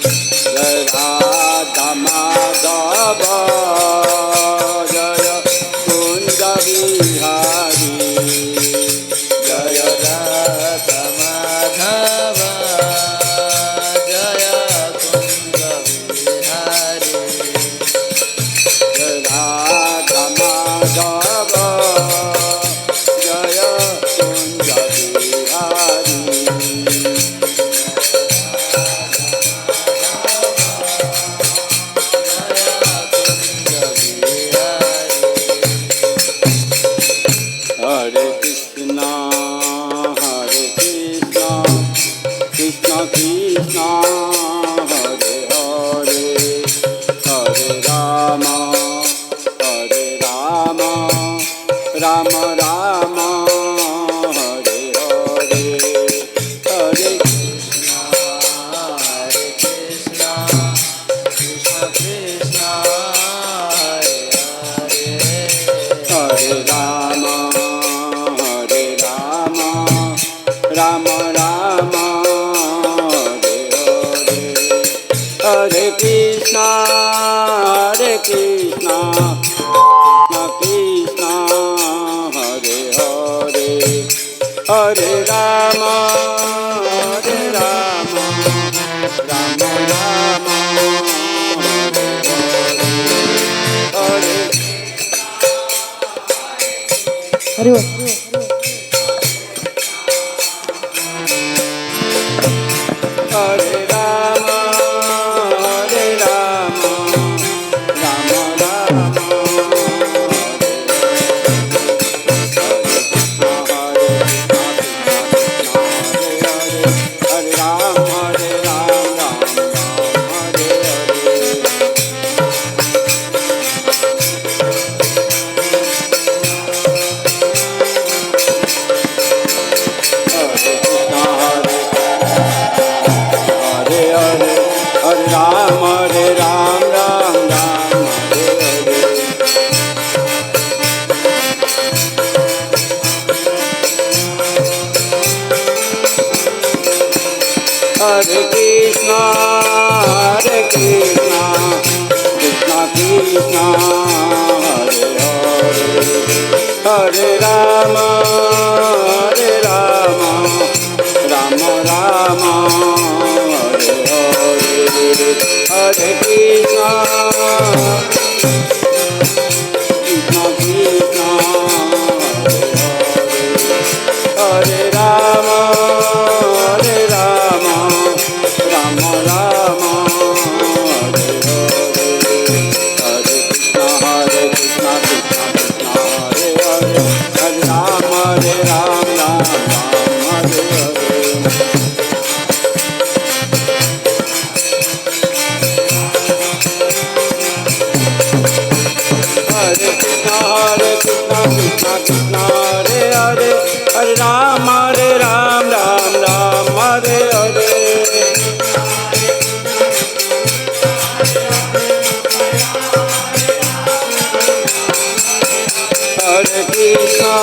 जय राधा माधव जय कुंज बिहारी जय राधा माधव जय कुंज बिहारी जय राधा माधव जय Kunj Bihari Hare Krishna, Krishna Krishna, Hare Hare, Hare Rama, Rama Rama, Hare Hare, Hare Krishna, Krishna Krishna, Hare Hare, Hare Rama, Rama Rama, Hare Hare, Hare Krishna, Krishna Krishna, Hare Hare, Hare Rama, Rama Rama, Hare Hare, Hare Hare Rama, Rama Rama, Hare Rama, Hare Rama, Hare Ram, Hare Ram, Ram Ram, Hare Hare. Hare Krishna, Krishna Krishna, Hare Hare, Hare Rama, Rama Rama, Hare Hare, Hare Krishna, Krishna Krishna, Hare Hare, Hare Rama, Rama Rama, Hare Hare, Hare Krishna, Krishna Krishna, Hare Hare, Hare Rama, Ram Ram, Hare Hare. Hare Krishna, Krishna Krishna, Hare Hare, Hare Rama, Ram Ram, Hare Hare. Hare Krishna,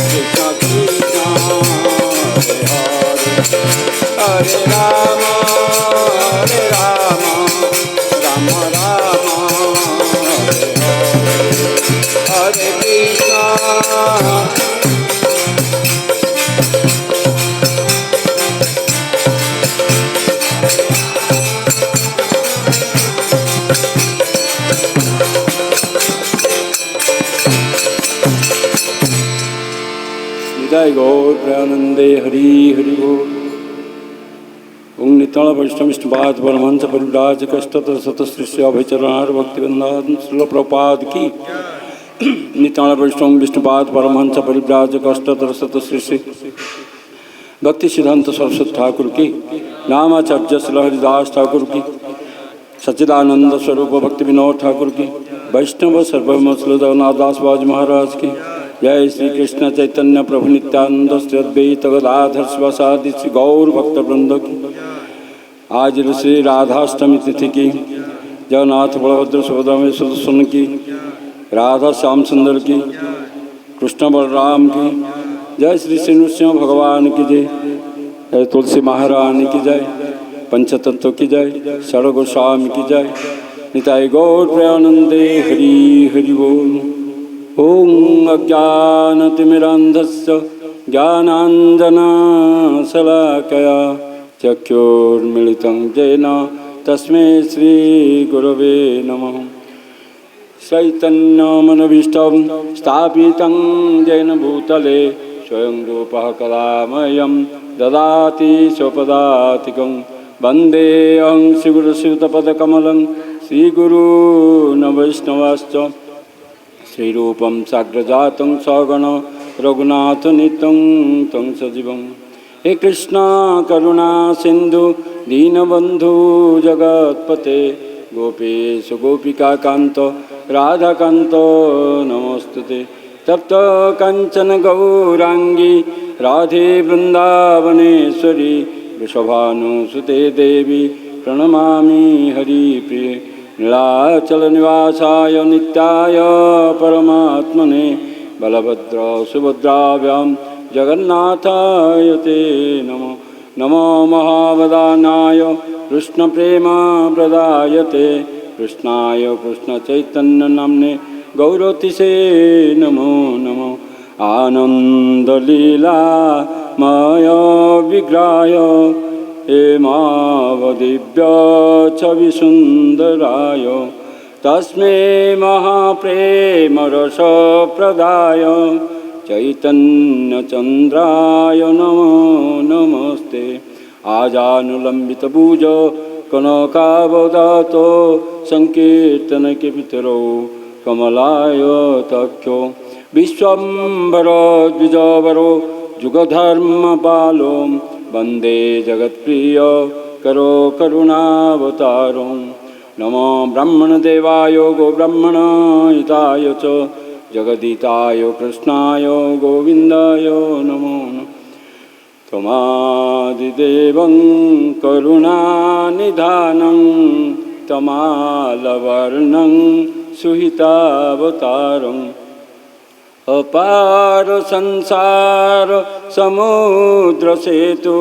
Krishna Krishna, Hare Hare, Hare Rama, Rama Rama, Hare Hare, Hare Krishna. जय गौर प्रेमानंदे हरि हरि बोल। ओं नित्यानंद वैष्णव विष्णुपाद परमहंस परिव्राज कष्टतर शतश्रीष्य अभयचरणार भक्तिवंदन श्रील प्रभुपाद की। नित्यानंद वैष्णव विष्णुपाद परमहंस परिव्राज कष्टतर शतश्रीष्य भक्ति सिद्धांत सरस्वती ठाकुर की। नामाचार्य श्री हरिदास ठाकुर की। सच्चिदानंद स्वरूप भक्ति विनोद ठाकुर की। वैष्णव सर्वम श्री जगन्नाथ दास बाज महाराज की। जय श्री कृष्ण चैतन्य प्रभु नित्यानंद श्री अद्वैत गदाधर शिवासादि श्री गौर भक्त वृंद की। आज श्री राधाष्टमी तिथि की। जगन्नाथ बलभद्र सुभद्रा सुदर्शन की। राधा श्याम सुंदर की। कृष्ण बलराम की। जय श्री श्री नृसिंह भगवान की जय। जय तुलसी महारानी की जय, पंचतत्व की जय, षड गोस्वामी की जय। निताय गौर प्रेमानंदे हरि हरि बोल। ओम अज्ञानतिमिरान्धस्य ज्ञानाञ्जनशलाकया चक्षुर्मिलितं येन तस्मै श्रीगुरवे नमः। चैतन्यमनभीष्टं स्थापितं येन भूतले स्वयं रूपः कलामयं ददाति स्वपदातिकं। वन्देऽहं श्रीगुरुश्रीयुतपदकमलं श्रीगुरून् वैष्णवांश्च श्रीरूपं साग्रजातं सगण रघुनाथनित्यं तं सजीवं। हे कृष्ण करुणा सिंधु दीनबंधु जगत्पते गोपेश गोपिकाकांत राधाकांत नमोस्तुते। तप्त कंचन गौरांगी राधे वृंदावनेश्वरी वृषभानुसुते देवी प्रणमामि हरिप्रिये। नीलाचल निवासाय नित्याय परमात्मने बलभद्र सुभद्राभ्यां जगन्नाथाय ते नमो। नमो महावदानाय कृष्णप्रेमप्रदायते कृष्णाय कृष्णचैतन्यनाम्ने गौरतिसे नमो नमो। आनन्दलीलामय विग्रहाय हेमावदिव्य छविसुन्दराय तस्मै महाप्रेमरसप्रदाय चैतन्यचन्द्राय नमो नमस्ते। आजानुलम्बितभुज कनकावदातो संकीर्तनकीर्तरो कमलाय तख्यो विश्वम्भरो द्विजवरो जुगधर्मपालो वन्दे जगत्प्रिय करो करुणावतारो। नमो ब्रह्मणदेवाय गोब्रह्मणहिताय च जगदिताय कृष्णाय गोविन्दाय नमो नमः। त्वमादिदेवं करुणानिधानं तमालवर्णं सुहितावतारम् अपार संसार समुद्र सेतु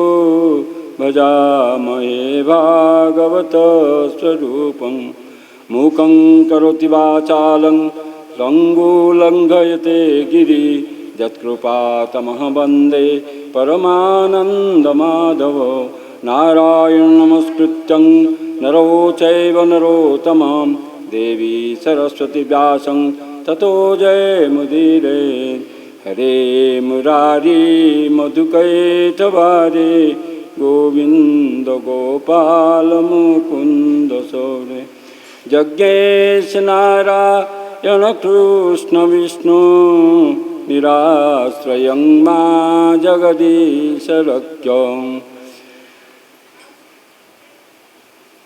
भजामहे भागवत स्वरूपं। मूकं करोति वाचालं लङ्घयते गिरि यत्कृपातमः वन्दे परमानन्दमाधव। नारायण नमस्कृत्यं नरो चैव नरोत्तमं देवी सरस्वती व्यासं ततो जयमुदीरये। हरे मुरारी मधुकैटभारे गोविंद गोपाल मुकुंद सौरे। जज्ञेश नारायण कृष्ण विष्णु निराश्रयं मा जगदीश रक्षं।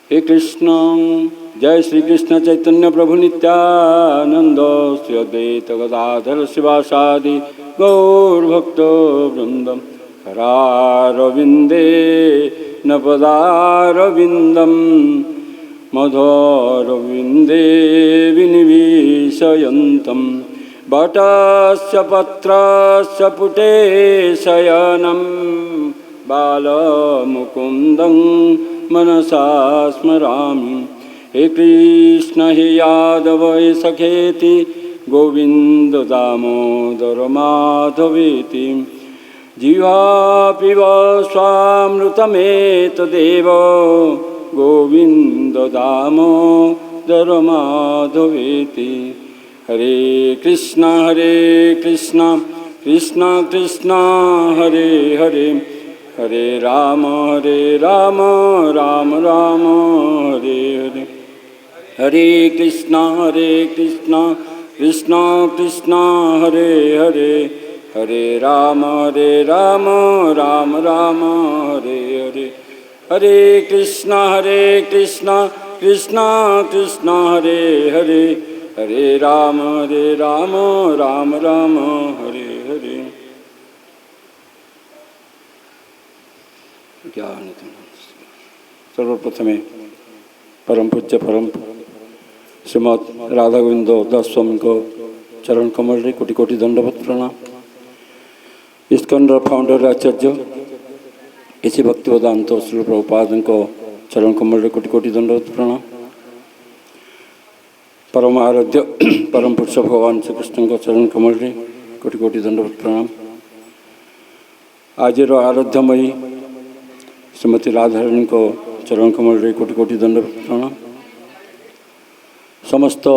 हे कृष्ण जय श्री कृष्ण चैतन्य प्रभु नित्यानंद श्री अद्वैत गदाधर शिवासादि गौर भक्त वृंदम। करारविंदे न पदारविंदम मधुरविंदे विनिवेशयन्तं। वटस्य पत्रस्य पुटे शयनं बालमुकुन्दं मनसा स्मरामि। हे कृष्ण हे यादव हे सखेति गोविंद दामोदर माधवेति। जीवा पिब स्वामृतमेतदेव गोविंद दामोदर माधवेति। हरे कृष्ण कृष्ण कृष्ण हरे हरे हरे राम राम राम हरे हरे। हरे कृष्ण कृष्ण कृष्ण हरे हरे हरे राम राम राम हरे हरे। हरे कृष्ण कृष्ण कृष्ण हरे हरे हरे राम राम हरे हरे। ज्ञान सर्वप्रथमे परम पूज्य परम श्रीमद राधा गोविंद दास स्वामी को चरण कमल रे कोटि कोटि दंडवत प्रणाम। इस्कॉन फाउंडर आचार्य किसी भक्तिवेदांत श्री प्रभुपाद चरण कमल कोटि कोटि दंडवत प्रणाम। परम आराध्य परम पुरुष भगवान श्री कृष्ण को चरण कमल कोटि कोटि दंडवत प्रणाम। आज आराध्यमयी श्रीमती राधारानी को चरण कमल कोटि कोटि दंडवत प्रणाम। समस्त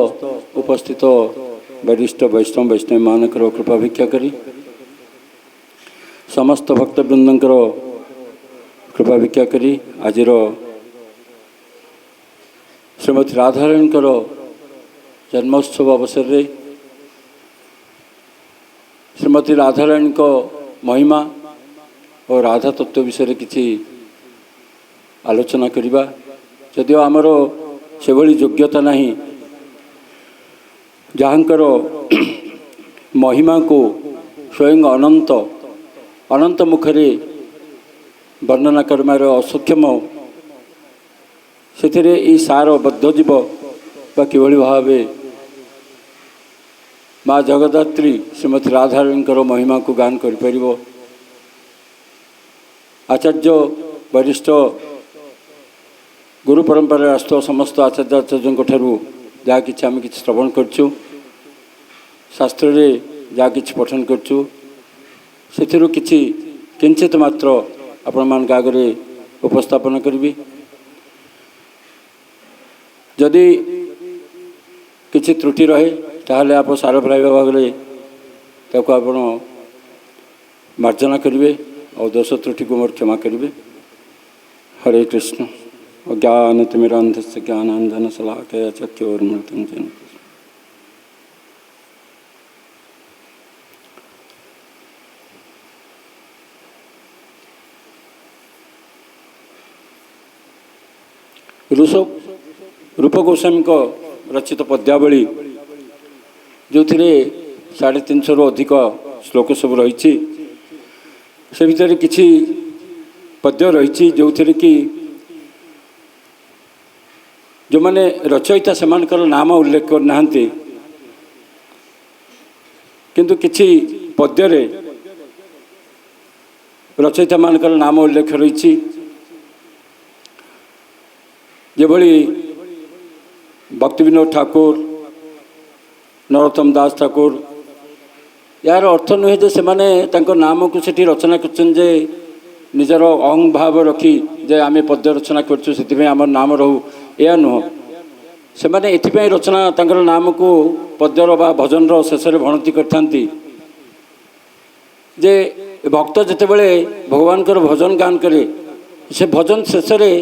उपस्थित वरिष्ठ वैष्णव मानकर कृपा भिक्षा करी समस्त भक्तवृंदर कृपा भिक्षा करी आज श्रीमती राधारानी जन्मोत्सव अवसर रे श्रीमती राधारानी को महिमा और राधा तत्व विषय किसी आलोचना करिबा। जदिव आमर से भली योग्यता नहीं जहाँकर महिमा को स्वयं अनंत अनंत मुखरे वर्णना करमार असक्षम से सार बद्धजीव बा किभली भाव माँ जगदात्री श्रीमती राधारानी महिमा को गान कर आचार्य वरिष्ठ गुरु परंपरा आसुवा समस्त आचार्याचार्यों ठारू जहाँ कि आम कि श्रवण करछु शास्त्र रे जहाँ कि पठन करछु से किछि किंचित मात्र आपण मान आगे उपस्थापन करी। जदि किछि त्रुटि रहे ताहले आप सार प्राय भाग ताको आपण मार्जना करेंगे और दोष त्रुटि को मोर क्षमा करेंगे। हरे कृष्ण। अज्ञानतिमिरान्धस्य ज्ञानाञ्जनशलाकया चक्षुरुन्मिलितं येन रूप गोस्वामी को रचित पद्यावली जो 350 रु अधिक श्लोक सब रही से भितर किछि पद्य रही जो थे कि जो माने रचयिता से नाम उल्लेख करना किंतु किछि पद्य रे रचयिता मानकर नाम उल्लेख रही जेभली भक्ति विनोद ठाकुर नरोत्तम दास ठाकुर यार अर्थ नुहे जे से नाम को सेठी रचना करछन जे निजर अहं भाव रखी जे आमे पद्य रचना करछु सेति आम नाम रहू या नुह से माने एथिपाई रचना तांकर नाम को पद्यर बा भजन शेष में भणती करथांती जे भक्त जेतेबेले भगवान कर भजन गान करे से भजन शेष में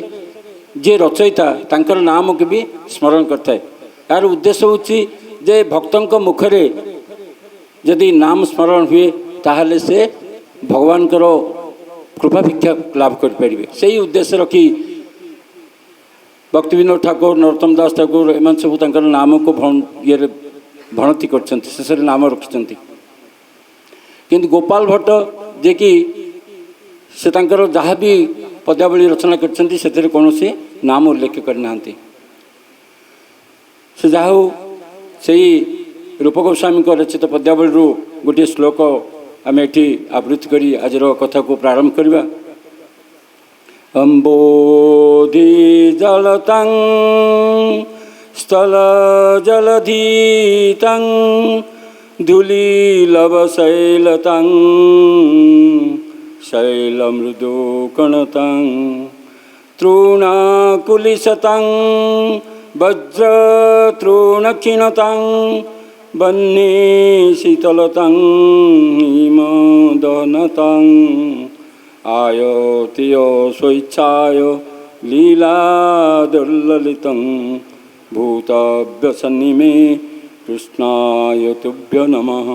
जे रचयिता तांकर नाम को भी स्मरण करता है। यार उद्देश्य होची जे भक्तों मुखरे यदि नाम स्मरण हुए ताहले से भगवान करो कृपा भिक्षा लाभ कर पारे से ही उद्देश्य रखी भक्ति विनोद ठाकुर नरोत्तम दास ठाकुर एम सब नाम को ये भणती कर शेष नाम रखिंट किंतु गोपाल भट्ट जे कि से जहाँ भी पद्यावली रचना कर कौन नाम उल्लेख करना से जहा से रूप गोस्वामी को रचित पद्यावली गोटे श्लोक आम ये आवृत्ति करी आज कथा को प्रारंभ करवा। अम्बोधि जलतं स्थल जलधीतं धूलिलवशैलतं शैलमृदुकणतं तृणाकुलिशतं वज्रतृणक्षिणतं वह्नि शीतलतं हिमदनतं आयोतियो स्वेच्छाय लीला दुर्ललितं भूतव्यसन्निमे कृष्णाय तुभ्य नमः।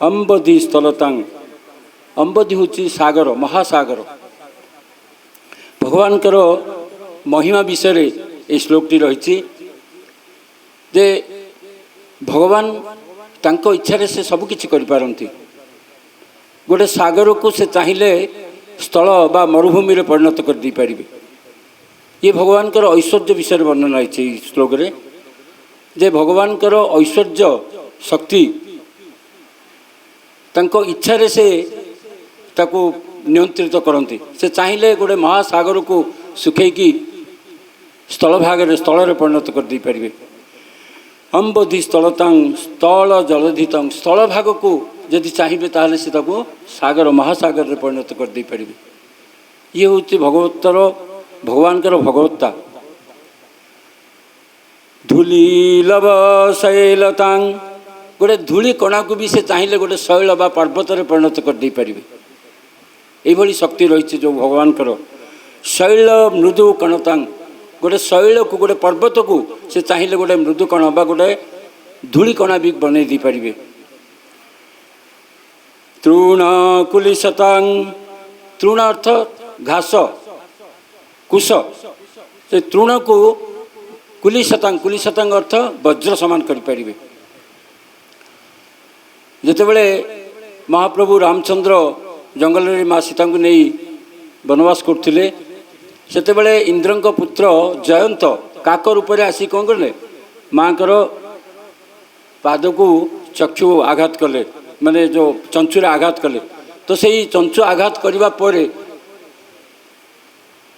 अम्बधि स्थलतं अम्बधि होची सागर महासागर भगवान करो महिमा विषय ये श्लोकटी रही जे भगवान तांको इच्छा से सबकिछि करिपारंती गोटे सागर को से चाहिए स्थल बा मरुभूमि परिणत कर दी पारे। ये भगवान कर ऐश्वर्य विषय वर्णना है श्लोक रे जे भगवान कर ऐश्वर्य शक्ति तांको इच्छा रे से ताको नियंत्रित करती से चाहिए गोटे महासागर को सुखेकी स्थलभाग स्थल परिणत कर दे पारे अम्बोधि स्थलतांग स्थल जलधितंग स्थल भाग को यदि चाहिए ताहले से सागर महासागर रे परिणत कर दे पारे। ये हूँ भगवतर भगवानकर भगवत्ता। धूली लव शैलतांग गोटे धूली कणा को भी से चाहिए गोटे शैल बा पर्वत रे परिणत कर दे पारे। यही शक्ति रही जो भगवानकर शैल मृदु कणतांग गोटे शैल को गोटे पर्वत को से चाहिए गोटे मृदु कण बा गोटे धूली कणा भी बन दी पारे। तृण कुलिशतांग तृण अर्थ घास कुश से तृण को कुलिशतांग अर्थ वज्र समान करें। जितेबले महाप्रभु रामचंद्र जंगल में माँ सीता को नहीं वनवास करते सेतेबले इंद्र पुत्र जयंत काक रूप में आसी कौन कले माँ पाद को चक्षु आघात कले माने जो चंचुरे आघात कले तो सही चंचु आघात करने पर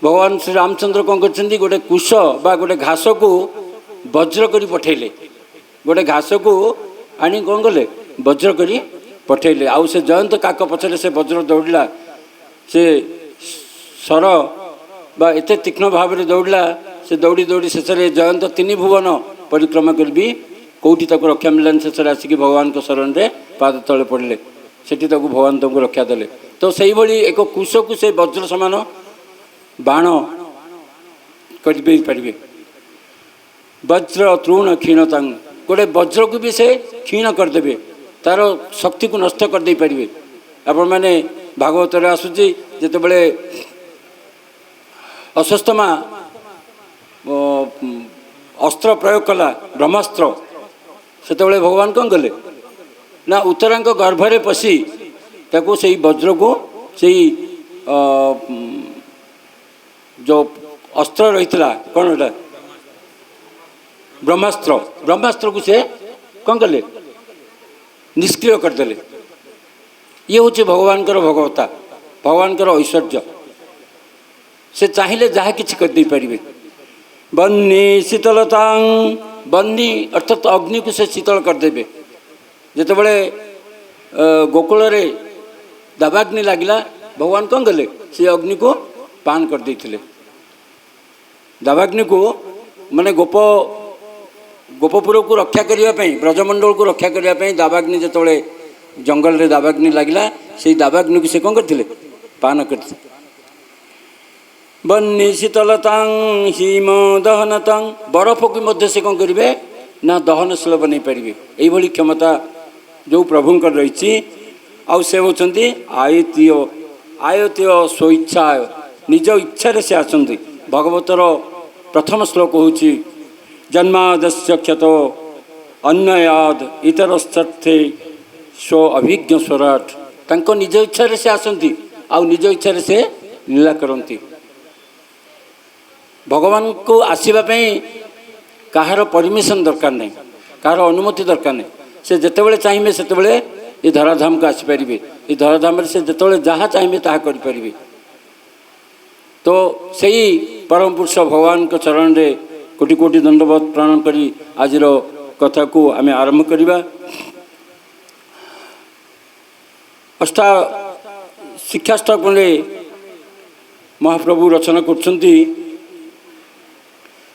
भगवान श्री रामचंद्र कौन कर गोटे कुश बा गोटे घास को वज्र कर पठेले गोटे घास को आनी कौन कले वज्र कर पठेले आउ से जयंत काक पछरे से वज्र दौड़ला से सर बा एते तीक्ष्ण भाव में दौड़ला से दौड़ी दौड़ी शेष जयंत तीन भुवन परिक्रमा कर भी कौटी तक रक्षा मिलान शेष आसिक भगवान को शरण रे पाद तले पड़े सेठी तक भगवान तक रक्षा देले। तो सही भली एक कुश को से वज्र समान बाण कर पारे। वज्र तृण क्षीणतांग गोटे वज्र को भी से क्षीण करदे तार शक्ति को नष्ट कर दे पारे। आपण मैंने भागवत आसूची जितेबले अश्वत्थामा अस्त्र प्रयोग कला ब्रह्मास्त्र सेतेबले भगवान कौन कले ना उत्तरांक गर्भरे पशि ताको से वज्र को से जो अस्त्र रही कौन एटा ब्रह्मास्त्र को से कौन कले निष्क्रिय करदे। ये हूँ भगवानकर भगवता भगवानकर ऐश्वर्य से चाहिए जहाँ कि करदे पारे। बन्नी शीतलतांग बन्नी अर्थात अग्नि को से शीतल करदे जितेबले गोकुल रे दावाग्नि लगला भगवान कौन कले से अग्नि को पान कर देते दावाग्नि को माने गोपपुर को रक्षा करने ब्रजमंडल को रक्षा करने दावाग्नि जिते जंगल रे दावाग्नि लगला से दावाग्नि को से कौन करते पान करते। बन्नी शीतलतांग हिम दहनतांग बरफ को मध्य से कौन करेंगे ना दहनशील बन पारे। यही क्षमता जो प्रभुंकर रही आउ से होती आयतीय स्वेच्छा निज इच्छा से आसती। भगवतर प्रथम श्लोक हूँ जन्मादस्य क्षतो अन्नयाद इतरस्थे स्व अभिज्ञ स्वराट तांको निज इच्छा से आसती आउ निज इच्छा से लीला करती। भगवान को आसवाई कहार परमिशन दरकार नहीं कहार अनुमति दरकार नहीं से जितेबले चाहिए से ये धराधाम को आसीपारे ये धराधाम से जिते जहाँ चाहिए ताहा करें। तो सही परम पुरुष भगवान के चरण रे कोटि कोटि दंडवत प्रणाम करी आज कथा को आम आरंभ करवा। अष्टा शिक्षाष्टक महाप्रभु रचना करछंती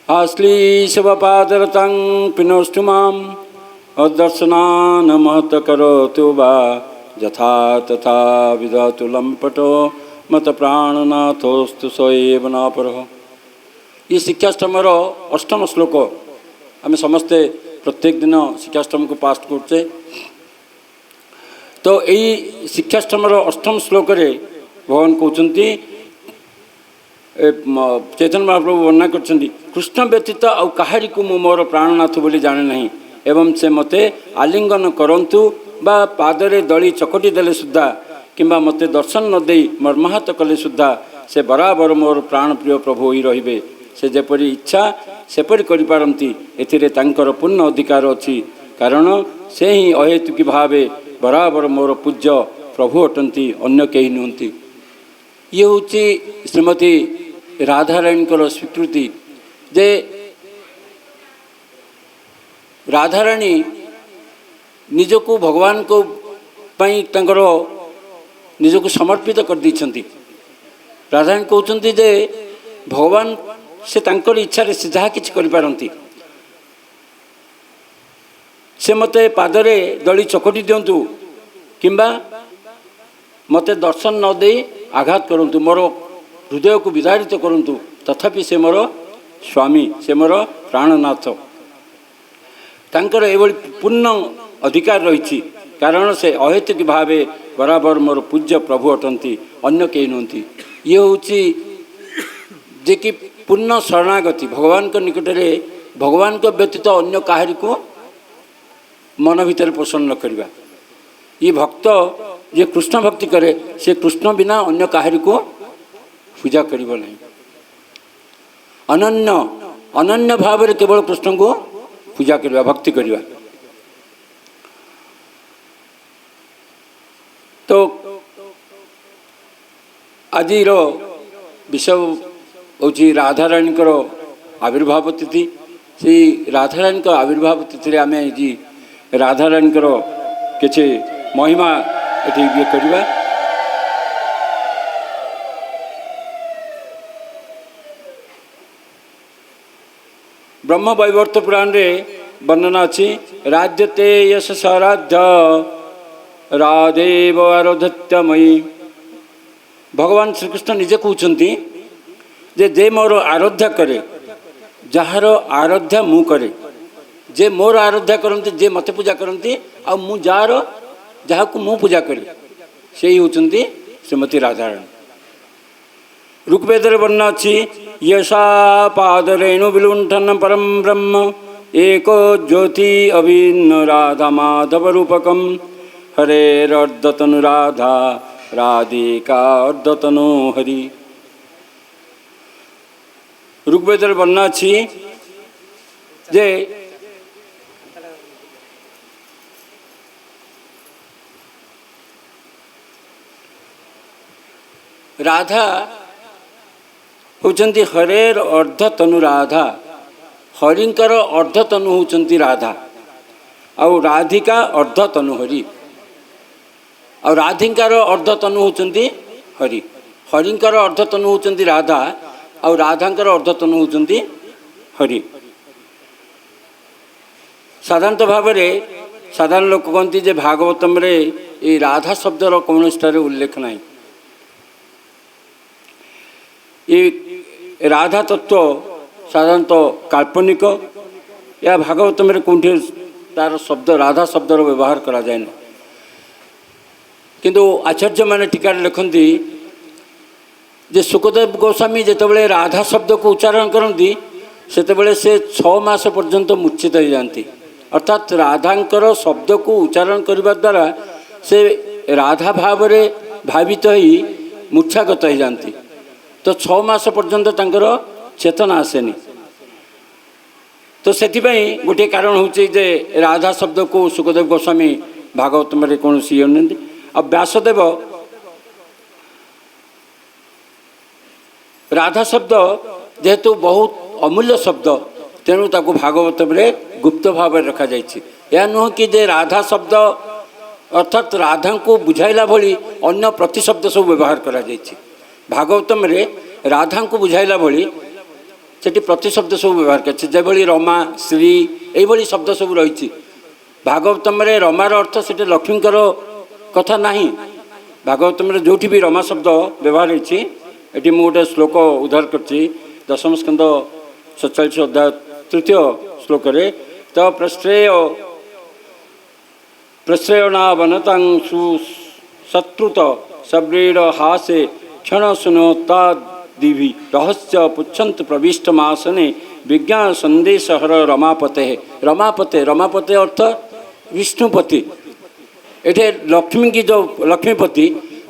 आश्लीषवपादरतां पिनोष्टु माम् अदर्शनान् महत करोतु वा यथा तथा विदतु लंपटो मत प्राणनाथोस्तु स एव नापरः। ये शिक्षाष्टमर अष्टम श्लोक आम समस्ते प्रत्येक दिन शिक्षाष्टम को पाठ करते। तो यही शिक्षाष्टमर अष्टम श्लोक रे भगवान कहते चैतन्य महाप्रभु वर्णना करछन्ति कृष्ण व्यतीत आउ काहारी को मु मोर प्राणनाथ बोली जाने नहीं एवं से मते आलिंगन करंतु बा पादरे दली चकटी देले सुद्धा किंबा मते दर्शन न देई मर्माहत कले सुद्धा से बराबर मोर प्राण प्रिय प्रभु ही रहिबे। से जेपरी इच्छा सेपरी करि पारंती एथिरे तांकर पूर्ण अधिकार अछि कारण से ही अहेतुकी भावे बराबर मोर पूज्य प्रभु अटंती अन्य केही नुहंती। ये हूँ श्रीमती राधाराणी स्वीकृति जे राधाराणी निजको भगवान को पई तंकर निजको समर्पित कर दी। राधाराणी कहते जे भगवान से तांकर इच्छा से जहाँ किसी करिपारंती से मते पादरे दली चकटी दिंतु किंबा मते दर्शन न दे आघात करंतु मोर हृदय को विदारित करंतु तथापि से मोर स्वामी से मोर प्राणनाथ तांकर एभली पूर्ण अधिकार रही कारण से अहेतुक भावे बराबर मोर पूज्य प्रभु अटंती अन्य कई नुहति। ये हूँ जे कि पूर्ण शरणागति भगवान को निकट में भगवान को व्यतीत अन्य काहरी को मन भीतर पोषण न करवा। ये भक्त जे कृष्ण भक्ति करे से कृष्ण बिना अन्य काहरी को पूजा करिब नहीं। अनन्य अनन्य भाव में केवल कृष्ण को पूजा करवा भक्ति करवा। तो आज विषय हूँ राधाराणी आविर्भाव तिथि। से राधाराणी आविर्भाव तिथि आम आज राधाराणी किसी महिमा ये करवा। ब्रह्म वैवर्त पुराण रे वर्णना अच्छी राध्यते यश साराध्य राधेव आराध्यमयी। भगवान श्रीकृष्ण निजे कहते जे मोर आराध्या करे जार आराध्या मु करे जे मोर आराध्या करते जे मते पूजा करती आ मु जार जहाँ को मु पूजा करी से ही होती श्रीमती राधाराणी। ऋग्वेदर वर्णना अच्छी यशा पादरेणु विलुंठन परम ब्रह्म एको ज्योति अभिन्न राधा माधव रूपकम हरेरर्धतनु राधा राधिका अर्धतनु हरि। ऋग्वेदर वर्णना अच्छी जे राधा होचंती हरेर अर्धतनु राधा हरिंकर अर्धतनु होचंती राधा आउ राधिका अर्धतनु हरि और राधिकार अर्धतनु होचंती हरि हरिंकर अर्धतनु होचंती राधा और राधांकर अर्धतनु होचंती हरि। साधारणतः भाव में साधारण लोक कहते जे भागवतम रे ये राधा शब्दर कौन उल्लेख नहीं। ये राधा तत्व साधारणतः काल्पनिक या भागवतम कौटी तार शब्द राधा शब्दर व्यवहार करा जाए ना। किंतु आचार्य माने टीका लिखती जे सुखदेव गोस्वामी जितेबाला राधा शब्द को उच्चारण करती से 6 मास पर्यंत मूर्छित हो जाती अर्थात राधांकर शब्द को उच्चारण करने द्वारा से राधा भाव में भावित ही मूर्छागत हो जाती। तो 6 मास पर्यंत तांकर चेतना आसेनी। तो से गोटे कारण होचे जे राधा शब्द को सुखदेव गोस्वामी भागवत में कौन सी अब व्यासदेव राधा शब्द जेहेतु बहुत अमूल्य शब्द तेणु ताको भागवत में गुप्त भाव में रखा जाइए। यह नुह कि जे राधा शब्द अर्थात राधा को बुझाइला भली अन्य प्रतिशब्द सब व्यवहार करा जाइए। भागवतम रे राधा को बुझाइला भली सेठी प्रतिशब्द सब व्यवहार कर रमा श्री यही शब्द सब रही। भागवतम रे रमार अर्थ से लक्ष्मीकर कथा नहीं। भागवतम रे जोठी भी रमा शब्द व्यवहार होती ये गोटे श्लोक उद्धार कर दशम स्कंद 47 अध्याय 3 श्लोक तो प्रश्रयणावनतांशु शत्रुत सब्रीड हासे क्षण सुनोता दिवि रहस्य पुच्छंत प्रविष्टमासने विज्ञान संदेश हर रमापते। रमापते रमापते अर्थ विष्णुपति एठे लक्ष्मी की जो लक्ष्मीपति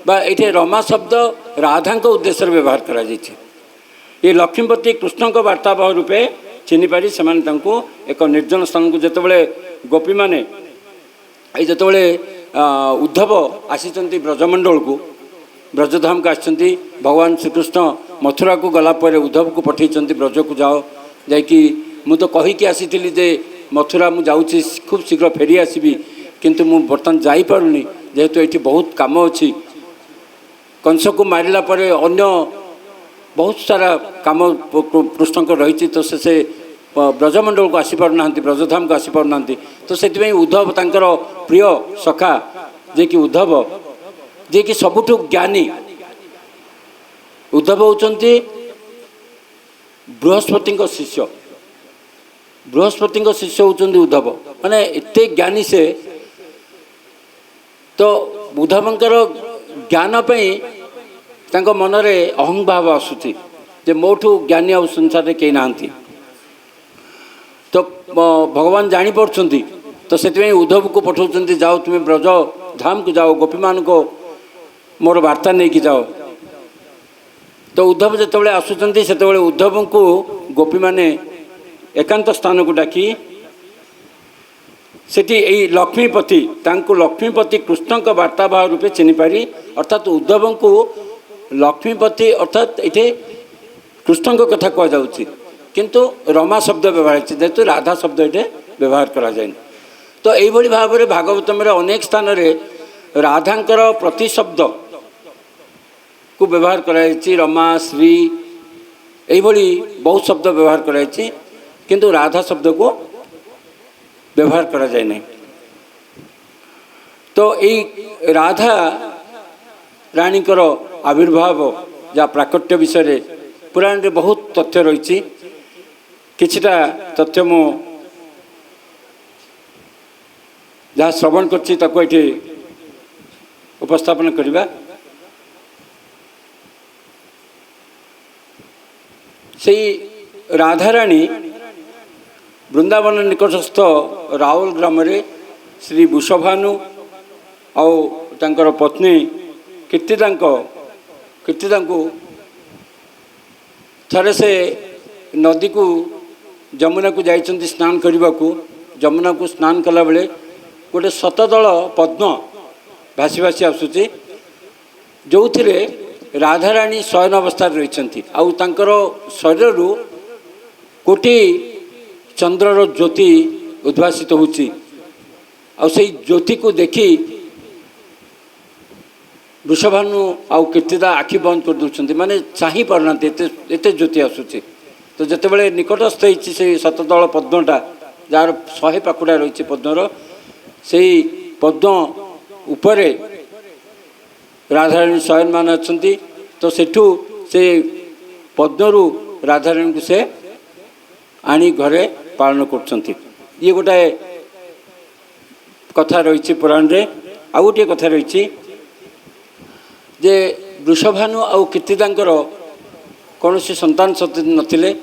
बा ये रमा शब्द राधा उद्देश्य व्यवहार करा जाइए। ये लक्ष्मीपति कृष्ण को वार्तावह रूपे चिन्ह पारी से एक निर्जन स्थान को जितेबाला गोपी मैंने जितेबाला उद्धव आसी ब्रजमंडल को ब्रजधाम को आसछन्ति भगवान श्रीकृष्ण मथुरा को गला पर उद्धव को पठेइछन्ति ब्रज को जाओ जाकि मु तो कहीकि आसीथिली जे मथुरा मु जाउछि खूब शीघ्र फेरी आसबि किंतु मु बर्तमान जाई पारुनी जेहेतु एठी बहुत काम अछि कंस को मारिला परे अन्य बहुत सारा काम कृष्ण को रही तो से ब्रजमंडल को आसी पार ना ब्रजधाम को आसी पार ना तो से उद्धव तांकर प्रिय सखा जे कि उद्धव जे कि सबुठु ज्ञानी उद्धव होचंती बृहस्पति शिष्य बृहस्पति शिष्य होचंती उद्धव माने एते ज्ञानी से तो उद्धवंकर ज्ञान पे तांको मनरे अहंभाव आसुची जे मोठू ज्ञानी आ संसार में कहीं नांती तो भगवान जानी पड़छन्ति तो से उद्धव को पठाउछन्ति जाओ तुम्हें ब्रज धाम को जाओ गोपी मान को मोर वार्ता नहीं कि जाओ तो उद्धव जिते आसुचन्ति से उद्धव को गोपी माने एकांत स्थान को डाकी सेठी यही लक्ष्मीपति तांको लक्ष्मीपति कृष्ण का वार्ताभाव रूपे चिन्ह पारी अर्थात उद्धव को लक्ष्मीपति अर्थात ये कृष्ण को कथा कह जाउछि किंतु रमा शब्द व्यवहार है जेहेतु राधा शब्द ये व्यवहार करा जाए तो यही भाव में भागवतम अनेक स्थान रे राधांकर प्रतिशब्द को व्यवहार कराई रमा श्री यही बहुत शब्द व्यवहार कराई किंतु राधा शब्द को व्यवहार करा जाए नहीं तो यही राधा रानीकर आविर्भाव जहाँ प्राकट्य विषय पुराण में बहुत तथ्य रही किछिटा तथ्य मु जहाँ श्रवण करती उपस्थापन करवा से राधाराणी वृंदावन निकटस्थ राउल ग्राम रे श्री वृषभानु आउ तांकर पत्नी कीर्तिदा को थरे से नदी को जमुना को जाइछन्ति स्नान करने को जमुना को स्नान कला बेले गोटे शतदल पद्म भासी भासी आसुची जो थे राधाराणी शयन अवस्था रही आउ तांकर शरीर कोटी चंद्रर ज्योति उद्भासित होची आ से ज्योति को देखी वृषभानु आउ कीर्तिदा आखि बंद कर दूसरी माने चाही पारना एत ज्योति आसूची तो जितेबाला निकटस्थ होती से शतदल पद्मटा जार 100 पाखुड़ा रही पद्मर से पद्म उपरे राधाराणी शयन मान अच्छा तो सेठू से पद्मरू राधाराणी को से आनी घरे पालन कर ये गोटाए कथा रही पुराण रे आउ गोटे कथा रही जे वृषभानु आउ कीर्तिदांकर कौन सी संतान नथिले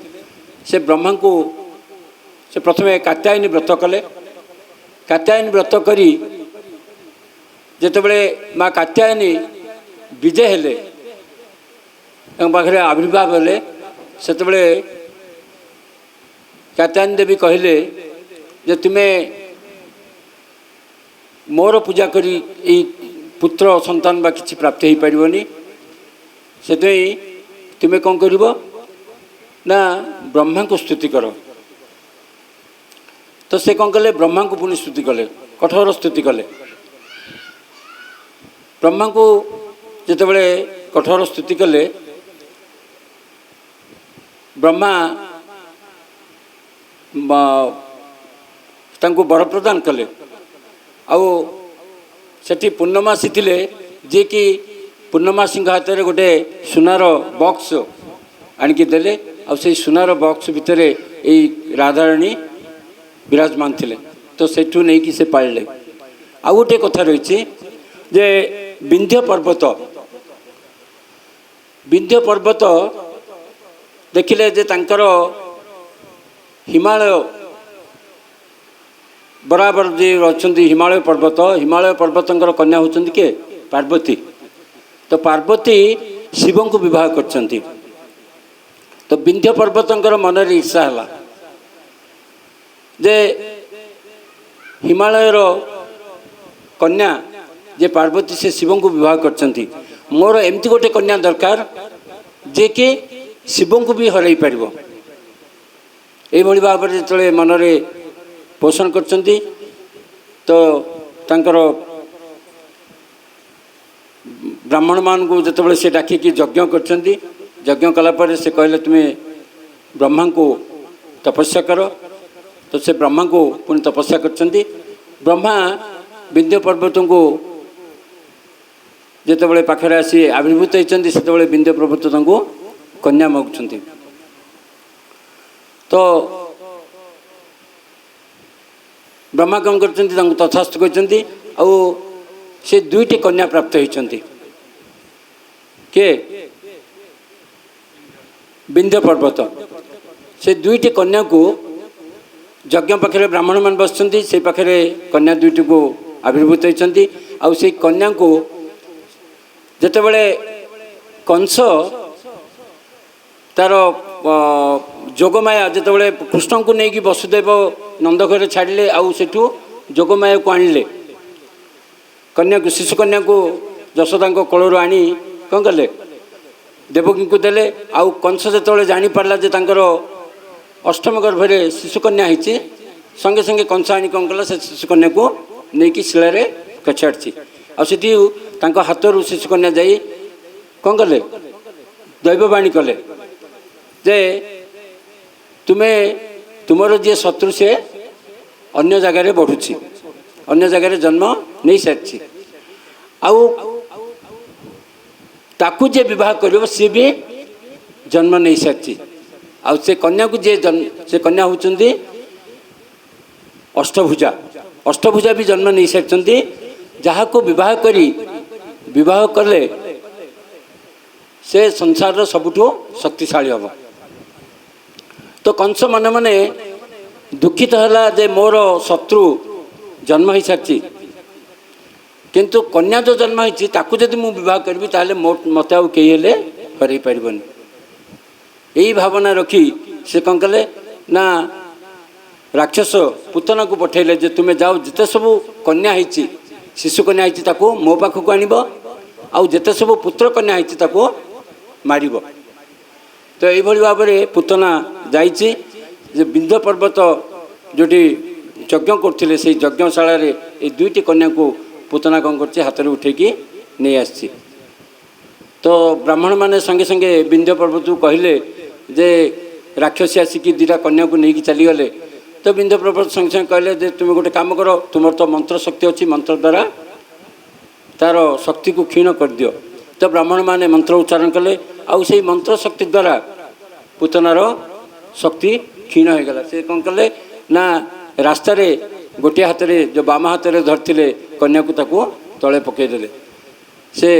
से ब्रह्मा को से प्रथमे कात्यायनी व्रत कले कात्यायनी व्रत करी जेतेबेले माँ कात्यायनी विजय हेले पाखे आविर्भाव हेले सेतेबेले कात्यायनी देवी कहले जे तुम्हें मोर पूजा करी पुत्र संतान बा किसी प्राप्ति हो पारनी से तुम्हें कौन कर ना ब्रह्मा को स्तुति कर तो से कौन कले ब्रह्मा को पुणी स्तुति कले कठोर स्तुति कले ब्रह्मा को जितेबाला कठोर स्तुति कले ब्रह्मा तांको वर प्रदान कले आउ सेठी पूर्णमासी थिले जे कि पूर्णमासी हाथ में गोटे सुनार बॉक्स आणिकी देले आ से सुनार बॉक्स भितर यही राधाराणी विराजमान थिले तो सेठू नहीं कि से पाइले आ गोटे कथा रही जे विंध्य पर्वत देखिले जे तांकर हिमालय बराबर जी अच्छा हिमालय पर्वतर कन्या होती किए पार्वती तो पार्वती शिव को विवाह कर तो विंध्य पर्वतर मन में ईर्षा है जे हिमालयर कन्या जे पार्वती से शिव को विवाह कर मोर एमती गोटे कन्या दरकार जे कि शिव को भी हरई पार यही भाव में जो मनरे पोषण करछंती तो तांकर ब्राह्मण मान को जो से डाकिकी यज्ञ करछंती यज्ञ कलापर से कहले तुम्हें ब्रह्मा को तपस्या कर तो से ब्रह्मा को पुणी तपस्या करछंती ब्रह्मा विंध्य पर्वत को जिते पाखे आसी आविर्भूत होती से विंध्य पर्वत को कन्या मागुंट तो ब्रह्मा कौन कर तथास्तु कहते आउ से दुईटी कन्या प्राप्त होती के विंध्य पर्वत से दुईटी कन्या को यज्ञ पाखे ब्राह्मण मान बसुँच से पाखे कन्या दुईटी को आविर्भूत होती आउ से कन्या को जितेबले कंस तार जोगमाया जितेबले कृष्ण को लेकिन वसुदेव नंद घर छाड़े आउ सेठू जोगमाया को आणले कन्या को शिशु कन्या को यशोदा कोलू आनी कौन कले देवकी को देले आउ कंस जो जापारा जे अष्टम गर्भरे शिशु कन्या होती संगे संगे कंस आनी कौन कला से शिशु कन्या को लेकिन शिलार कछाड़ी आठी हाथ शिशु कन्या जा कौन कले दैववाणी कले जे तुम्हें तुमर जी शत्रु से अन्य जगार बढ़ुची अन्य जगार जन्म नहीं सारी आउ ताकू जे विवाह कर सी भी जन्म नहीं सारी आउ से कन्या को जे से कन्या होती अष्टभुजा अष्टभुजा भी जन्म नहीं सारी जहाँ को विवाह करी विवाह कले से संसार सबुठू शक्तिशाली हम तो कंस मन मने दुखित है जे मोर शत्रु जन्म हो सारी किंतु कन्या जो जन्म होती जदि मु विवाह करी ताले मत आउ कई हेले हरई पारबनी यही भावना रखी से कौन कले ना राक्षस पुतना को पठेले जे तुम्हें जाओ जिते सब कन्या होती शिशु कन्या होती मो पाखक आणब आउ जिते सब पुत्र कन्या होती मार तो यही भाव में पुतना जाइए विंध्य पर्वत जोटी यज्ञ करते से यज्ञशाला ये दुईटी कन्या को पुतना कौन कर हाथ में उठेकी नहीं आसी तो ब्राह्मण माने संगे संगे विंध्य पर्वत को कहले जे राक्षसी आसिकी दुटा कन्या को लेकिन चलीगले तो विंध्य पर्वत संगे संगे कहले जे तुम गोटे काम कर तुम तो मंत्र शक्ति अच्छी मंत्र द्वारा तार शक्ति को क्षीण कर दियो तो ब्राह्मण माने मंत्र उच्चारण कले आउ से मंत्र शक्ति द्वारा पुतनार शक्ति क्षीण हो गला से कौन कले ना रास्ता रे गोटे हाथ में जो बाम हाथ में धरते कन्या को ताकू तले पकईदे से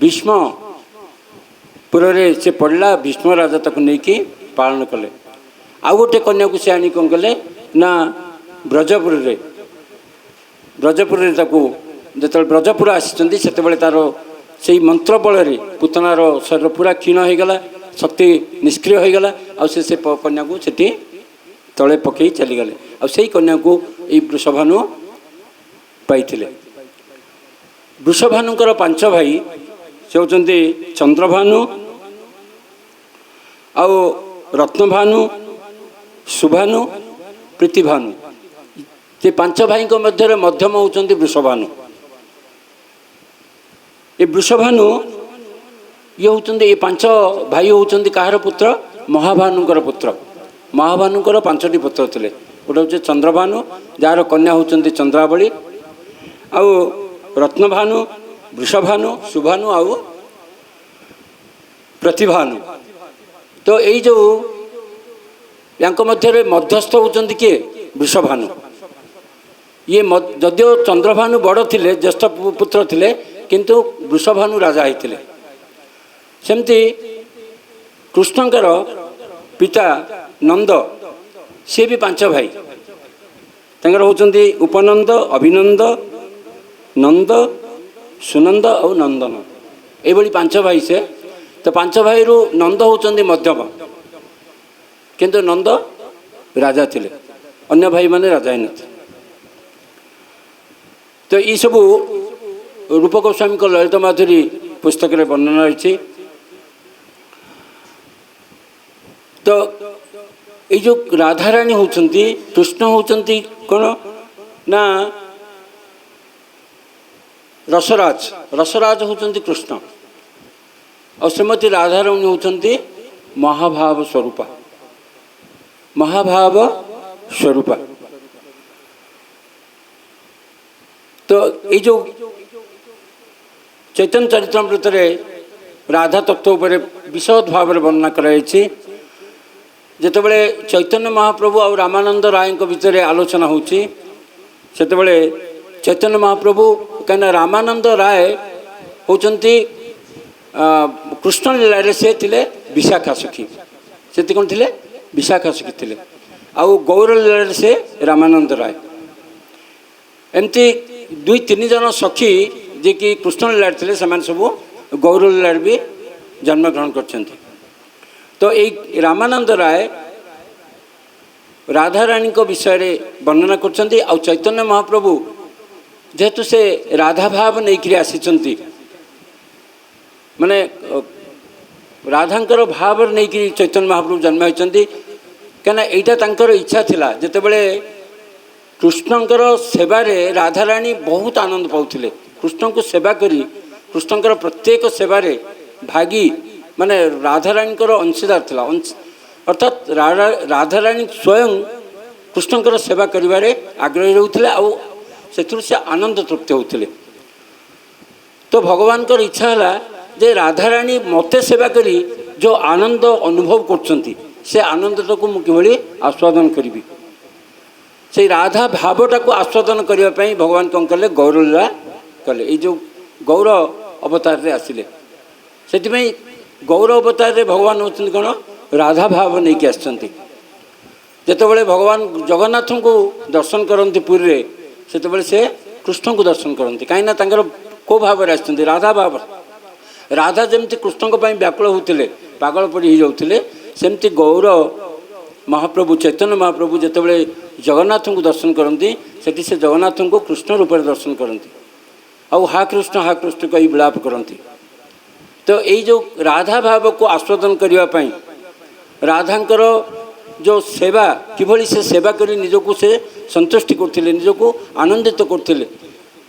भीष्मपुर से पड़ला भीष्म राजा ताकू नहीं पालन कले आउ गोटे कन्या को से आनी कौन कले ना ब्रजपुर जो ब्रजपुर आसी से तार से मंत्र बल पुतनार शरीर पूरा क्षीण हो गला शक्ति निष्क्रिय हो गला आ से कन्या को सेठी तले पकई चलीगले आ से कन्या को ये वृषभानु पाई वृषभानुकर 5 भाई से होती चंद्रभानु आ रत्नभानु सुभानु प्रीतिभानु ये 5 भाई मध्य मध्यम होती वृषभानु ये वृषभानु ये होते ये 5 भाई होती कहार पुत्र महाभानुकर पुत्र महाभानुकर 5टी पुत्र थे गोटे हूँ चंद्रभानु जार कन्या होती चंद्रावली आउ रत्नभानु वृषभानु सुभानु आउ प्रतिभानु तो यही जो मध्य मध्यस्थ होती किए वृषभानु ये जदिव चंद्रभानु बड़ थे ज्येष्ठ पुत्र थे किंतु वृषभानु राजा होते सेमती कृष्णकर पिता नंद सी भी 5 भाई तंगर होचंदी उपनंद अभिनंद नंद सुनंद और नंदन ये 5 भाई से तो 5 भाई रु नंद होचंदी मध्यम किंतु नंद राजा थिले अन्य भाई माने राजा ही नथे तो ये सब रूप गोस्वामी को ललित माधुरी पुस्तक रे वर्णना रही। तो ये जो राधाराणी होती कृष्ण होती कौन ना रसराज, रसराज होती कृष्ण और श्रीमती राधाराणी होती महाभाव स्वरूपा, महाभाव स्वरूपा। तो ये जो चैतन्य चरितमृत राधा तत्व पर विशद भाव वर्णना कराई। जितेबले चैतन्य महाप्रभु और रामानंद राय भितर आलोचना होची, सेतेबले चैतन्य महाप्रभु कहीं रामानंद राय होचंती कृष्ण लीला से थिले विशाखा सखी, से कौन थिले विशाखा सखी थिले, आउ गौर लीला से रामानंद राय। एमती दुई तीन जन सखी जे कि कृष्ण लीला थे से सब गौर लीला भी जन्मग्रहण कर। तो ये रामानंद राय राधाराणी को विषय रे वर्णना करछंती। आ चैतन्य महाप्रभु जेहेतु से राधा भाव नहीं आसी माने राधांकर भाव नहीं चैतन्य महाप्रभु जन्म होती, कहीं यहाँ इच्छा थिला जितेबले कृष्णंकर सेवारे राधाराणी बहुत आनंद पाउथिले। कृष्ण को सेवा करी कृष्णंकर प्रत्येक सेवारे भागी माने राधाराणी अंशीदार थिला, अर्थात राधाराणी स्वयं कृष्णंकर सेवा करिबारे आग्रही रहउथिले और से आनंद तृप्त होउथिले। तो भगवान को इच्छा है जे राधाराणी मते सेवा करी जो आनंद अनुभव करछंती से आनंद को मुझे आस्वादन करी, से राधा भावटा को आस्वादन करने भगवान कौन कले गौरलीला कले। ये जो गौर अवतार रे आसिले से गौर अवतार रे भगवान होती कौन राधा भाव नहीं कि आसछंती। जेतेबेले भगवान जगन्नाथ को दर्शन करती पुरी रे सेतेबेले से कृष्ण को दर्शन करती, कहीं ना को भाव आसछंती राधा भाव। राधा जमती कृष्ण को व्याकुल होते पागल पड़ी हो जाते सेमती गौर महाप्रभु चैतन्य महाप्रभु जितेबले जगन्नाथ को दर्शन करती से जगन्नाथ को कृष्ण रूप में दर्शन करती और हा कृष्ण कही विलाप करती। तो ये जो राधा भाव को आस्वादन करने राधांकर जो सेवा किभली से सेवा करी निजको से संतुष्टि करथिले, निजको आनंदित करथिले,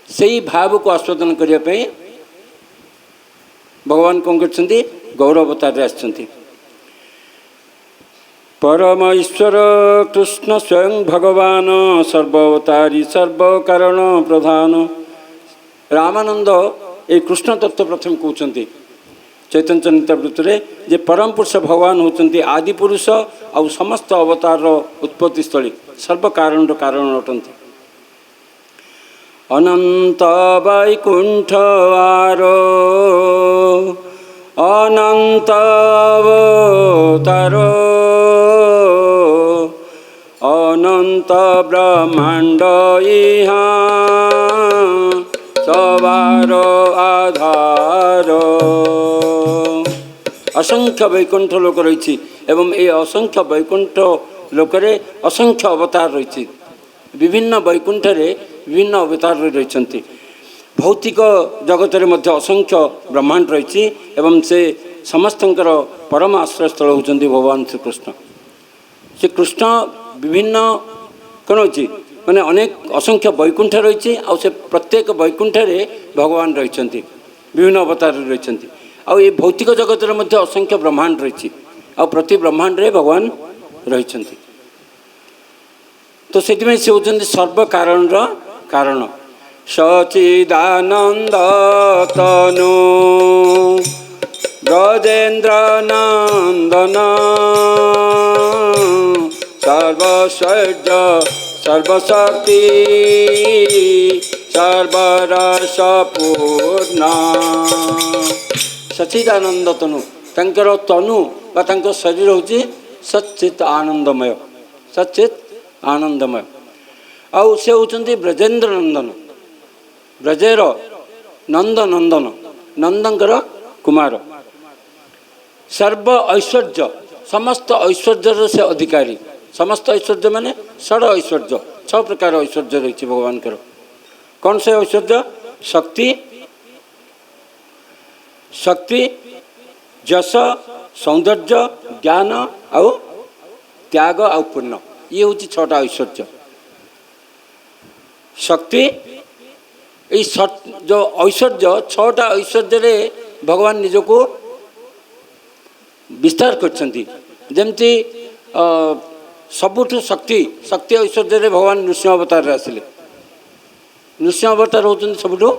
सेही भाव को आस्वादन करने भगवान कौन करछंती गौर अवतार आछंती। परम ईश्वर कृष्ण स्वयं भगवान सर्वअवतारी सर्व कारण प्रधान। रामानंद ये कृष्ण तत्व प्रथम कहते चैतन्य चरितमृत जे परम पुरुष भगवान होती आदि पुरुष और समस्त अवतार उत्पत्ति स्थली सर्व कारण अटंती। अनंत वैकुंठ आरो अनंत अवतारो अनंत ब्रह्मांड इहा सवार आधार। असंख्य वैकुंठ लोक रही एवं ये असंख्य वैकुंठ लोकरे असंख्य अवतार रही, विभिन्न वैकुंठ रे विभिन्न अवतार रही। भौतिक जगत रे मध्य असंख्य ब्रह्मांड रही एवं से समस्तंकर परम आश्रय स्थल होती भगवान श्री कृष्ण। श्री कृष्ण विभिन्न कौन अच्छी माने अनेक असंख्य वैकुंठ रही और से प्रत्येक वैकुंठ रे भगवान रही विभिन्न अवतार रही। और ये भौतिक जगत रे मध्य असंख्य ब्रह्मांड रही और प्रति ब्रह्मांड रे भगवान रही। तो से होती सर्व कारण कारण सचिदानंद तनु ब्रजेन्द्र नंदन सर्वशौर्य सर्वशक्ति सर्वरस पूर्ण। सचिदानंद तनु तंकर तनु बा तंकर शरीर होची सच्चित आनंदमय, सच्चित आनंदमय। आउ से होचंती ब्रजेन्द्र नंदन, ब्रजेर नंद नंदन नंदंकर कुमार। सर्व ऐश्वर्य समस्त ऐश्वर्य से अधिकारी, समस्त ऐश्वर्य माने षड ऐश्वर्य 6 प्रकार ऐश्वर्य रही भगवान कर। कौन से ऐश्वर्य? शक्ति, शक्ति जस सौंदर्य ज्ञान आउ त्याग आउ पुण्य ये हूँ छटा ऐश्वर्य। शक्ति जो ऐश्वर्य छटा ऐश्वर्य भगवान निजको विस्तार करछंती। जेमती सबुठु शक्ति शक्ति ऐश्वर्य भगवान नृसिंह अवतार आसिले। नृसिंह अवतार होती सबुठु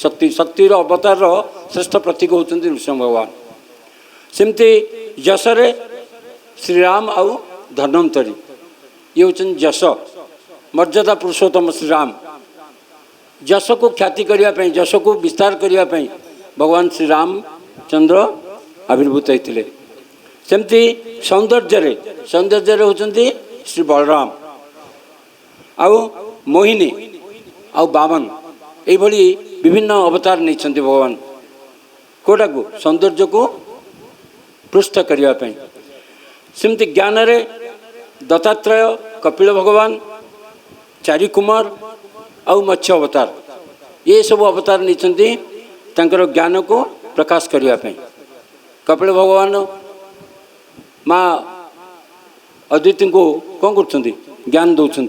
शक्ति शक्तिर अवतार श्रेष्ठ प्रतीक होती नृसिंह भगवान। सेमती यशरे श्रीराम आउ धन्वंतरी ये होती यश मर्यादा पुरुषोत्तम श्रीराम। यश को ख्याति करने यश को विस्तार करने भगवान श्रीरामचंद्र आविर्भूत होते। सेमती सौंदर्य होती श्री बलराम आउ मोहिनी आउ बामन यही विभिन्न अवतार नहीं भगवान कोटा को सौंदर्य को पृष्ठ करने। सेमती ज्ञान रे दत्तात्रेय कपिल भगवान चारि कुमार आउ मत्स्य अवतार ये सब अवतार नहीं ज्ञान को प्रकाश करने। कपिल भगवान माँ अदिति को कौन कर ज्ञान दौरान।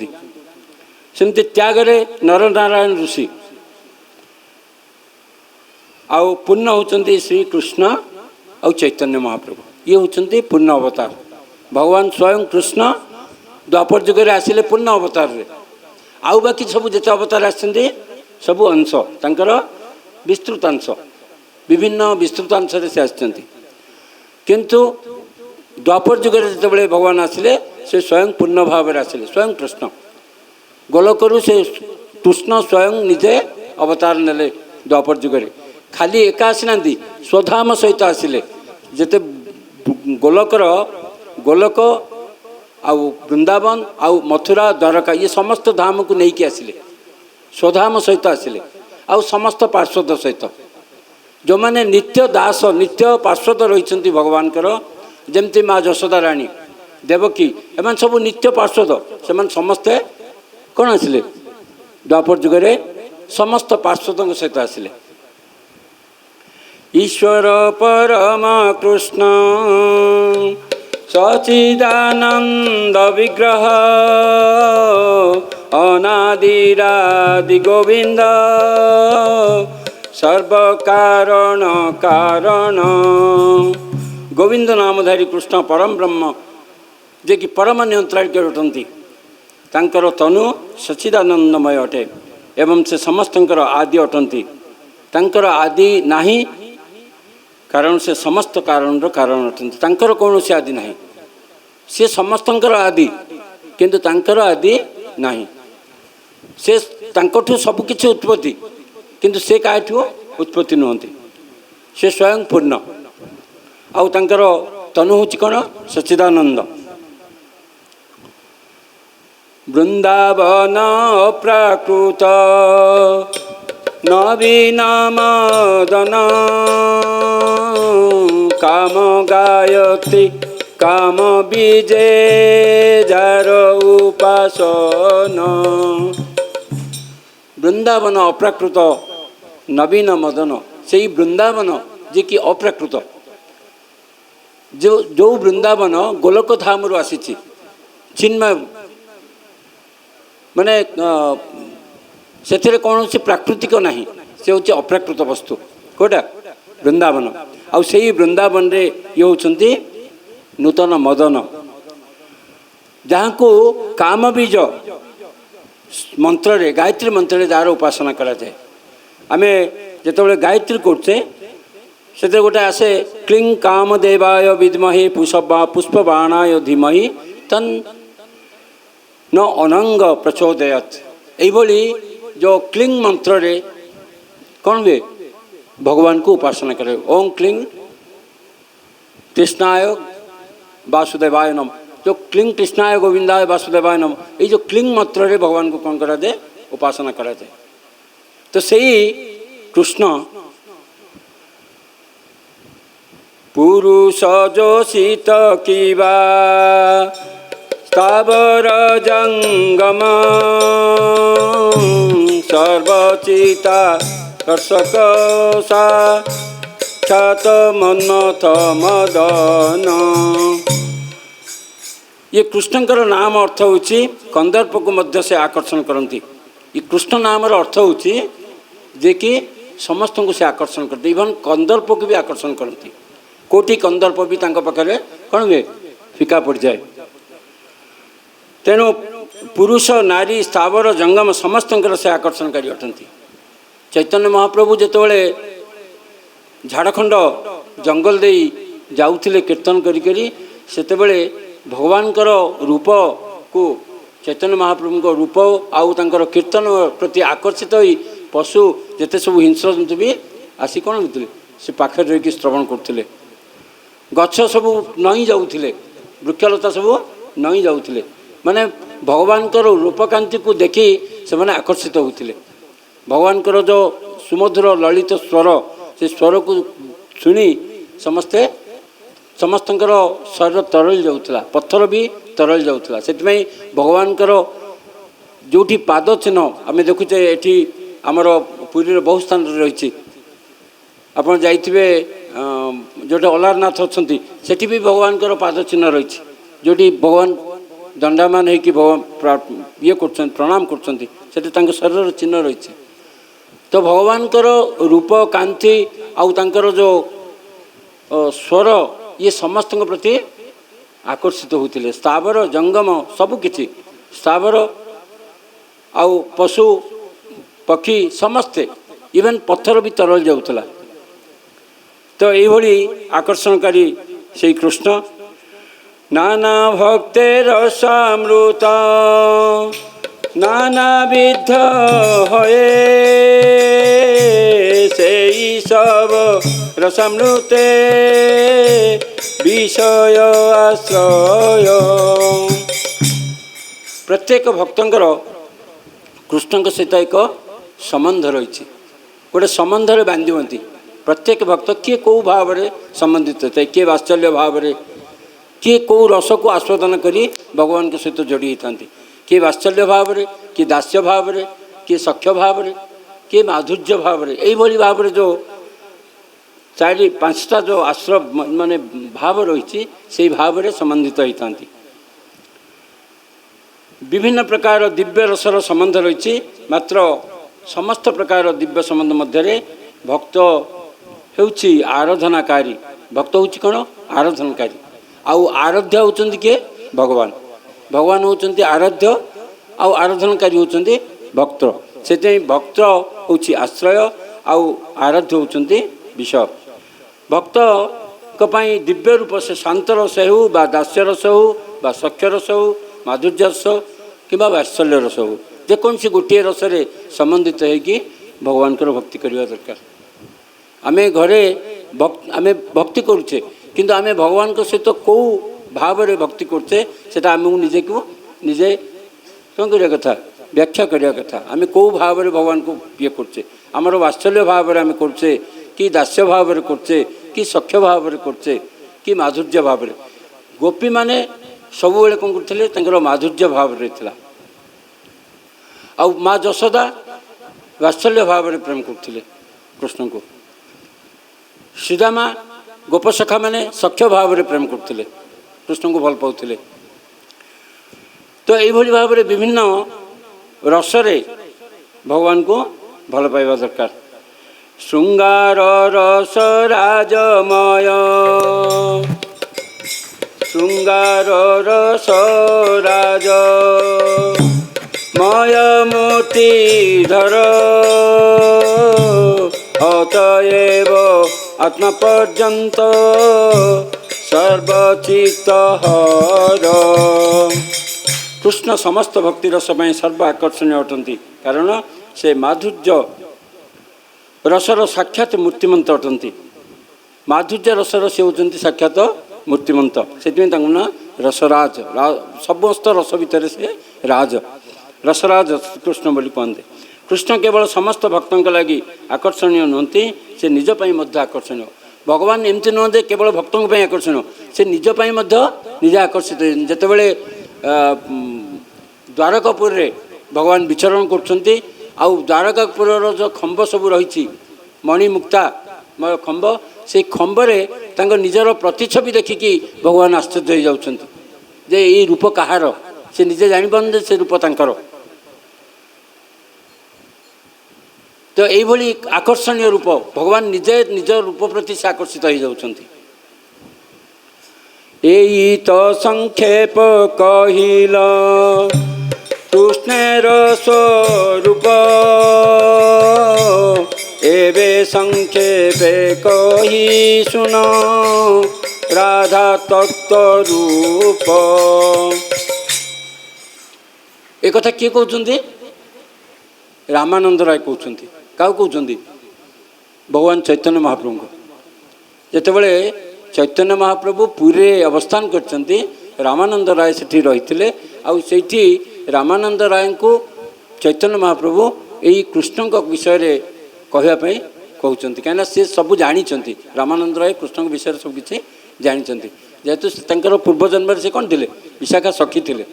सेमती त्यागरे नर नारायण ऋषि आउ पुण्य होती श्री कृष्ण आउ चैतन्य महाप्रभु ये होती पुण्य अवतार। भगवान स्वयं कृष्ण द्वापर जुगे आसिले पुण्य अवतार रे। आउ बाकी सब जिते अवतार आसते सबू अंश तांकर विस्तृतांश विभिन्न विस्तृतांश से आसते। किंतु द्वापर जुगे जिते भगवान आसिले से स्वयं पूर्ण भाव आसिले स्वयं कृष्ण गोलकरु से कृष्ण स्वयं निजे अवतार नेले। द्वापर जुगे खाली एका आसीना स्वधाम सहित आसिले जिते गोलकर गोलक आउ वृंदावन आउ मथुरा द्वारका ये समस्त धाम को लेकिन आसिले स्वधाम सहित आसिले आउ समस्त पार्षद सहित जो मैंने नित्य दास नित्य पार्षद रही भगवान जमती माँ यशोदा राणी देवकी एम सब नित्य पार्षद से समस्ते कौन आसिले द्वापर जुगे समस्त पार्षदों सहित आसिले। ईश्वर परमा कृष्ण सचिदानंद विग्रह अनादिरादि गोविंद सर्व कारण कारण। गोविंद नामधारी कृष्ण परम ब्रह्म जे कि परम नियंत्रण अटंती तांकर तनु सचिदानंदमय अटे एवं से समस्तंकर आदि अटंती। तांकर आदि नाही कारण से समस्त कारण कारण अटंती। तांकर कौन से आदि नहीं से समस्तंकर आदि किंतु तांकर आदि नहीं से तांकठु सब किछि उत्पत्ति किंतु से काठु उत्पत्ति नुहंती से स्वयं पूर्ण आउ तांकर तनु होछि कोन सच्चिदानंद। वृंदावन प्राकृत नवीन मदन काम गायत्री काम बीजे जार उपासन। वृंदावन अप्राकृत नवीन मदन से वृंदावन जे कि अप्राकृत जो वृंदावन गोलक धाम आसी चिन्मय माने से कौन से प्राकृतिक नहीं से हूँ अप्राकृत वस्तु कोटा वृंदावन आउ से वृंदावन रे ये होती नूतन मदन जहाँ को काम बीज मंत्र रे गायत्री मंत्र रे जार उपासना करा जाए। आम जो गायत्री करते से गोटे आसे क्लिंग काम देवाय विद्महे पुष्पबाणाय धीमहि तन न अनंग प्रचोदयत यही जो क्लिंग मंत्र रे कौन हुए भगवान को उपासना करे। ओम क्लिंग कृष्णाय वासुदेवाय नम जो क्लिंग कृष्णाय गोविंदाय वासुदेवाय नम ये जो क्लिंग मंत्र रे भगवान को कौन करा जाए उपासना करा जाए। तो सही कृष्ण पुरुष जोषित किवा स्थावर जंगम सर्वचिता कर्षक सा प्रख्यात मन्मथ मदन। ये कृष्णଙ୍କର नाम अर्थ होची कंदर्प को मध्य से आकर्षण करती। ये कृष्ण नाम अर्थ होची जे कि समस्त को से आकर्षण करते, इवन कंदर्प को भी आकर्षण करती। कोटि कंदर्प भी तांको पाखरे कौन हुए फिका पड़ जाए। तेणु पुरुष नारी स्थावर जंगम समस्त से आकर्षणकारी अटंती। चैतन्य महाप्रभु जितेबाला झाड़खंड जंगल दे जाऊले कीर्तन करी सेतेबेले भगवानकर रूप को चैतन्य महाप्रभु रूप आउ तांकर कीर्तन प्रति आकर्षित होई पशु जिते सब हिंस्र जंतु भी आसी कौन होते से पाखे रही श्रवण करते। गछ सब नई जाऊले, वृक्षलता सब नई जाऊले, माने भगवानकर रूपकांति को देखी से माने आकर्षित होते। भगवानकर जो सुमधुर ललित स्वर से स्वर को शुणी समस्ते समस्तଙ୍କର शरीर तरल जाऊला, पत्थर भी तरल जाऊला। से भगवानकर जोठी पाद चिन्ह आम देखुचे ये आमर पुरी बहुत स्थान रही। आप जाइए जोटे अलारनाथ अच्छा सेठी भी भगवानकर पाद चिन्ह रही, जोटी भगवान दंडामान होगी भगवान ये कर प्रणाम कर शरीर चिन्ह रही। तो भगवानकर रूप कांति आउ तांकर जो स्वर ये समस्त प्रति आकर्षित होते। स्थावर जंगम सबकि स्थावर आउ पशु पक्षी समस्ते इवन पत्थर भी तरल जाऊला। तो यही आकर्षणकारी से कृष्ण नाना भक्ते रसामृत नाना विध होए से सब रसामृते विषय आश्रय। प्रत्येक भक्तंकर कृष्ण सहित एक संबंध रही, गोटे संबंध बांधि। प्रत्येक भक्त किए कौ भाव में संबंधित होता है, किए वात्सल्य भाव में, किए कौ रस को आस्वादन करी भगवान के सहित जोड़ी होता, किए वात्सल्य भाव में, किए दास्य भाव में, किए सख्य भाव में, किए माधुर्य भाव में। यही भाव में जो चारि पांचटा जो आश्रय माने भाव रही से भाव में संबंधित होता। विभिन्न प्रकार दिव्य रसर संबंध रही, मात्र समस्त प्रकार दिव्य संबंध मध्य भक्त होउछि आराधनाकारी। भक्त होउछि कौन आराधनाकारी, आउ आराध्य होउछन्ति के भगवान। भगवान होउछन्ति आराध्य आउ आराधनाकारी होउछन्ति भक्त। से भक्त होउछि आश्रय आउ आराध्य होउछन्ति विषय। भक्त कपाई दिव्य रूप से शांत रस हो बा दास्य रस हो बा सख्य रस हो माधुर्य रस कि वात्सल्य रस हो, जेकोसी गोटे रस संबंधित होगी भगवान को भक्ति करवा दरकार। आमे घरे आमे भक्ति करुचे किंतु आमे भगवान को सहित कौ भाव में भक्ति करते सेटा आमको निजे को निजे कौन करिया कथा व्याख्या करिया कथा। आमे कौ भाव में भगवान को ये करचे, आमर वात्सल्य भाव में आमे करचे कि दास्य भाव में करचे कि सख्य भाव में करचे कि माधुर्य भाव में। गोपी माने सब बेले कौन करते माधुर्य भाव में था। आउ माँ जशोदा वात्सल्य भाव में प्रेम करते कृष्ण को। श्रीदामा गोपसखा माने सख्य भाव में प्रेम करते कृष्ण को भल पाउथिले। तो यही भाव में विभिन्न रसरे भगवान को भल पाइबा दरकार। श्रृंगार रस राजमय श्रृंगार रस राज मय मोतीधर अतएव आत्मा पर्यंत सर्वचित्त हर। कृष्ण समस्त भक्ति रस में सर्व आकर्षणीय अटंती, कारण से माधुर्य रसर साक्षात मूर्तिमंत अटंती। माधुर्य रसर से होती साक्षात मूर्तिमंत, से ना रसराज। समस्त रस भितर से राज रसराज कृष्ण बोली कहते। कृष्ण केवल समस्त भक्तों लगी आकर्षणीय नुहति, से निजपाई आकर्षणीय। भगवान एमती नुहते केवल भक्तों आकर्षणीय, से निजपाई निजे आकर्षित। जितेबले द्वारकापुर रे भगवान विचरण कर द्वारकापुर जो खम्ब सब रही मणिमुक्ता खम्ब से खंबरे तांको निजर प्रतिछवि देखिकी भगवान आश्चर्य हो जाउछन्ति जे ये रूप कहार से निजे जानिबन से रूप तांकर। तो यही आकर्षणीय रूप भगवान निजे निज रूप प्रति से आकर्षित हो जाउछन्ति। एई तो संक्षेप कहिला कृष्णेर स्वरूप एवे संक्षेपे कही सुन राधा तत्व रूप। एक कथा किए कहते रामानंद राय कहते क्या कहते भगवान चैतन्य महाप्रभु को जितेबाला चैतन्य महाप्रभु पुरी अवस्थान करछन्ति रामानंद राय सेठी रहिथिले आउ सेठी रामानंद राय को चैतन्य महाप्रभु यही कृष्ण विषय रे कहया पई कहउछन्ति कहिना से सब जानिछन्ति रामानंद राय कृष्ण विषय सब किछि जानिछन्ति जेहेतु तांकर पूर्व जन्म से कौन थिले विशाखा सखी थिले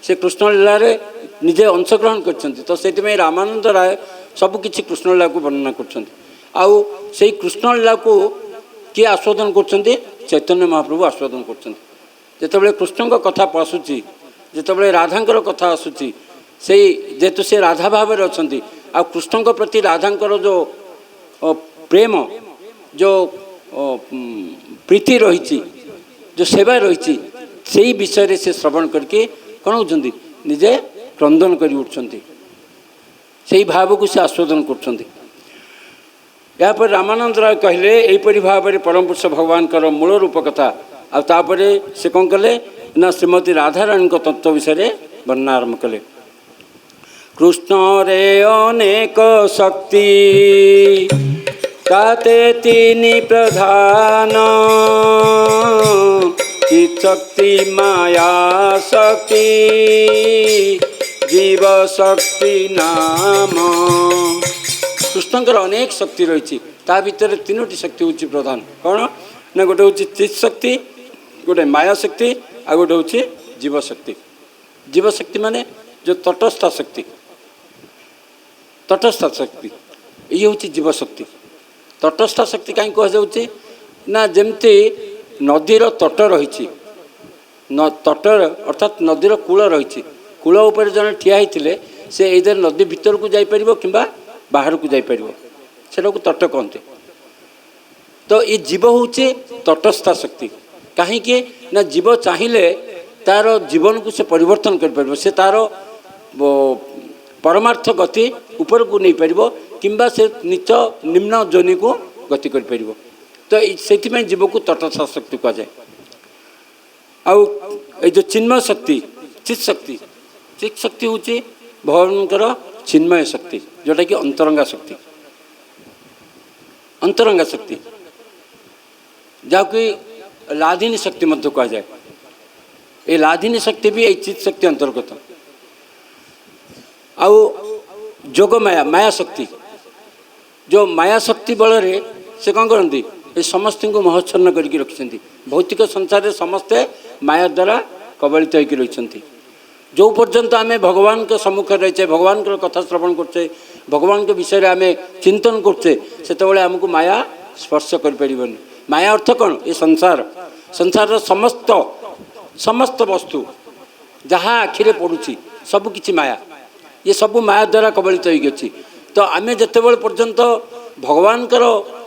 से कृष्ण लीला रे निजे अंशग्रहण करछन्ति तो सेति में रामानंद राय सब किछि कृष्ण लीला को वर्णना करछन्ति आउ सेही कृष्ण लीला को किए आस्वादन करछन्ति चैतन्य महाप्रभु आस्वादन करछन्ति जेतेबेले कृष्ण कथा पशुची जेतेबेले राधांकर कथा आसुची से जेहेतु से राधा भाव में अछन्ति आ कृष्ण प्रति राधांकर जो प्रेम जो प्रीति रही जो सेवा रही से विषय से श्रवण करके कौन होती निजे क्रंदन कर उठुंट से भाव को से आस्वादन कर रामानंद राय कहले यहीपरि भाव में परम पुरुष भगवान कर मूल रूप कथा आपर से कौन कले ना श्रीमती राधाराणी तत्व विषय वर्णना आरंभ कले। कृष्ण रे अनेक शक्ति ताते तीनि प्रधान चित शक्ति माया शक्ति जीव शक्ति नाम। कृष्णकर अनेक शक्ति रही ता भीतर तीनोटी शक्ति हूँ प्रधान कौन ना गोटे हूँ चित शक्ति गोटे माया शक्ति आ गोटे हूँ जीव शक्ति। जीव शक्ति माने जो तटस्थ शक्ति तटस्थ शक्ति ये हूँ जीव शक्ति। तटस्थ शक्ति कहीं कहुच्छे ना जमती नदीर तट रही तट अर्थात नदीर कूल रही कूल उपर जन ठिया होते से इधर नदी भीतर को जापर कि बाहर को जापर से तट कहते। तो ये जीव हूँ तटस्थ शक्ति कहीं ना जीव चाहिए तार जीवन को से परिवर्तन कर पार से तार परमार्थ गति ऊपर को नहीं पार किंबा से नीच निम्न जोनि को गति कर पार। तो से जीव को तटस्थ शक्ति कहुए। आउ जो चिन्मय शक्ति चित शक्ति हूँ भगवान चिन्मय शक्ति जोटा कि अंतरंगा शक्ति जहाँ कि लादिनी शक्ति मध्य कहुए। ये लादिनी शक्ति भी यही चित शक्ति अंतर्गत। आउ जोग माया शक्ति जो माया शक्ति बल से कौन करती ये समस्त को मोहच्छन्न करके रखिंट भौतिक संसार समस्ते माया द्वारा कबलित होकर रही। जो पर्यंत आम भगवान के सम्मुख रहीचे भगवान को कथा श्रवण करचे भगवान के विषय में आम चिंतन करचे से आमको माया स्पर्श कर। माया अर्थ कौन ये संसार समस्त समस्त वस्तु जहाँ आखिरे पड़ुची सब किछि माया ये सब माया द्वारा कबलित होगी। तो आम जितेबाला पर्यंत भगवान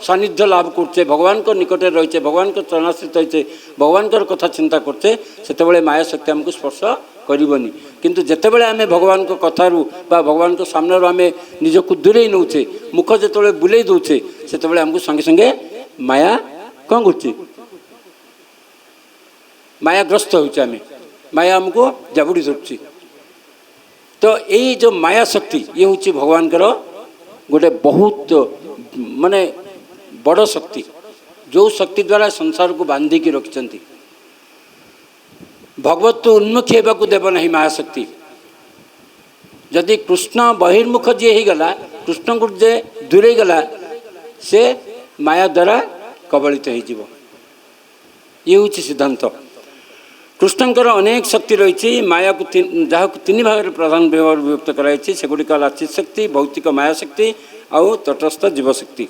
सानिध्य लाभ करचे भगवान को निकट रहीचे भगवान को चरणाश्रित होइचे भगवान कथा चिंता करचे से माया शक्ति आमको स्पर्श करबनी। किंतु जितेबाला आम भगवान को कथारू बा भगवान को सामने आम निजक दूरे नौचे मुख जो बुले दौचे से आमको संगे संगे माया कौन कर मायाग्रस्त होचे आम माया आमको जाबुड़ी धरची। तो यही जो माया शक्ति ये हूँ भगवान गोटे बहुत माने बड़ शक्ति जो शक्ति द्वारा संसार को बांधिकी रखिंट। भगवत उन्मुखी होगा देव ना माया शक्ति जदि कृष्ण बहिर्मुख जी हो गला कृष्ण को जे दूरे गला से माया द्वारा कबलित हो ये हूँ सिद्धांत। कृष्णकर अनेक शक्ति रही माया को जहाँ को तीन भाग में प्रधान व्यवहार विभक्त कराई से गुड़िक चित शक्ति भौतिक माया शक्ति आउ तटस्थ जीव शक्ति।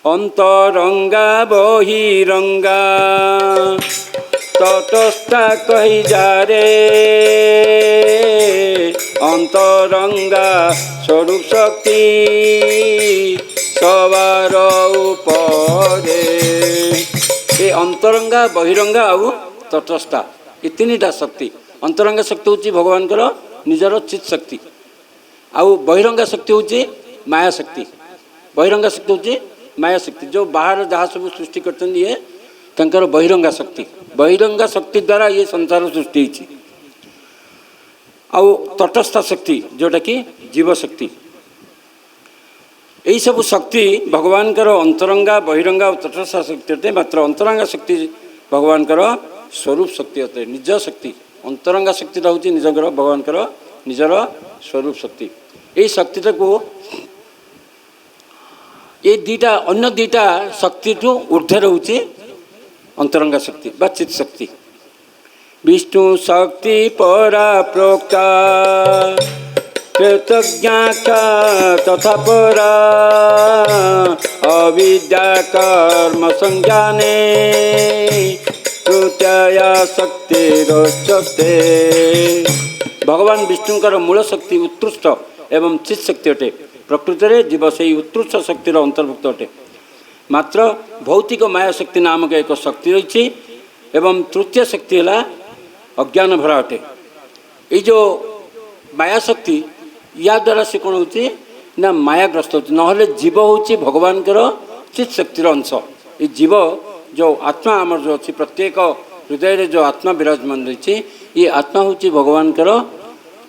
अंतरंगा बहिरंगा तटस्था कही जा रे अंतरंगा स्वरूप शक्ति सवार उपरे। ये अंतरंगा बहिरंगा आउ तटस्था ये तीनटा शक्ति। अंतरंगा शक्ति हूँ भगवान निजर चित शक्ति आउ बहिरंगा शक्ति हूँ माया शक्ति। बहिरंगा शक्ति हूँ माया शक्ति जो बाहर जहाँ सब सृष्टि कर बहिरंगा शक्ति। बहिरंगा शक्ति द्वारा ये संसार सृष्टि होती। आउ तटस्थ शक्ति जोटा कि जीव शक्ति यही सब शक्ति भगवान अंतरंगा बहिरंगा और तटस्थ शक्ति होते। मात्र अंतरंगा शक्ति भगवान स्वरूप शक्ति होते निज शक्ति। अंतरंगा शक्ति हूँ निज भगवान निजर स्वरूप शक्ति। यही शक्ति को ये दीटा अन्य दीटा शक्ति ठू ऊर्ध्व रोचे अंतरंगा शक्ति बा चित शक्ति। विष्णु शक्ति परा प्रोक्ता कृतज्ञा का तथा परा अविद्या कर्म संज्ञाने तृतीया शक्ति रोचते। भगवान विष्णुकर मूल शक्ति उत्कृष्ट एवं चित शक्ति अटे। प्रकृति में जीव से उत्कृष्ट शक्तिर अंतर्भुक्त अटे। मात्र भौतिक माया शक्ति नामक एक शक्ति रही एवं तृतीय शक्ति है अज्ञान भरा अटे। ये जो माया शक्ति या द्वारा से कौन होती ना मायाग्रस्त होती ना जीव हूँ भगवान चित शक्तिर अंश। ये जीव जो आत्मा आमर जो अच्छी प्रत्येक हृदय जो आत्मा विराजमान रही ये आत्मा हूँ भगवान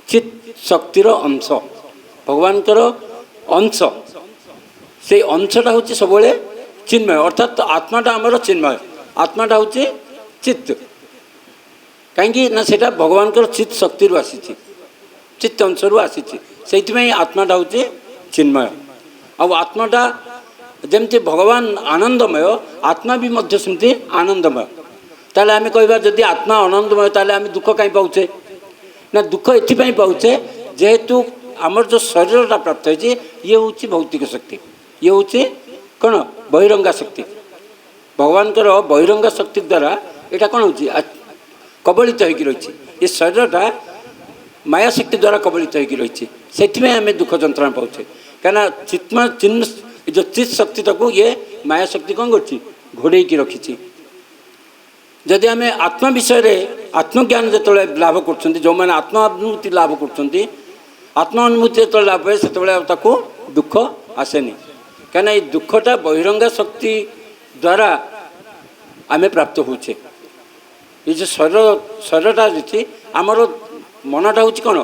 चित शक्तिर अंश। भगवान अंश से अंशटा हूँ सब चिन्मय अर्थात आत्माटा आमर चिन्मय आत्माटा हूँ चित्त कहीं ना सेटा भगवान चित्त शक्ति आसी चित्त अंश आसी से आत्माटा हूँ चिन्मय। आ आत्माटा जमती भगवान आनंदमय आत्मा भी मध्य सेमती आनंदमय। ताले आमे कहबा जदि आत्मा आनंदमय ताले आमे दुख कहीं पाउछे ना दुख एथि पाउछे जेहेतु आमर जो शरीरटा प्राप्त होती ये हूँ भौतिक शक्ति ये हूँ कौन बहिरंगा शक्ति। भगवान बहिरंगा शक्ति द्वारा यहाँ कौन हो कबलित होगी रही ये शरीरटा माया शक्ति द्वारा कबलित होगी रही से आम दुख जंत्रणा पाचे कहीं चित्मा चिन्ह जो चित शक्ति तक ये माया शक्ति कौन कर घोड़े रखी। जदि आम आत्मा विषय आत्मज्ञान जो लाभ कर जो मैंने आत्मानुभूति लाभ कर आत्मा अनुभूति जो लाभ हुए से दुख आसेनी कहीं ये दुखटा बहिरंगा शक्ति द्वारा आम प्राप्त होचे। ये जो शरीरटा अच्छी आमर मनटा हूँ कौन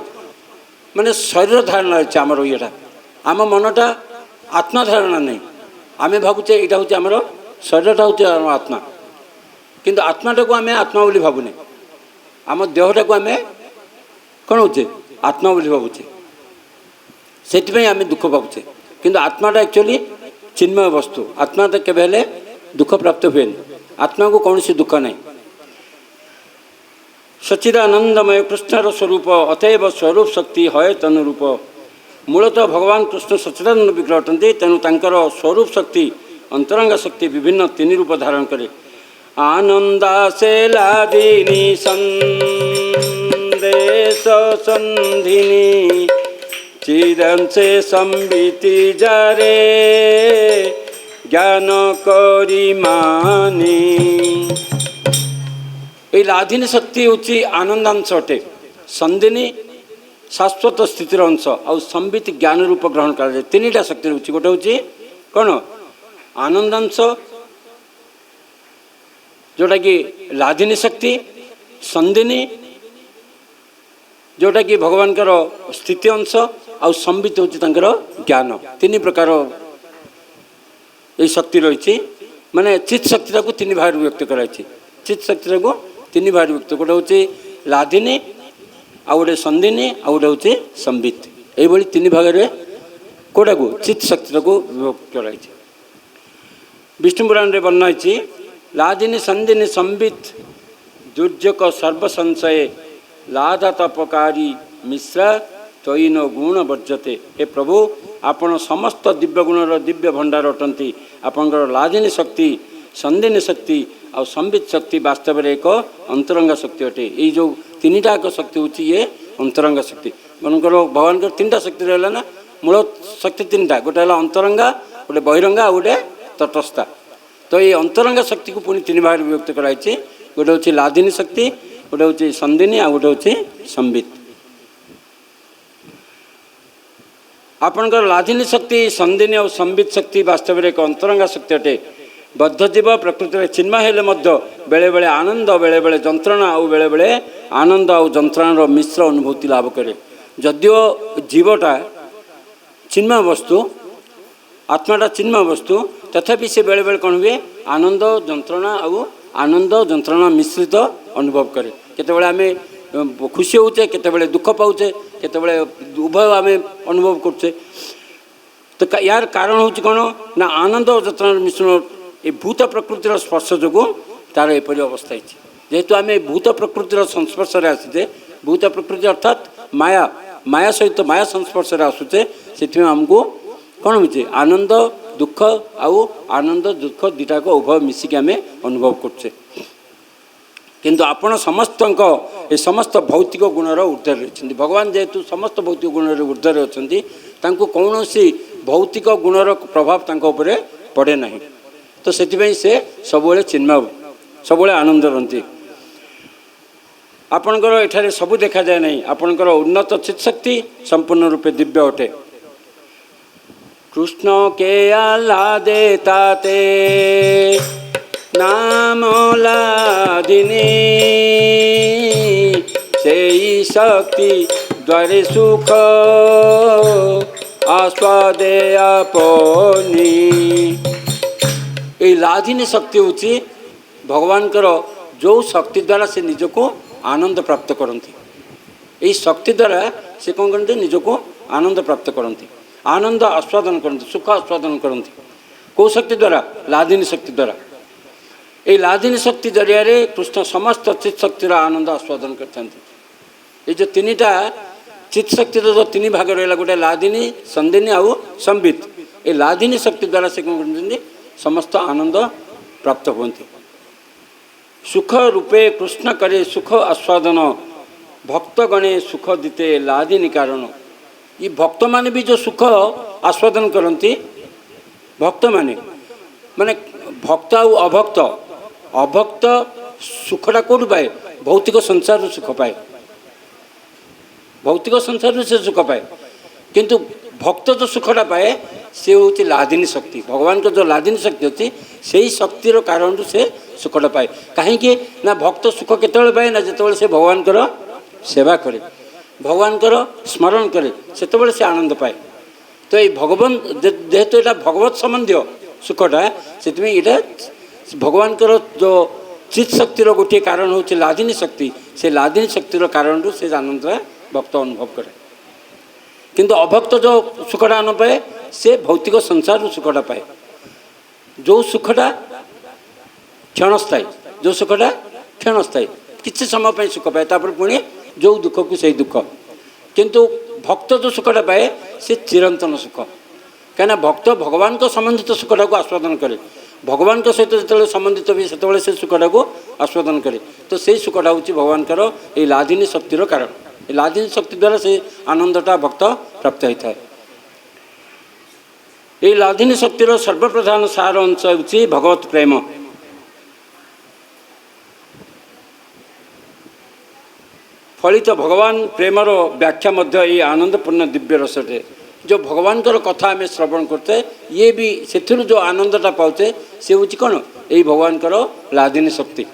माने शरीर धारणा अच्छे आमर ये आम मनटा आत्मा धारणा नहीं आम भावुचे यहाँ हूँ आमर शरीरटा हूँ आत्मा किंतु आत्माटा को आम आत्मा बोली भावुने आम देहटा को आम कौन होचे आत्मा बोली भावुचे से आम दुख पाचे किंतु आत्माटा एक्चुअली चिन्मय वस्तु आत्मा तो केवल दुख प्राप्त हुए आत्मा को कौन सी दुख नहीं। सच्चिदानंदमय कृष्णर स्वरूप अतएव स्वरूप शक्ति है तनुरूप। मूलतः भगवान कृष्ण सच्चिदानंद विग्रह अटंती तेणु तांकर स्वरूप शक्ति अंतरंग शक्ति विभिन्न तीन रूप धारण करे। आनंदासे लादिनी संदेश संधिनी चिदंसे संबिति जारे ज्ञान करी मानी। ये लादिनी शक्ति हूँ आनंदांश अटे संदिनी शाश्वत स्थितिर अंश और संबित ज्ञान रूप ग्रहण कर तीनटा शक्ति हूँ गोटे हूँ कौन आनंदांश जोटा कि लादिनी शक्ति संदिनी जोटा कि भगवान स्थिति अंश आउ संबित हूँ ज्ञान तीन प्रकार ये शक्ति रही माने चित शक्ति को तीन भाग व्यक्त कराई। चित शक्ति को तीन भाग व्यक्त गोटे हूँ लादिनी आउ गोटे संदिनी आउ गोटे हूँ संबित यही तीन भाग में कौटा को चित शक्ति को विभक्त कराई। विष्णु पुराण में वर्णन लादिनी संदिनी संबित दुर्जक सर्वसंशय लाधा तपकारी मिश्रा तैन गुण वर्जते। हे प्रभु आपण समस्त दिव्य गुणर दिव्य भंडार अटंती आपणकर लादिनी शक्ति संदिनी शक्ति आ संबित शक्ति वास्तव में एक अंतरंग शक्ति अटे। ये जो तीन टाक शक्ति होची ये अंतरंग शक्ति मनकर भगवान को तीन शक्ति रहा ना मूल शक्ति तीन टा गोटे अंतरंगा गोटे बहिरंगा गोटे तटस्था। तो ये अंतरंग शक्ति को पुणी तीन भाग विभक्त कराई गोटे हूँ लादिनी शक्ति गोटे हूँ संदिनी आ गोटे हूँ संबित। आपणकर लादिनी शक्ति संदिनी और संबित शक्ति वास्तव में एक अंतरंग शक्ति अटे। बद्धजीव प्रकृति में चिन्मय हेले बेले बेले आनंद बेले बेले जंत्रणा और बेले बेले आनंद और जंत्रणार मिश्र अनुभूति लाभ करे। जदिओ जीवटा चिन्मय वस्तु आत्माटा चिन्मय वस्तु तथापि से बेले बेले कौन हुए आनंद जंत्रणा और आनंद जंत्रणा मिश्रित अनुभव करे। केतेबेले आमे खुशी होचे केतेबेले दुख पाउचे केतेबेले उभय आमे अनुभव करछे। तो यार कारण हूँ कौन ना आनंद और जंत्रणा मिश्रण ये भूत प्रकृतिर स्पर्श जो तार एपरी अवस्था है। जेहेतु आम भूत प्रकृतिर संस्पर्श आसीचे भूत प्रकृति अर्थात माया माया सहित माया संस्पर्श आसूचे से आमको कौन हो आनंद दुख आउ आनंद दुख दुटा को उभय मिसिक आम अनुभव करछे। किंतु आपण समस्त ये समस्त भौतिक गुणर ऊर्धे रही भगवान जेहेतु समस्त भौतिक गुणर ऊर्धे अच्छा कौन सी भौतिक गुणर प्रभाव तांको उपरे पड़े नहीं। तो से सबुले चिन्मय सबुले आनंद रही। आपणकर एठारे सबू देखा जाए नहीं आपणकर उन्नत चित शक्ति संपूर्ण रूपे दिव्य अटे। कृष्ण के आह्लादे ताते नाम लादिनी से शक्ति द्वारे सुख आस्वादे अपनी। ये लादिनी शक्ति हूँ भगवान जो शक्ति द्वारा से निजको आनंद प्राप्त करती। यही शक्ति द्वारा से कौन करते निजको आनंद प्राप्त करती आनंद आस्वादन करती सुख आस्वादन करती। कौ शक्ति द्वारा लादिनी शक्ति द्वारा। ये लादिनी शक्ति जरिया कृष्ण समस्त चित शक्तिर आनंद आस्वादन करते। ये जो तीन टा चित शक्ति जो तीन भाग रहा गोटे लादिनी संदिनी आउ संबित ये लादिनी शक्ति द्वारा से कौन करते समस्त आनंद प्राप्त होती। सुख रूपे कृष्ण करे सुख आस्वादन भक्त गणे सुख दीते लादिनी कारण। ये भक्त माने भी जो सुख आस्वादन करती भक्त माने माने भक्त और अभक्त अभक्त सुखटा कौट पाए भौतिक संसार सुख पाए भौतिक संसार से सुख पाए। किंतु भक्त जो सुखटा पाए से हूँ लादिनी शक्ति भगवान को जो लादिनी शक्ति अच्छी से ही शक्तिर कारण से सुखटा पाए। कहीं ना भक्त सुख केतବେଳେ पाए ना जिते से भगवान सेवा करे भगवान स्मरण करे सेतବେଳେ से आनंद पाए। तो ये भगवान जेहेतु यहाँ भगवत संबंधी सुखटा से यहाँ भगवान जो चित शक्तिर गोटे कारण हूँ लादिनी शक्ति से लादिनी शक्तिर कारण से आनंद भक्त अनुभव करे। किंतु अभक्त जो सुखटा न पाए से भौतिक संसार सुखटा पाए। जो सुखटा क्षणस्थायी जो सुखटा क्षणस्थायी किसी समय पर सुख पाए तापर पुणी जो दुख को सही दुख। किंतु भक्त जो सुखटा पाए से चिरंतन सुख कहीं भक्त भगवान को संबंधित सुखटा को आस्वादन करे भगवान को सहित जो संबंधित भी से से सुखटा को आस्वादन करे। तो से सुखटा हूँ भगवान ये लादिनी शक्तिर कारण। लादिनी शक्ति द्वारा से आनंदटा भक्त प्राप्त होता है। ये लादिनी शक्तिर सर्वप्रधान सार अंश हूँ भगवत प्रेम। फलित भगवान प्रेमर व्याख्या मध्य ये आनंदपूर्ण दिव्य रसटे जो भगवान कथा आम श्रवण करते ये भी से जो आनंदटा पाते से हूँ कौन यही भगवान लादिनी शक्ति।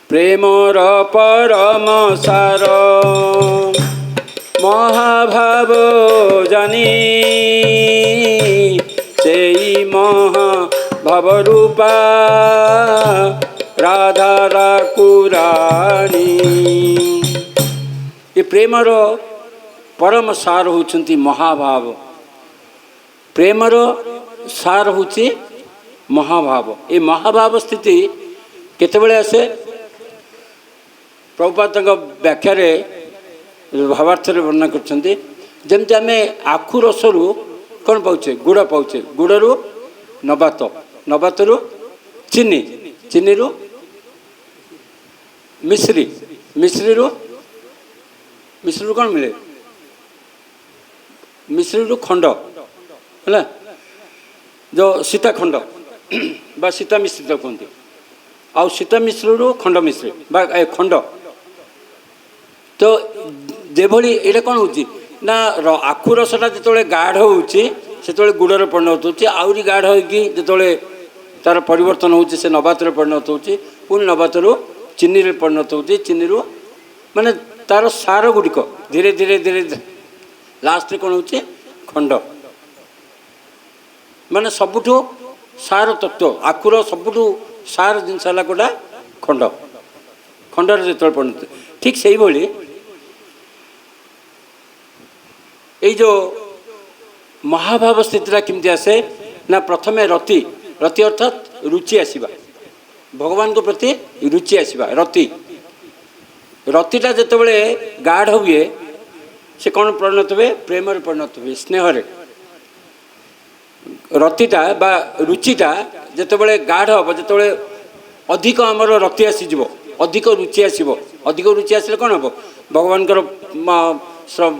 प्रेमर परम सार महाभाव जानी से महाभाव रूपा राधा राकुराणी। ये प्रेमर परम सार होती महाभाव प्रेमर सार होती महाभाव। ये महाभाव स्थिति केतबेले आसे प्रभुपाद व्याख्या भावार्थ वर्णना करते जमती आम आखु रसरू कौन पाचे गुड़ पाचे गुड़ू नबात नबातरू चीनी चीनी रू मिश्री मिश्री रू कौन मिले मिश्री रू खंड है जो सीता खंड बा सीता मिश्री तो कहते आउ सीता मिश्री रू खंड मिश्री बा खंड तो जेभली ये कौन हो ना आखु रसटा जो गाढ़ होते गुड़र परिणत होरी गाढ़ हो तार परिवर्तन होती से नबात परिणत होती पुणी नबात चीनी परिणत होती चीनी रू माने तार सार गुड़िक धीरे धीरे धीरे लास्ट कौन हो खंड माने सबुठू सार तत्व आखुर सबुठू सार जिनस गोटा खंड खंडर जो परिणत ठीक से भाई जो महाभाव स्थितिटा केमती आसे ना प्रथम रति रति अर्थात रुचि आसवा भगवान को प्रति रुचि आसवा रति रतिटा जिते गाढ़ हुए से कौन परिणत हुए प्रेम परिणत हुए स्नेह रतिटा बा रुचिटा जिते गाढ़ हम जो अधिक आमर रति आसीज अधिक रुचि आसो अधिक रुचि आसले कौन हम भगवान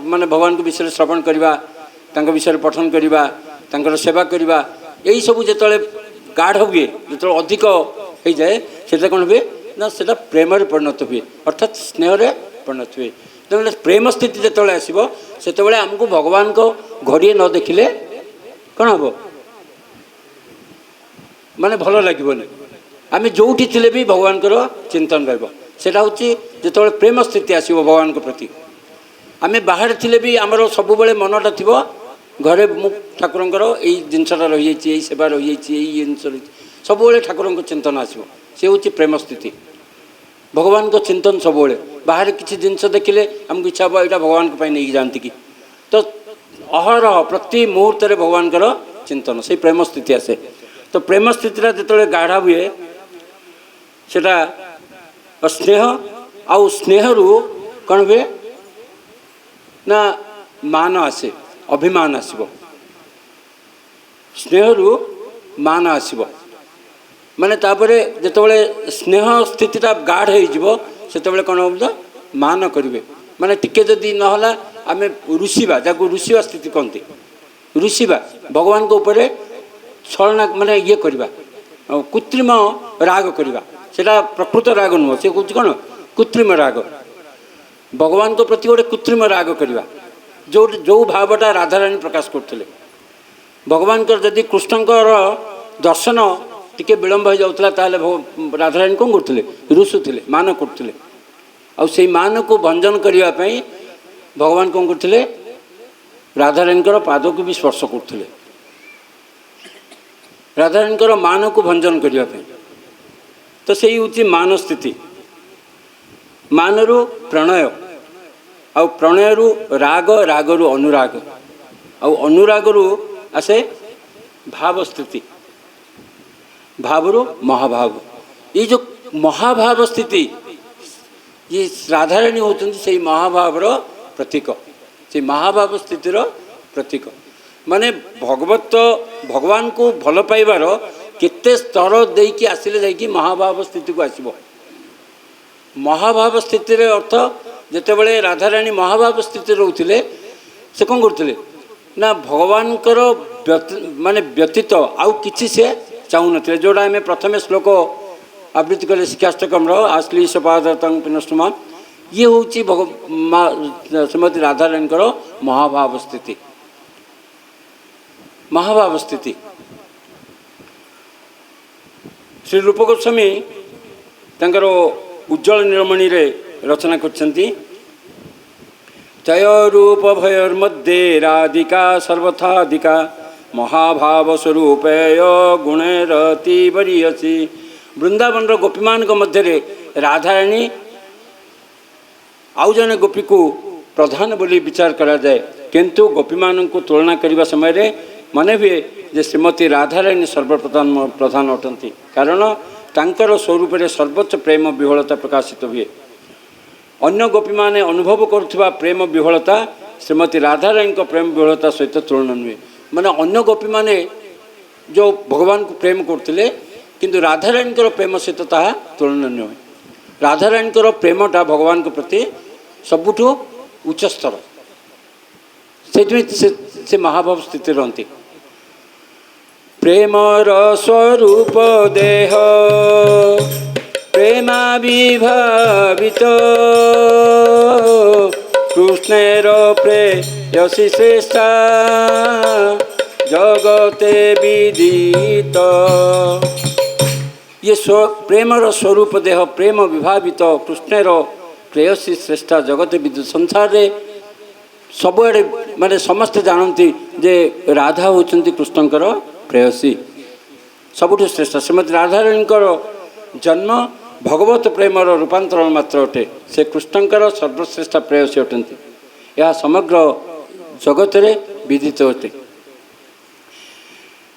माने भगवान को विषय श्रवण करवा विषय पठन करवा सेवा करवा यही सब जो गाढ़ हुए जो अधिक हो जाए से कौन हुए ना से प्रेम परिणत हुए अर्थात स्नेह परिणत हुए तो प्रेम स्थिति जो आसो से आमको भगवान को घड़िए न देखिले कौन हम माने भल लगे आम जो भी भगवान चिंतन रहा हूँ जो प्रेम स्थिति आसो भगवान को प्रति आम बाहर थिले भी आमर सब मनटा थी घरे मु ठाकुर यही जिनसा रही है सेवा रही है जिन सब ठाकुर चिंतन आसो सी हूँ प्रेम स्थिति भगवान को चिंतन सब बाहर किसी जिनस देखिले आमको इच्छा हम यहाँ भगवान को नहीं जाती कि तो अहरह प्रति मुहूर्त भगवान चिंतन से प्रेम स्थिति आसे तो प्रेम स्थितिटा जो गाढ़ा हुए सेटा स्नेह आउ स्नेह रू कौन हुए ना मान आसे अभिमान आसो स्नेह रू मान आसो माने तापरे जिते स्नेह स्थितिटा गाढ़ हो कौन हम मान करेंगे माने टिके जदि नहला आम रुषिबा जहाँ रुषिबा स्थिति कहते रुषिबा भगवान को ऊपर छलना माने ये करवा कृत्रिम राग करवा सेटा प्रकृत राग नुह से कौन कौन कृत्रिम राग भगवान को प्रति गोटे कृत्रिम राग करवा जो जो भावटा राधाराणी प्रकाश करते भगवान जदि कृष्णकर दर्शन टिके विलम्ब हो जाता राधाराणी कौन करते रुषुले मान करते आई मान को भंजन करने भगवान कौन करते राधाराणी पाद को भी स्पर्श करते राधाराणी मान को भंजन करने तो से हूँ मान स्थिति मानरू प्रणय आउ प्रणयरू राग रागरू अनुराग आउ अनुरागरू आसे भाव स्थिति भावरू महाभाव ये जो महाभाव स्थिति ये राधाराणी होती से महाभावर प्रतीक से महाभाव स्थितिर प्रतीक माने भगवत भगवान को भल पाइबार केते स्तर देकी आसिले जाइकी महाभाव स्थिति को आसीबो महाभाव स्थिति अर्थ जितेबाला राधाराणी महाभाव स्थिति रोते से कौन करते ना भगवान माने व्यतीत आउ किसी से चाहू न जोड़ा आम प्रथम श्लोक आवृत्ति कले शिक्षाष्टकम आश्ली सपादतंग पिनष्टमान ये हूँ श्रीमती राधाराणी महाभाव स्थिति महाभाव स्थिति श्री रूप गोस्वामी तंकर उज्ज्वल नीलमणि रे रचना करछन्ति जय रूप भयोर्मध्ये राधिका सर्वथाधिका महाभाव स्वरूपेय गुणेरति वरीयसी वृंदावन गोपीमान मध्य राधाराणी आउ जने गोपी को प्रधान बोली विचार करा जाए किंतु गोपीमान को तुलना करने समय मन हुए जे श्रीमती राधाराणी सर्वप्रधान प्रधान अटंती कारण तांकर स्वरूप सर्वोच्च प्रेम विह्वलता प्रकाशित हुए अन्य गोपी माने अनुभव करुवा प्रेम विह्वलता श्रीमती राधाराणी प्रेम विह्वलता सहित तुलना नुहे माने अन्य गोपी माने जो भगवान को प्रेम करते किंतु राधाराणी प्रेम सहित ताहा तुलना नुहे। राधाराणी प्रेमटा भगवान के प्रति सबुठ उच्च स्तर से महाभाव स्थिति रहती। प्रेमर स्वरूप देह प्रेमा विभावित कृष्णेर प्रेयसी श्रेष्ठा जगते विदित। ये प्रेमर स्वरूप देह प्रेम विभावित कृष्णेर प्रेयसी श्रेष्ठा जगते विदित। संसार रे सबुआड़े माने समस्ते जानती जे राधा होचंती कृष्णकर प्रेयसी सबुठ श्रेष्ठ। श्रीमती राधाराणी जन्म भगवत प्रेमर रूपांतरण मात्र अटे। से कृष्णकर सर्वश्रेष्ठ प्रेयसी अटंती। यह समग्र जगत रे विदित अटे।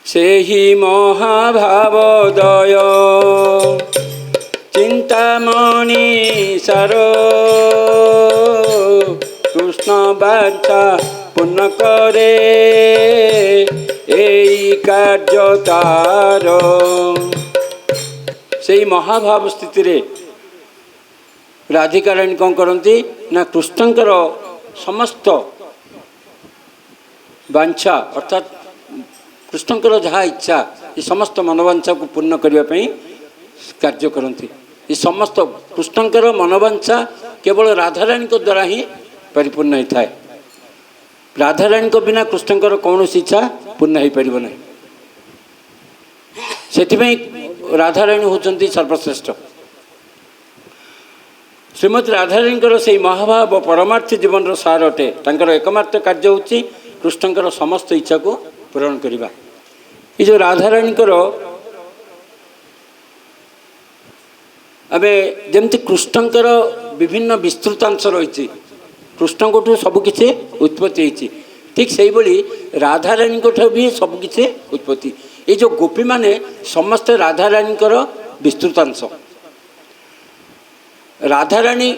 से ही महाभावोदय चिंतामणि सार कृष्ण बांछा पूर्ण करे एई कार्य तार। से महाभाव स्थिति रे राधिका रानी कौन करती ना कृष्णकर समस्त वांछा अर्थात कृष्णकर जहाँ इच्छा ये समस्त मनोवांछा को पूर्ण करने कार्य करती। ये समस्त कृष्णकर मनोवांछा केवल राधाराणी को द्वारा ही परिपूर्ण होता है। राधाराणी को बिना कृष्णकर कौन इच्छा पूर्ण हो पार ना। से राधाराणी होती सर्वश्रेष्ठ। श्रीमती राधाराणी से महाभाव परमार्थ जीवन सार अटे। तांकर एकमात्र कार्य होची कृष्णकर समस्त इच्छा को पूरण करवा। ये जो राधाराणी अबे जमती कृष्णकर विभिन्न विस्तृतांश रही कृष्ण को सबकि उत्पत्ति होती ठीक से ही राधाराणी भी सबकि उत्पत्ति। ये जो गोपी माने समस्त राधाराणी विस्तृतांश। राधाराणी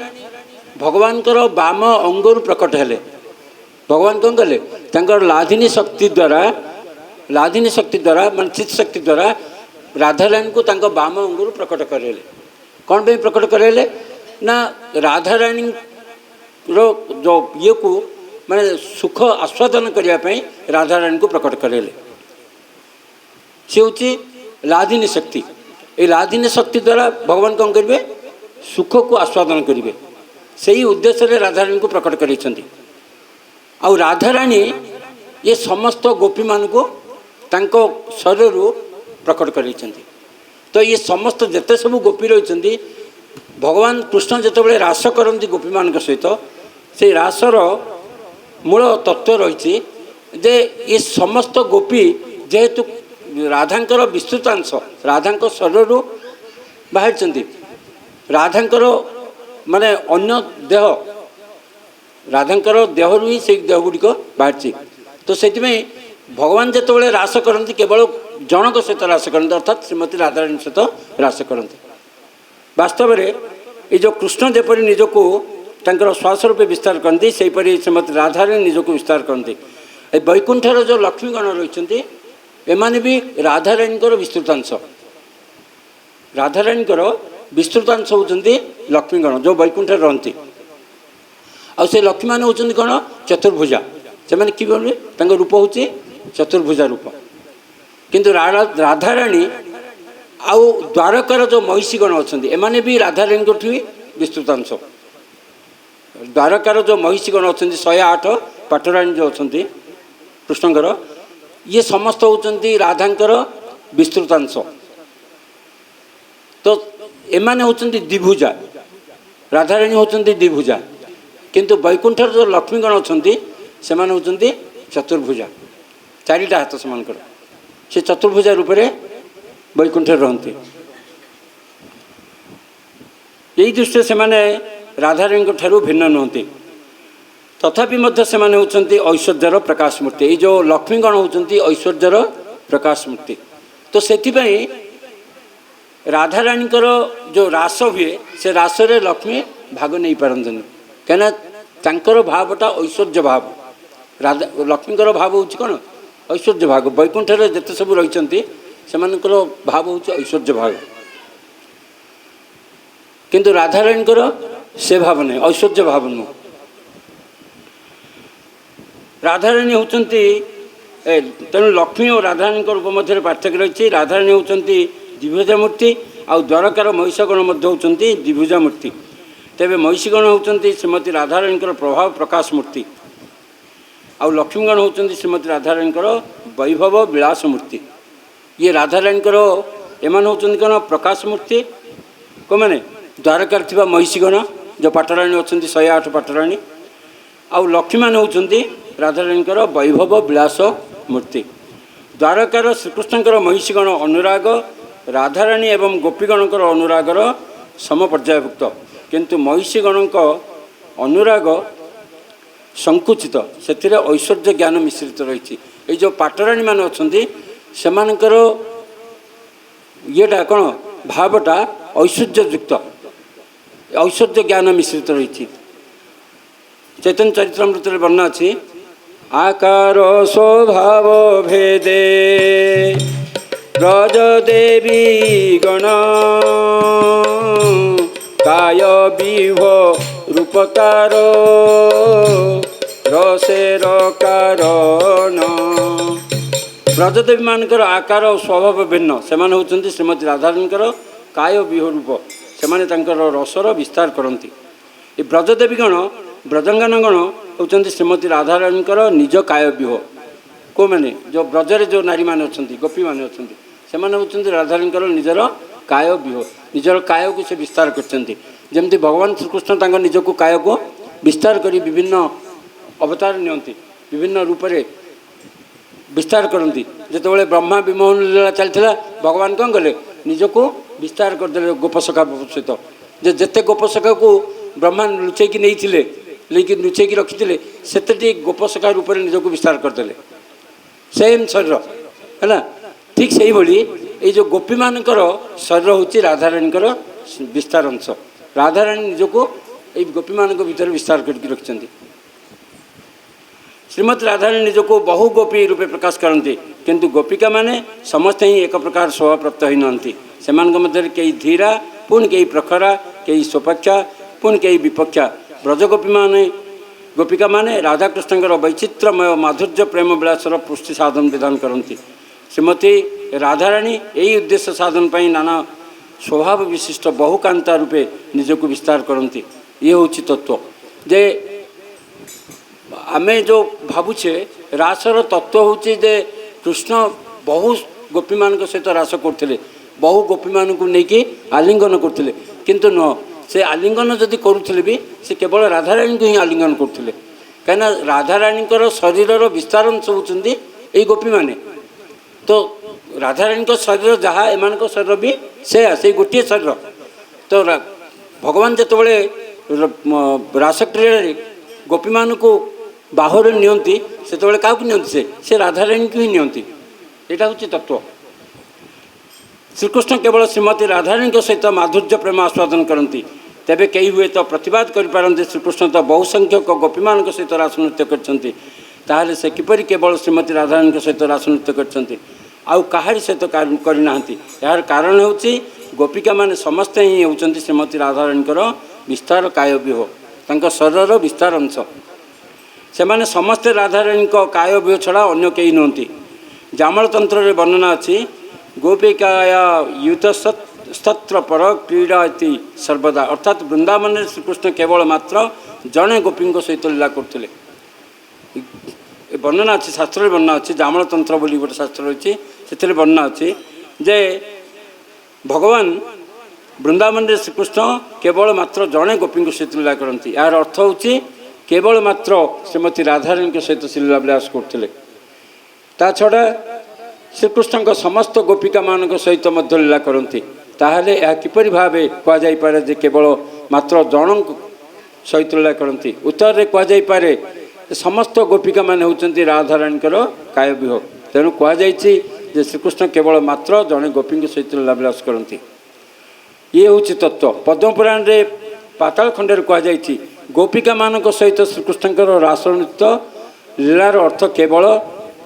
भगवान वाम अंगरु प्रकट हेले। भगवान कौन कले लाधिनी शक्ति द्वारा मान चित शक्ति द्वारा राधाराणी को वाम अंगरु प्रकट करे। कौन पे प्रकट करे ना राधाराणी जो ये को माने सुख आस्वादन करने राधाराणी को प्रकट करे। सी हूँ लाधिनी शक्ति। ये लाधिनी शक्ति द्वारा भगवान कौन करेंगे सुख को आस्वादन करेंगे। से ही उद्देश्य रे राधाराणी को प्रकट कर राधाराणी ये समस्त गोपी मान को शरीर प्रकट कर। तो ये समस्त जिते सब गोपी रही भगवान कृष्ण जिते रास करती गोपी मान सहित से रासर मूल तत्व रही जे ये समस्त गोपी जेहेतु राधांकर विस्तृतांश राधा शरीर बाहर राधांकर माने अन्य देह राधांकर देहरु ही से देह गुड़िक बाहर। तो से भगवान जिते रास करती केवल जनक सहित रास करते अर्थात श्रीमती राधाराणी सहित रास करते। वास्तव में ये जो कृष्ण जपरी निजको श्वास रूपे विस्तार करती से श्रीमती राधाराणी निजको विस्तार करती। वैकुंठर जो लक्ष्मीगण रही एमाने भी राधाराणी विस्तृतांश। राधाराणी विस्तृतांश होती लक्ष्मीगण जो वैकुंठ रही। से लक्ष्मी मान होती कौन चतुर्भुजा से मैंने कि रूप हूँ चतुर्भुजा रूप। किंतु राधाराणी आउ द्वारकार जो महिषीगण अच्छा एमाने भी राधाराणी विस्तृतांश। द्वारकार जो महिषीगण अच्छा 108 पाटराणी जो अच्छा कृष्णकर ये समस्त होती राधांकर विस्तृतांश। तो एमाने होती द्विभुजा राधाराणी होती द्विभुजा किंतु वैकुंठर जो लक्ष्मीगण अच्छा से होती चतुर्भुजा चारिटा हाथ से चतुर्भुजा रूप से वैकुंठ रहती। यही दृष्टि से राधाराणी ठारू भिन्न नुहति। तथापि से होती ऐश्वर्यर प्रकाश मूर्ति। ये जो लक्ष्मीगण होती ऐश्वर्यर प्रकाश मूर्ति। तो से राधाराणी जो रास हुए से रास रे लक्ष्मी भाग नहीं पारती कहीं भावटा ऐश्वर्य भाव। राधा लक्ष्मीकर भाव हूँ कौन ऐश्वर्य भाग वैकुंठरे जिते सब रही सेमानकर भाव हूँ ऐश्वर्य भाग किंतु राधाराणीकर से भाव नहीं ऐश्वर्य भाव नुह राधाराणी होती तेणु लक्ष्मी और राधाराणी रूप मध्य पार्थक्य रही राधाराणी होती द्विभुजा मूर्ति आउ द्वारकार महिषगण होती द्विभुजा मूर्ति तेरे महिषीगण होती श्रीमती राधाराणी प्रभाव प्रकाश मूर्ति आउ लक्ष्मीगण होती श्रीमती राधाराणी वैभव विलास मूर्ति ये राधाराणी एमान होती कौन प्रकाश मूर्ति को मैंने द्वारकार थी महिषीगण जो पाटराणी अच्छा 108 पाटराणी आउ लक्ष्मी मान होती राधाराणी वैभव विलास मूर्ति द्वारकार श्रीकृष्णकर महिषीगण अनुराग राधाराणी एवं गोपीगणकर अनुरागर समपर्यायभुक्त किंतु महिषीगण अनुराग संकुचित से ऐश्वर्य ज्ञान मिश्रित रही ये जो पाटराणी मान अच्छा सेमानकर येटा कौन भावटा ऐश्वर्ययुक्त ऐश्वर्य ज्ञान मिश्रित रही चैतन्य चरित्रामृत वर्णना अच्छी आकार स्वभाव भेदे ब्रज देवी गण काय विभ रूपकार रसेर कारण ब्रजदेवी मानकर आकार और स्वभाव भिन्न से होती श्रीमती राधाराणीकर काय विह रूप से रसर विस्तार करती ये ब्रजदेवी गण ब्रजंगन गण होती श्रीमती राधाराणीकर निज काय विह को मैंने जो ब्रजरे जो नारी मैंने अच्छा गोपी मैंने अच्छा से होती राधाराणीकर निजर काय विह निजर काय को से विस्तार करमती भगवान श्रीकृष्ण निजक काय को विस्तार कर विभिन्न अवतार नियंती विभिन्न रूप से विस्तार करती जिते ब्रह्मा विमोहन लीला चलता भगवान कौन कले निजक विस्तार करदे गोपसखा सहित जेते गोपसखा को ब्रह्मा लुचेकी नहीं लेकिन लुचेकी रखी से गोपसखा रूप से निजक विस्तार करदे सेम शरीर है ठीक से भाई ये जो गोपी मानकर शरीर हूँ राधाराणीकर विस्तार अंश राधाराणी निजक ये गोपी मान भर विस्तार करके रखिंट श्रीमती राधाराणी निजक बहु गोपी रूपे प्रकाश करती किंतु गोपिका माने समस्त ही एक प्रकार स्वभाव प्राप्त होई नथि सेमान मध्य कई धीरा पुणी कई प्रखरा कई स्वपक्षा पुणी कई विपक्षा ब्रजगोपी माने गोपिका माने राधाकृष्णकर वैचित्रमय माधुर्य प्रेम विलासर पुष्टि साधन विधान करती श्रीमती राधाराणी यही उद्देश्य साधन पर नाना स्वभाव विशिष्ट बहुकांता रूपे निजक विस्तार करती ये हूँ तत्व जे आमे जो भावुचे रासर तत्व हूँ जे कृष्ण बहु गोपी मान सहित रास करते बहु गोपी मान को लेकिन आलिंगन करते किंतु न से आलिंगन जदि करुले भी से केवल राधाराणी को ही आलिंगन करते कहीं राधाराणी शरीर विस्तार अंश होती यही गोपी माने तो राधाराणी शरीर जहाँ एम शरीर भी से गोटे शरीर तो भगवान जिते रासक्रीड़ा गोपी मान को बाहर नियंती से क्या नियंती से राधाराणी को ही नियंती यहाँ हूँ तत्व श्रीकृष्ण केवल श्रीमती राधाराणी सहित माधुर्य प्रेम आस्वादन करती तेबे कई हुए तो प्रतिवाद करें श्रीकृष्ण तो बहुसंख्यक गोपी मान सहित रास नृत्य कर से किपरि केवल श्रीमती राधाराणी सहित रास नृत्य कर आउ कहारी सहित करना यार कारण हूँ गोपिका मान समस्ते ही होती श्रीमती राधाराणीकर विस्तार काय व्यूह तांका शरीर विस्तार अंश से माने समस्ते राधाराणी काय व्यूह छड़ा अन्य कई नुहति जामल तंत्र रे वर्णना अच्छी गोपिकाया युतस्तत्र पर क्रीड़ा सर्वदा अर्थात वृंदावन में श्रीकृष्ण केवल मात्र जड़े गोपी सहित लीला करते वर्णना अच्छी शास्त्र वर्णना अच्छी जामल तंत्र बोली गोटे शास्त्र अच्छी से वर्णना अच्छी जे भगवान वृंदावन में श्रीकृष्ण केवल मात्र जड़े गोपी सहित लीला करती यार अर्थ हूँ केवल मात्र श्रीमती राधाराणी सहित से लीला विलास करते ता छड़ा श्रीकृष्ण का समस्त गोपिका मान सहित लीला करती ताहले यह किपरि भावे कहुपर जे केवल मात्र जन सहित लीला करती उत्तर में कहुपर समस्त गोपिका मान होती राधाराणीकर काय व्यूह तेणु कहुई श्रीकृष्ण केवल मात्र जड़े गोपी सहित लीला विलास करती ये हूँ तत्व पद्मपुराण रे पाताल खंडे कहुई गोपिका मान सहित श्रीकृष्णकर रास नृत्य लीलार अर्थ केवल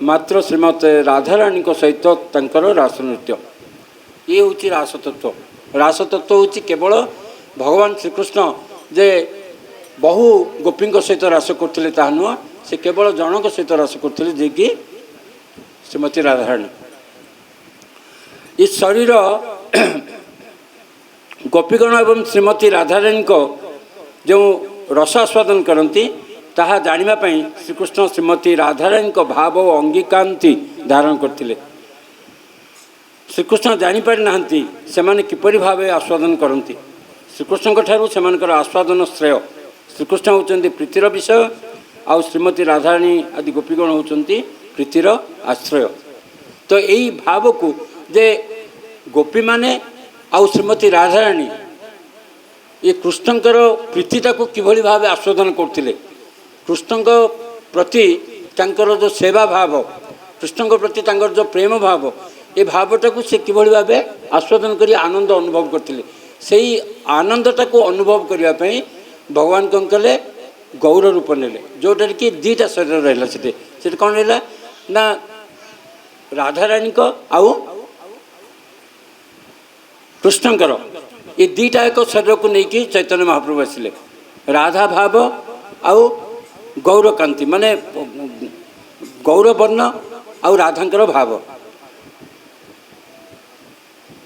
मात्र श्रीमती राधाराणी सहित तंकर रास नृत्य ये हूँ रासतत्व। रासतत्व हूँ केवल भगवान श्रीकृष्ण जे बहु गोपी सहित रास करते ता नुह से केवल जनक सहित रास करते जे कि श्रीमती राधाराणी। इस शरीर गोपीगण एवं श्रीमती राधाराणी को जो रसास्वादन करती ताहा जानिबा पई श्रीकृष्ण श्रीमती राधाराणी को भाव और अंगीकांति धारण करथिले। श्रीकृष्ण जानीपारि नाहंती सेमाने किपरि भावे आस्वादन करती। श्रीकृष्ण ठारू सेमानकर आस्वादन श्रेय। श्रीकृष्ण होचंती प्रीतिर विषय आउ श्रीमती राधाराणी आदि गोपीगण होचंती प्रीतिर आश्रय। तो यही भाव को जे गोपी माने आउ श्रीमती राधाराणी ये कृष्णंकर प्रीतिटा को किभली भावे आस्वादन करथिले। कृष्णंक प्रति तांकर जो सेवा भाव, कृष्णंक प्रति तांकर जो प्रेम भाव, ये भावटा को से किभली भावे आस्वादन करी आनंद अनुभव करथिले। सेही आनंदटा को अनुभव करिया पई भगवान कौन कले गौर रूप नेले, जोटा कि दीटा शरीर रहा से कौन रहा ना राधाराणी को आउ कृष्णंकर ये दीटा एक शरीर को लेकिन चैतन्य महाप्रभु आसिले। राधा भाव आउ गौर कांति माने गौर वर्ण आउ राधांकर भाव।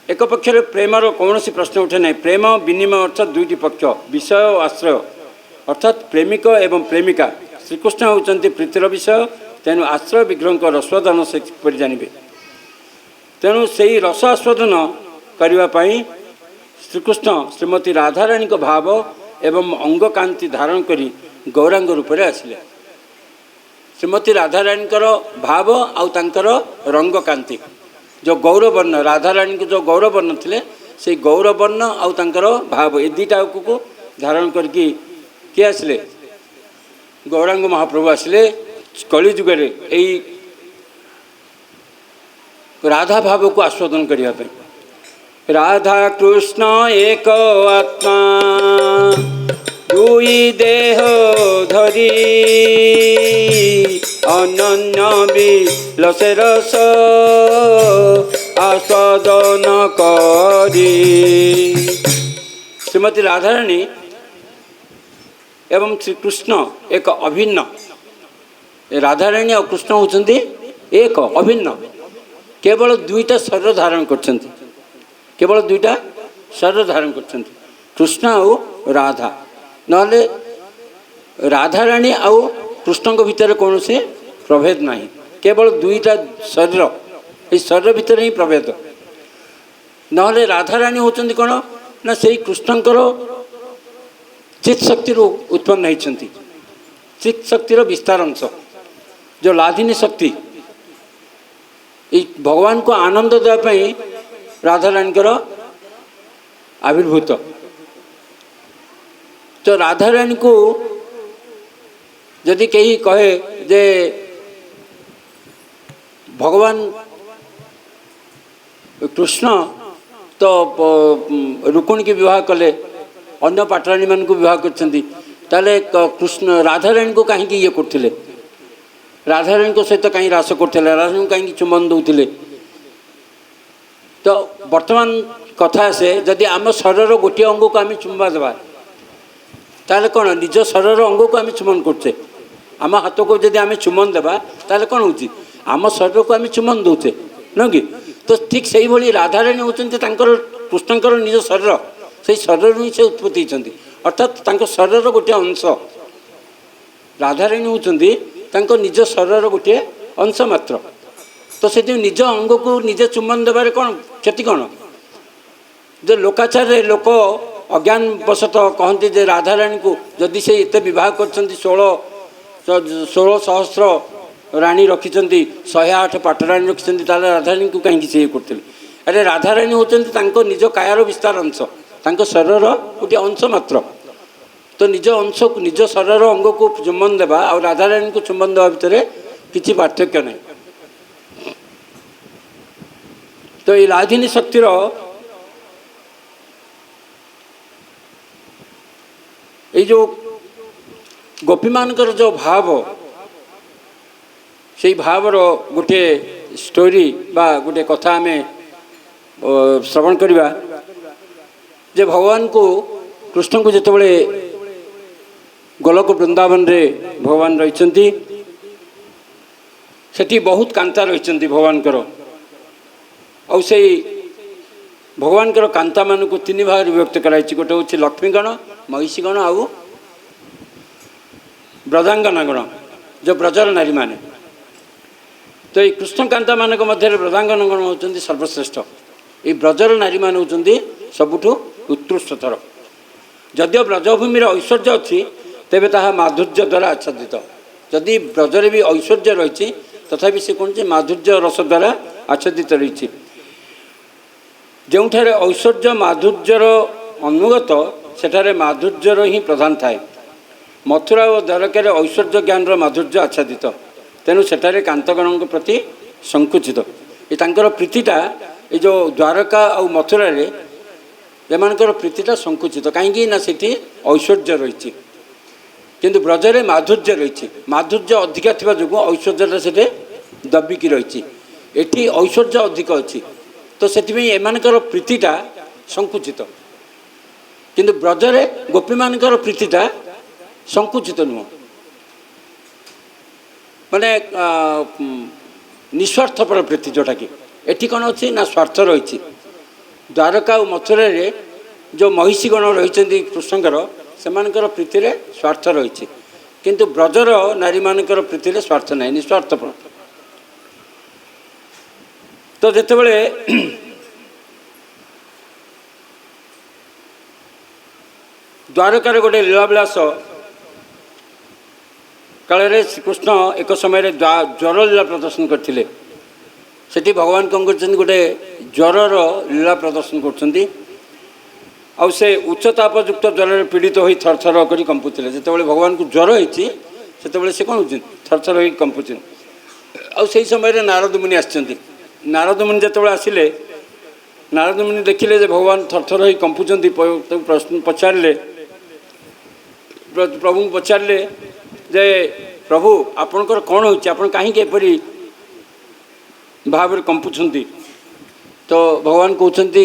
एक पक्षर प्रेमर कौन प्रश्न उठे ना। प्रेम विनिमय अर्थात दुईटी पक्ष विषय और आश्रय अर्थात प्रेमिक एवं प्रेमिका। श्रीकृष्ण होचंती प्रीतिर विषय, तेणु आश्रय विग्रह रसास्वादन से किपरि जानिबे। तेणु से रस आस्वादन करने श्रीकृष्ण श्रीमती राधाराणी को भाव एवं अंग कांति धारण करी गौरांग रूप में आसिले। श्रीमती राधाराणी भाव आउ तांकर रंग कांति जो गौरवर्ण राधाराणी को जो गौरवर्ण थे से गौरवर्ण आउ तांकर भाव ये दीटा को धारण करके किए आसिले गौरांग महाप्रभु आसिले कली जुगे यही राधा भाव को आस्वादन करने। राधा कृष्ण एक आत्मा दुई देह धरी अनन्य विलसे रस आस्वादन करी। श्रीमती राधाराणी एवं श्री कृष्ण एक अभिन्न। राधाराणी और कृष्ण होचंती एक अभिन्न, केवल दुईटा शरीर धारण करछंती, केवल दुईटा शरीर धारण करछंती कृष्ण और राधा। नहले राधाराणी आउ कृष्ण भितर कौन से प्रभेद नहीं, केवल दुईटा शरीर ये शरीर भितर ही प्रभेद। नहले राधाराणी होचंती कौन ना से कृष्णंकर चित शक्ति उत्पन्न होती। चित शक्तिर विस्तार अंश जो लाधिनी शक्ति भगवान को आनंद देवाई राधाराणी आविर्भूत। तो राधाराणी को यदि कहीं कहे जे भगवान कृष्ण तो रुक्मिणी के विवाह कले अन्य पाटराणी मान को विवाह करते कृष्ण राधाराणी को कहीं ये करते राधाराणी को सहित कहीं रास करते राधाराणी को कहीं चुंबन दौले। तो वर्तमान कथा से जदि आम शरीर गोटे अंग को आम चुंबा देवा ताले कौन निज शरीर अंग को आम चुमन करचे। आम हाथ को जदि आम चुमन देवा ताले कौन होची आम शरीर को आम चुमन दौचे न कि। तो ठीक से भाई राधाराणी होचंती कृष्णंकर निज शरीर से शरीर ही से उत्पत्ति होती अर्थात शरीर गोटे अंश। राधाराणी होचंती निज शरीर गोटे अंश मात्र। तो से निज अंग को निजे चुम्बन देवार कौन क्षति कौन। जो लोकाचार लोक अज्ञान वशतः कहते जे राधाराणी को जदि से एत विवाह कर 16 सहस्र राणी रखिंट 108 पाटराणी रखिंट राधाराणी को कहीं से करते। अरे राधाराणी होती निज कायर विस्तार अंश शरीर गोटे अंश मात्र। तो निज अंश निज शरीर अंग को चुंबन देवा और राधाराणी को चुंबन देवा भितर किसी पार्थक्य नहीं। तो ये लाधिनी शक्तिर ये जो गोपी मानकर जो भाव से भावर गोटे स्टोरी बा गोटे कथा आम श्रवण करवा जे भगवान को कृष्ण को जितेबाला गोलक वृंदावन रे भगवान रही सेठी बहुत कांता रही भगवान और से भगवान कांता मान को तीन भाग विभक्त कराई गोटे हूँ लक्ष्मीगण महिषीगण आउ ब्रजांगनागण जो ब्रजर नारी माने तो ये कृष्णकांता मान मध्य ब्रजांगनागण होती सर्वश्रेष्ठ ये ब्रजर नारी मान होती सबुठु उत्कृष्टतर जदिव ब्रजभूमि ऐश्वर्य अच्छी तेबे ताहा माधुर्य द्वारा आच्छादित जदि ब्रजरे भी ऐश्वर्य रही तथापि से कौन माधुर्य रस द्वारा आच्छादित रही जोठारे ऐश्वर्य माधुर्यर अनुगत सेठारे माधुर्यर ही प्रधान थाए मथुरा और द्वारकार ऐश्वर्य ज्ञान माधुर्य आच्छादित तेणु सेठारे कांतगण प्रति संकुचित ये प्रीतिटा ये जो द्वारका और मथुरा रे एमानकर प्रीतिटा संकुचित कहीं ना सेठी ऐश्वर्य रही किंतु ब्रजरे माधुर्य रही माधुर्य अधिका थिबा जोगु ऐश्वर्यटा सेठे दबिकी रही एठी ऐश्वर्य अधिक अच्छी तो सेठिपई एमानकर प्रीतिटा संकुचित किंतु ब्रजरे गोपी मानकर प्रीतिटा संकुचित नुह माने निस्वार्थपर प्रीति जोटा कि एठी कौन अच्छी ना स्वार्थ रही द्वारका और मथुरा रे जो महिषीगण रही कृष्णकर सेमानकर प्रीति रे स्वार्थ रही किंतु ब्रजर नारी मानकर प्रीति रे स्वार्थ नहीं निस्वार्थपर तो जेतेबेले द्वारकार गोटे लीलाविलास काल श्रीकृष्ण एक समय ज्वर लीला प्रदर्शन करते सेठी भगवान कौन कर गोटे ज्वरर लीला प्रदर्शन कर से उच्चतापयुक्त ज्वर पीड़ित हो थरथर कर कंपुले जिते भगवान को ज्वर होती से कौन हो थरथर हो कंपुचे आई समय नारद मुनि आसछन्ति नारद मुनि जिते आसिले नारद मुनि देखिले भगवान थरथर हो कंपुचंती प्रश्न पचारे प्रभु को पचारे जे प्रभु आपणकर कौन हो कहीं एपरी भाव कंपुंट तो भगवान कहते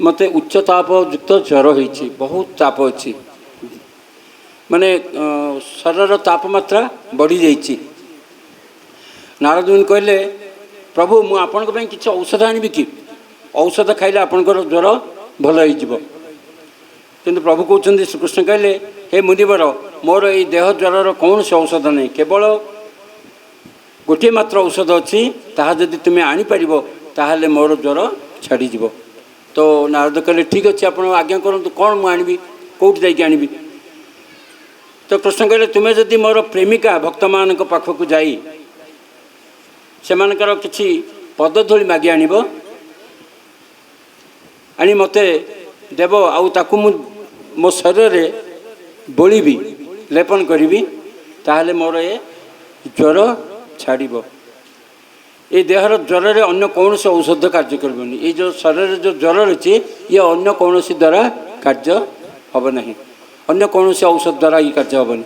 मते उच्च तापयुक्त ज्वर होती बहुत ताप अच्छी माने शरीर तापमात्रा बढ़ी जाइए नारद मुनि कहले प्रभु मु आपन किसी औषध आनबि कि औषध खाइले आपणकर ज्वर भल हो किंतु प्रभु कहते श्रीकृष्ण कहले हे मुनिवर मोर ये देह ज्वर कौन से औषध नहीं केवल गोटे मात्र औषध अच्छी ताहा जदि तुम्हें आनीपर ताहले मोर ज्वर छाड़ी तो नारद कहले ठीक अच्छे आप आज्ञा करूँ कौन मुझे आनबि कौट जाकि आनबि तो कृष्ण कहले तुम्हें जदि मोर प्रेमिका भक्त मान पाखक जाई सेमानकर किछि पदधूली मागी आनिब आनी मते देव आउ ताकु मो शरीर रे बोलिबी लेपन करी ताहले मोर ये ज्वर छाड़ब ये देहर ज्वर रे अन्य कौन से औषध कार्य करबनी ये जो शरीर जो ज्वर रही ये अन्य कौन द्वारा कार्य हम नहीं अन्य कौन से औषध द्वारा ये कार्य हेनी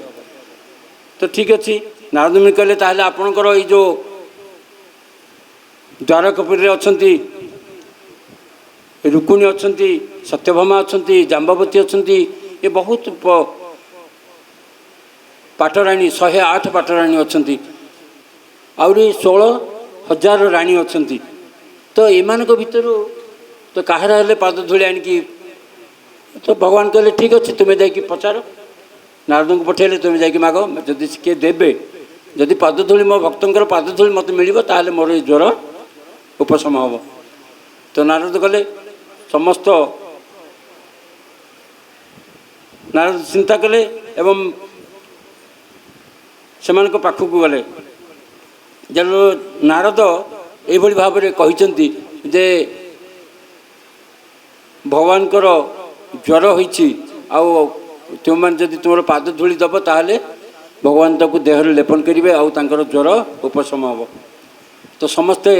तो ठीक अच्छे नारद मुनि कहले ताहले आपणकर ये जो द्वारकपुरी अच्छी रुक्मिणी अच्छी सत्यभामा अच्छी जाम्बवती अच्छी ये बहुत पाटराणी 108 पाटराणी अच्छी आउरी 16,000 राणी अच्छी तो एमान भितर तो कहार हेल्ले पाद धूली आणिकी तो भगवान कहले ठीक अच्छे तुम्हें जाकि पचार नारद को पठेले तुम्हें जाकि माग जदि किए देवे जदि पाद धूली मो भक्तर पाद धूली मत मिल ताहले मोर ज्वर उपशम हम तो नारद कले समस्त नारद चिंता कले एवं से पाखक गले जब नारद ये भाव में कहते जे भगवान ज्वर होती तुम जदि तुम पाद धूली दब ताहले भगवान ताकू देहर लेपन करेंगे आउ ज्वर उपशम हम तो समस्ते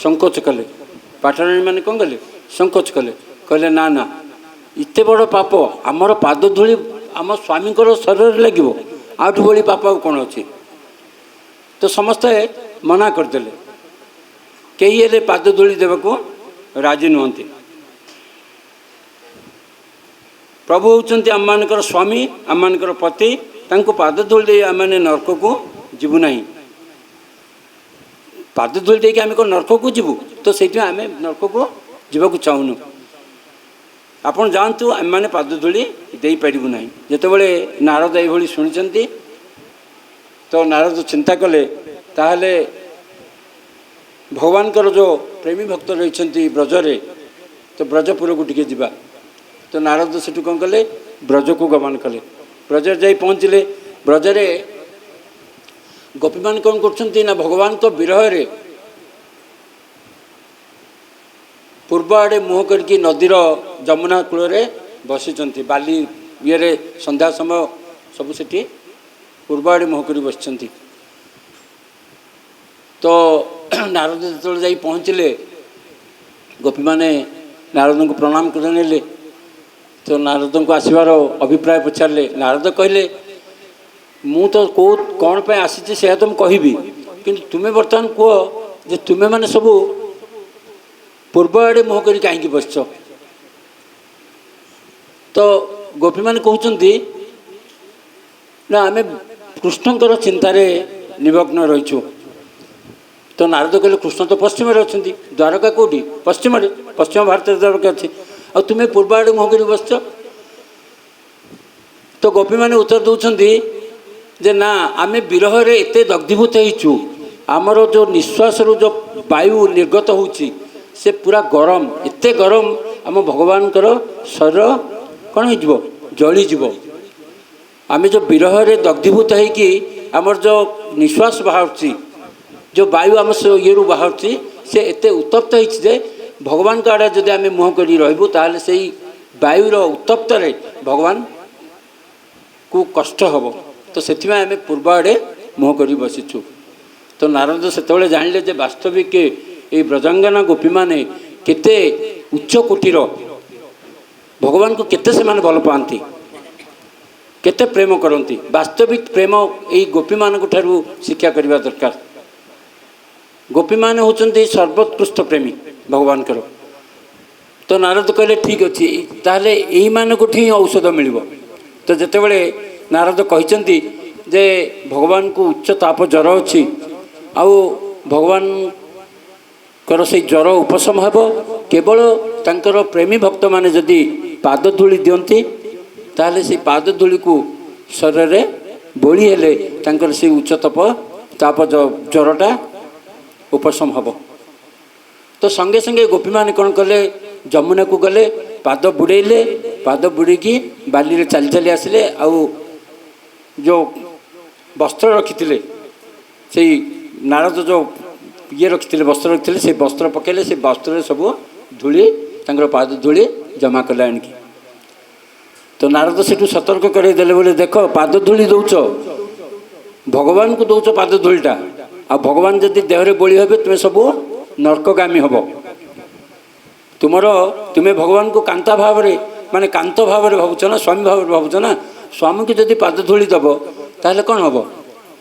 संकोच कले पाटराणी मैंने कौन कले संकोच कले कहले ना ना इते बड़ पाप आमर पाद धूली आम स्वामी शरीर लगे आठ बड़ी पाप कौन अच्छी तो समस्ते मना करदे कई हेले पाद धूली देवाक राजी नुहति। प्रभु होउचंती आम मानकर स्वामी आम मानकर पति तांको पाद धूली दे आम नरक को जीवु नहीं। पाद धूली देके आम को नरक को जीवु तो से आम नरक को जीवाक चाहूनु। आपन जानतु आम मैंने पाद धूली दे पारू ना। जितेबले नारद ये शुणी तो नारद चिंता कले ताहले भगवान कर जो प्रेमी भक्त रही ब्रजरे तो ब्रजपुर को टिके जीवा। तो नारद से कौन कले ब्रज को गमन कले। ब्रजर जा पहुँचले। ब्रजरे गोपी मान कौन कर भगवान तो विरह रे पूर्व आड़े मुह करके नदीर जमुना कूल बसी बाली ये संध्या समय सब सेठी पूर्व आड़े मुह कर बस। तो नारद जो जा पहुँचले गोपी माने नारद को प्रणाम करने। तो नारद को आसबार अभिप्राय पचारे। नारद कहले मु तो कौन पे आसी से तुम कहि कि तुम्हें बर्तमान कह जे तुम्हें माने सब पूर्व आड़े मुह कर कहीं बसच। तो गोपी मैंने कहते ना आम कृष्णकर चिंतार निमग्न रहीचु। तो नारद कहले कृष्ण तो पश्चिम अच्छा द्वारका कौटी पश्चिम पश्चिम भारत द्वारका अच्छी आ तुम्हें पूर्व आड़े मुह कर बसच। तो गोपी मैंने उत्तर दौरान जे ना आम विरह रे एते दग्धीभूत होइचु आमर जो निश्वास रू जो वायु निर्गत होउची से पूरा गरम एते गरम आम भगवान कर शरीर कौन हो जलीजीव। आम जो विरह रे दग्धीभूत होइकी आमर जो निश्वास बाहर जो वायु आम ये बाहर से एते उत्तप्त हो भगवान का आड़े जदि आम मुह कर रही ताल से वायुर उत्तप्त रे भगवान को कष्ट हम। तो से आम पूर्व आड़े मुह कर बसीचु। तो नारद से जानिले जे वास्तविक ये ब्रजांगना गोपी माने केते उच्च कोटीर भगवान को केते से माने भल पाती केते प्रेम करती। वास्तविक प्रेम यही गोपी मान ठारू शिक्षा करने दरकार। गोपी मान होचंती सर्वोत्कृष्ट प्रेमी भगवान कर। तो नारद कहले ठीक अच्छे ताहले यही मानक ही औषध मिल। तो जितेबले नारद कहते जे भगवान को उच्च ताप ज्वर अच्छी आउ भगवान कर से ज्वर उपशम हेब केवल तांकर प्रेमी भक्त माने जदि पाद धूली दियंती ताहले से पाद धूली को शरीर रे बोली हेले तांकर से उच्च ताप ज्वरटा उपशम हेब। तो संगे संगे गोपी माने कौन कले जमुना को गले पाद बुड़ेले पाद बुड़ीकी बाली रे चली चली आसिले आउ जो वस्त्र रखी से नारद जो ये रखी वस्त्र रखी से वस्त्र पकेले से वस्त्र सब धूली तांकर पाद धूली जमा कले आणिकी। तो नारद से सतर्क करदेले बोले देख पाद धूली दौच भगवान को दौच पाद धूलीटा आ भगवान जदि देहरे बोली हे तुम्हें सब नरकगामी हम। तुम्हें भगवान को कांता भाव रे माने कांत भाव रे भावुच ना स्वामी भाव भावुच ना। स्वामी को जदि पाद धूली दब ताहले कौन हम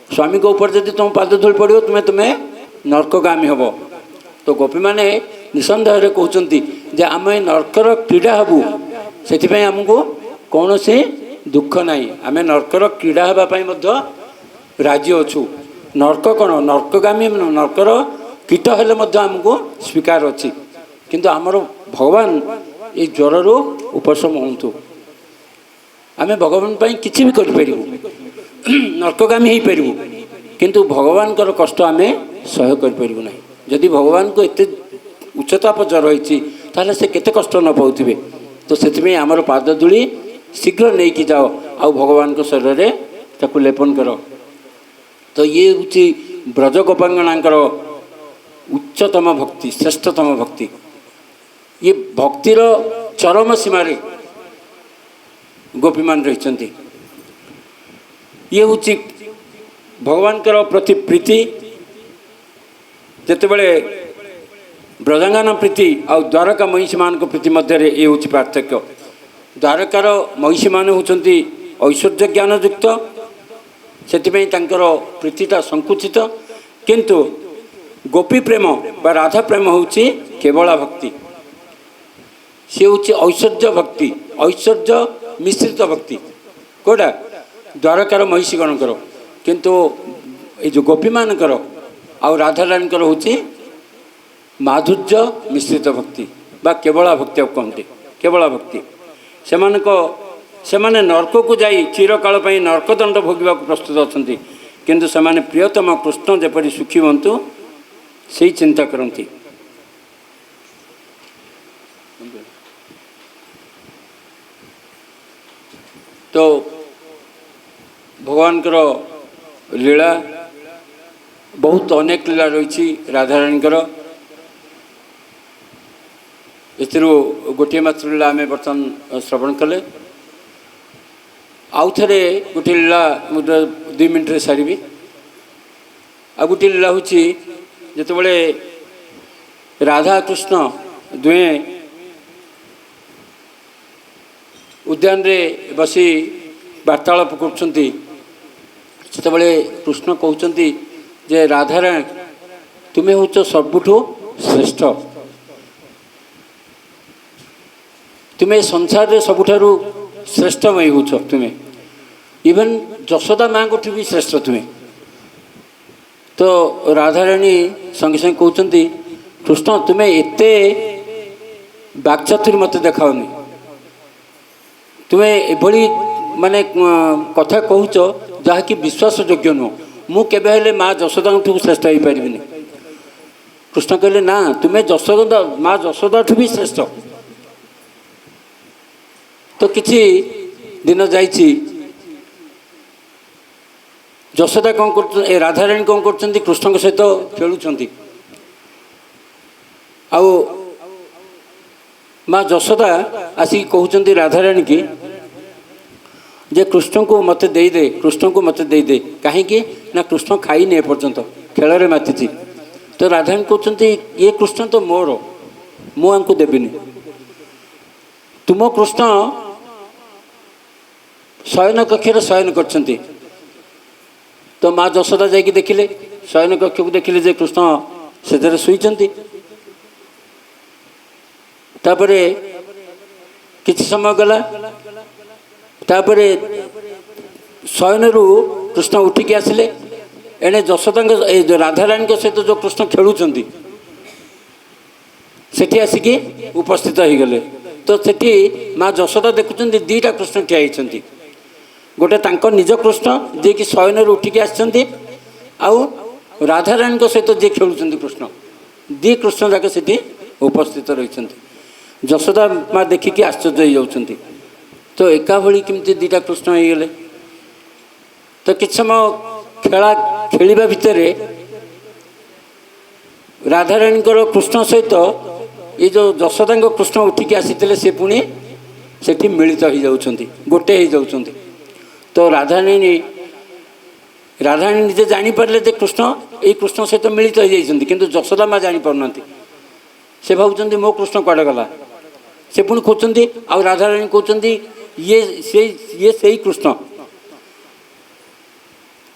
स्वामी को ऊपर जदि तुम पाद धूली पड़ो तुम्हें नरकगामी हम। तो गोपी माने निसंदेह कहते जे आम नरकर क्रीड़ा हबू से आमको कौन से दुख नहीं आम नरकर क्रीड़ा हाँपाई राजी अच्छू। नरक कौन नरकगामी नरकर कीट हेले आमको स्वीकार अच्छी किंतु आमर भगवान ये ज्वर रू उपशम हूँ। आम भगवान किसी भी करूँ नरकगामी हो पारू किंतु भगवान कर कष्ट आम सह्य करूँ ना। जदि भगवान को एत उच्चताप ज्वर होता से केते कष्ट न पाऊे। तो से आमर पाद धूली शीघ्र नहीं कि जाओ आउ भगवान को शरीर रे ताकू लेपन कर। तो ये हूँ ब्रज गोपांगणांकर उच्चतम भक्ति श्रेष्ठतम भक्ति। ये भक्तिर चरम सीमार गोपी मान रही। ये हूँ भगवान कर प्रति प्रीति जितेबले ब्रजांगना प्रीति और द्वारका महिषी मान प्रीति मध्य ये हूँ पार्थक्य। द्वारकार महिषी मान होती ऐश्वर्य ज्ञान युक्त से प्रीतिटा संकुचित किंतु गोपी प्रेम बा राधा प्रेम होची केवला भक्ति, सी हूँ ऐश्वर्य भक्ति, ऐश्वर्य मिश्रित भक्ति कौटा द्वारकार महिषी गणकर, किंतु ये जो गोपी मानकर आउ राधा रानीकर हूँ माधुर्य मिश्रित भक्ति बा केवला भक्ति कहते केवला भक्ति। सेमाने नरक को जाई चिरकाल नरकदंड भोगवा प्रस्तुत अच्छा, किंतु सेमाने प्रियतम कृष्ण जेपरी सुखी हूँ से चिंता करती। तो भगवान लीला बहुत अनेक लीला रही राधाराणीकर, एथिरू गोटे मात्र लीला आम बर्तमान श्रवण कले। आउ थे गोटे लीला मुझे 2 मिनट सारी। आ गोटे लीला हूँ जितेबले राधा कृष्ण दुए उद्यान रे बसी वार्तालाप करछंती, सेतबले कृष्ण कहते जे राधाराणी तुम्हें हूँ सबुठू श्रेष्ठ, तुम्हें संसार रे सबुठारु श्रेष्ठमय हो, तुम्हें इवन यशोदा माँ को भी श्रेष्ठ तुम्हें। तो राधाराणी संगे संगे कहते कृष्ण तुम्हें एते वाक्चातुर्य मत देखाओनी, तुम्हें एभली माने कथा कहूच जहाँकि विश्वास योग्य नुह, मु केबे हेले माँ यशोदा श्रेष्ठ हो पारिबिनी। कृष्ण कहले ना तुम्हें यशोदा माँ यशोदा भी श्रेष्ठ। तो किछि दिन जाइछि यशोदा कौन कर राधाराणी कौन कर कृष्ण सहित खेलुंट, आउ माँ यशोदा आसिक कहते राधाराणी की जे कृष्ण को मत दे दे, कृष्ण को मत दे दे, कहीं ना कृष्ण खाईनी एपर्यंत खेल माति। तो राधाराणी कहते ये कृष्ण तो मोर, मुझे देविनी, तुम कृष्ण शयन कक्ष शयन करछंती। तो माँ यशोदा जाकि देखिले शयन कक्ष को देखिले जे कृष्ण से शुईचंती। तापरे किछि समय गला, तापरे शयन रु कृष्ण उठिकी आसिले, एणे यशोदा राधाराणी सहित जो कृष्ण खेलुंट सेठी आसिकी उपस्थित हो गले। तो सेठी माँ यशोदा देखुंट दीटा कृष्ण ठिया होती, गोटे तांको निज कृष्ण जे कि शयन उठिकी आछंती, आउ राधाराणी सहित जे खेलुंट कृष्ण, दी कृष्ण जाक सेठी उपस्थित रही। यशोदा माँ देखिकी आश्चर्य हो जाउछंती, तो एका भली केमती दीटा कृष्ण हो गले। तो किछ समय खेला खेलिबा भितरे राधाराणी कृष्ण सहित ये जो यशोदा कृष्ण उठिकी आसीथिले से पुणी सेठी मिलित हो जाउछंती, गोटे हो जाउछंती। तो राधाराणी निजे जानी पारले जे कृष्ण ये कृष्ण सहित मिलित हो जाइछंती, किंतु यशोदा माँ जानी पारनांती, से भावुछंती मो कृष्ण कुआडे गला, से पुणी खोजती। आ राधाराणी कहते ये से कृष्ण।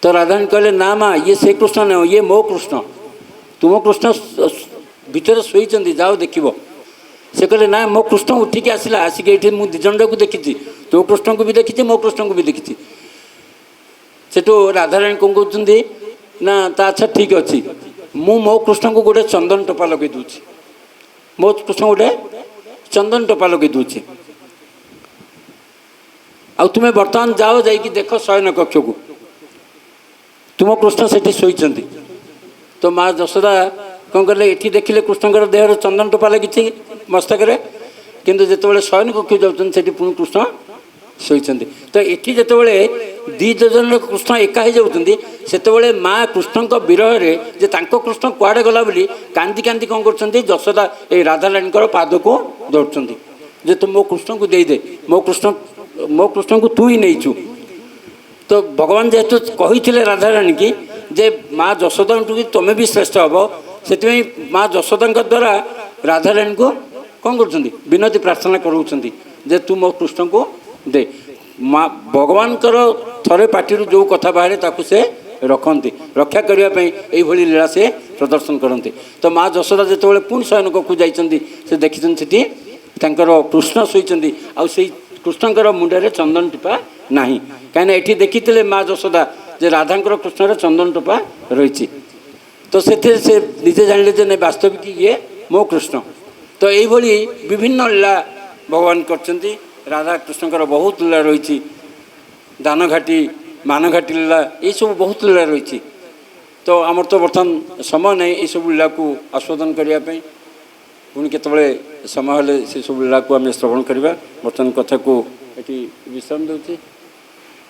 तो राधाराणी कहले ना माँ ये से कृष्ण नहीं, ये मो कृष्ण, तुम कृष्ण भीतर शोईचंदी जाओ देखिबो। से कहले ना मो कृष्ण उठिकी आसला, आसिक ये मुझे दिजन को देखी, तो कृष्ण को भी देखी, मो कृष्ण को भी देखी। सेठू राधाराणी कौन कहते ना ता अच्छा ठीक अच्छी, मु मो कृष्ण को गोटे चंदन टोपा लगे दूची, मो कृष्ण गोटे चंदन टोपा लगे दूची। आ तुम्हें बर्तमान जाओ जाइए देख शयन कक्ष को, तुम कृष्ण से शोईचंदी। तो माँ यशोदा कौन कले ये देखिले कृष्णकर देहर चंदन टोपा लगी मस्तक, किंतु जितेबाला शयन कक्ष जाऊँ से पुणी कृष्ण शोईचंदी। तो ये जितेबाला दी जन कृष्ण एका ही जाऊँगी से माँ कृष्ण विरह जे तांको कृष्ण कुआडे गला बोली कांदी कांदी कौन कर यशोदा ये राधाराणी पाद को धरती जे तू मो कृष्ण को दे दे, मो कृष्ण को तू ही नहीं। तो भगवान जेहेतु कही राधाराणी की जे माँ यशोदा तुम्हें भी श्रेष्ठ हम, से माँ यशोदा द्वारा राधाराणी को कौन कर विनती प्रार्थना कराउछंती जे तू मो कृष्ण को दे। माँ भगवान थे पार्टी जो कथा बाहर ताकू से रखती रक्षा करने यही लीला से प्रदर्शन करते। तो माँ यशोदा जो पुणी शयन कक्ष जाइए से देखी से कृष्ण शोचती आई कृष्णकर मुंडे चंदन टीपा ना कहीं ये देखी माँ यशोदा जे राधांकर कृष्ण चंदन टीपा रही। तो से निजे जान जे नहीं वास्तविक ये मो कृष्ण। तो यही विभिन्न लीला भगवान करछंती। राधा कृष्णकर बहुत लीला रही, दानघाटी मानघाटी लीला ये सब बहुत लीला रही। तो आमर तो बर्तमान समय नहीं ये सब लीला को आस्वादन करने पुणी केतबे समय हेले से सब लीला को आम श्रवण करवा। बर्तमान कथा को ये विश्राम दूसरी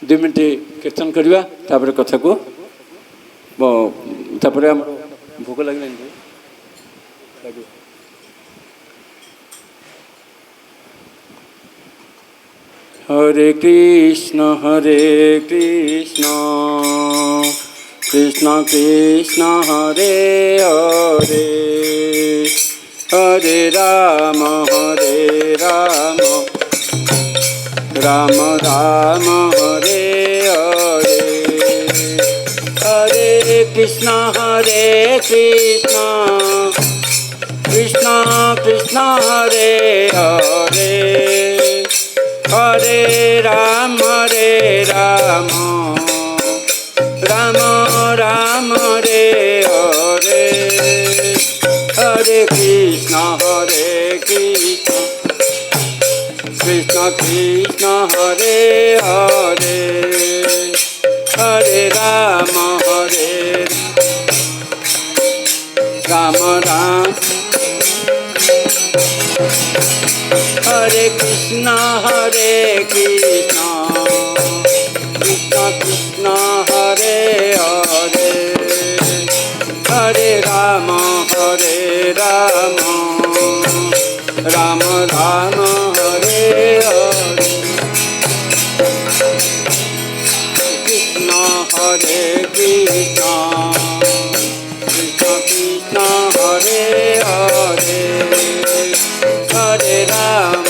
2 मिनट कीर्तन करवा तापर कथा को तापर आम भोक लगे हरे कृष्ण कृष्ण कृष्ण हरे हरे हरे राम राम राम हरे हरे हरे कृष्ण कृष्ण कृष्ण हरे हरे हरे राम राम राम हरे हरे हरे कृष्ण कृष्ण कृष्ण हरे हरे हरे राम राम हरे कृष्ण कृष्ण कृष्ण हरे हरे हरे राम राम राम हरे हरे कृष्ण कृष्ण कृष्ण हरे हरे हरे राम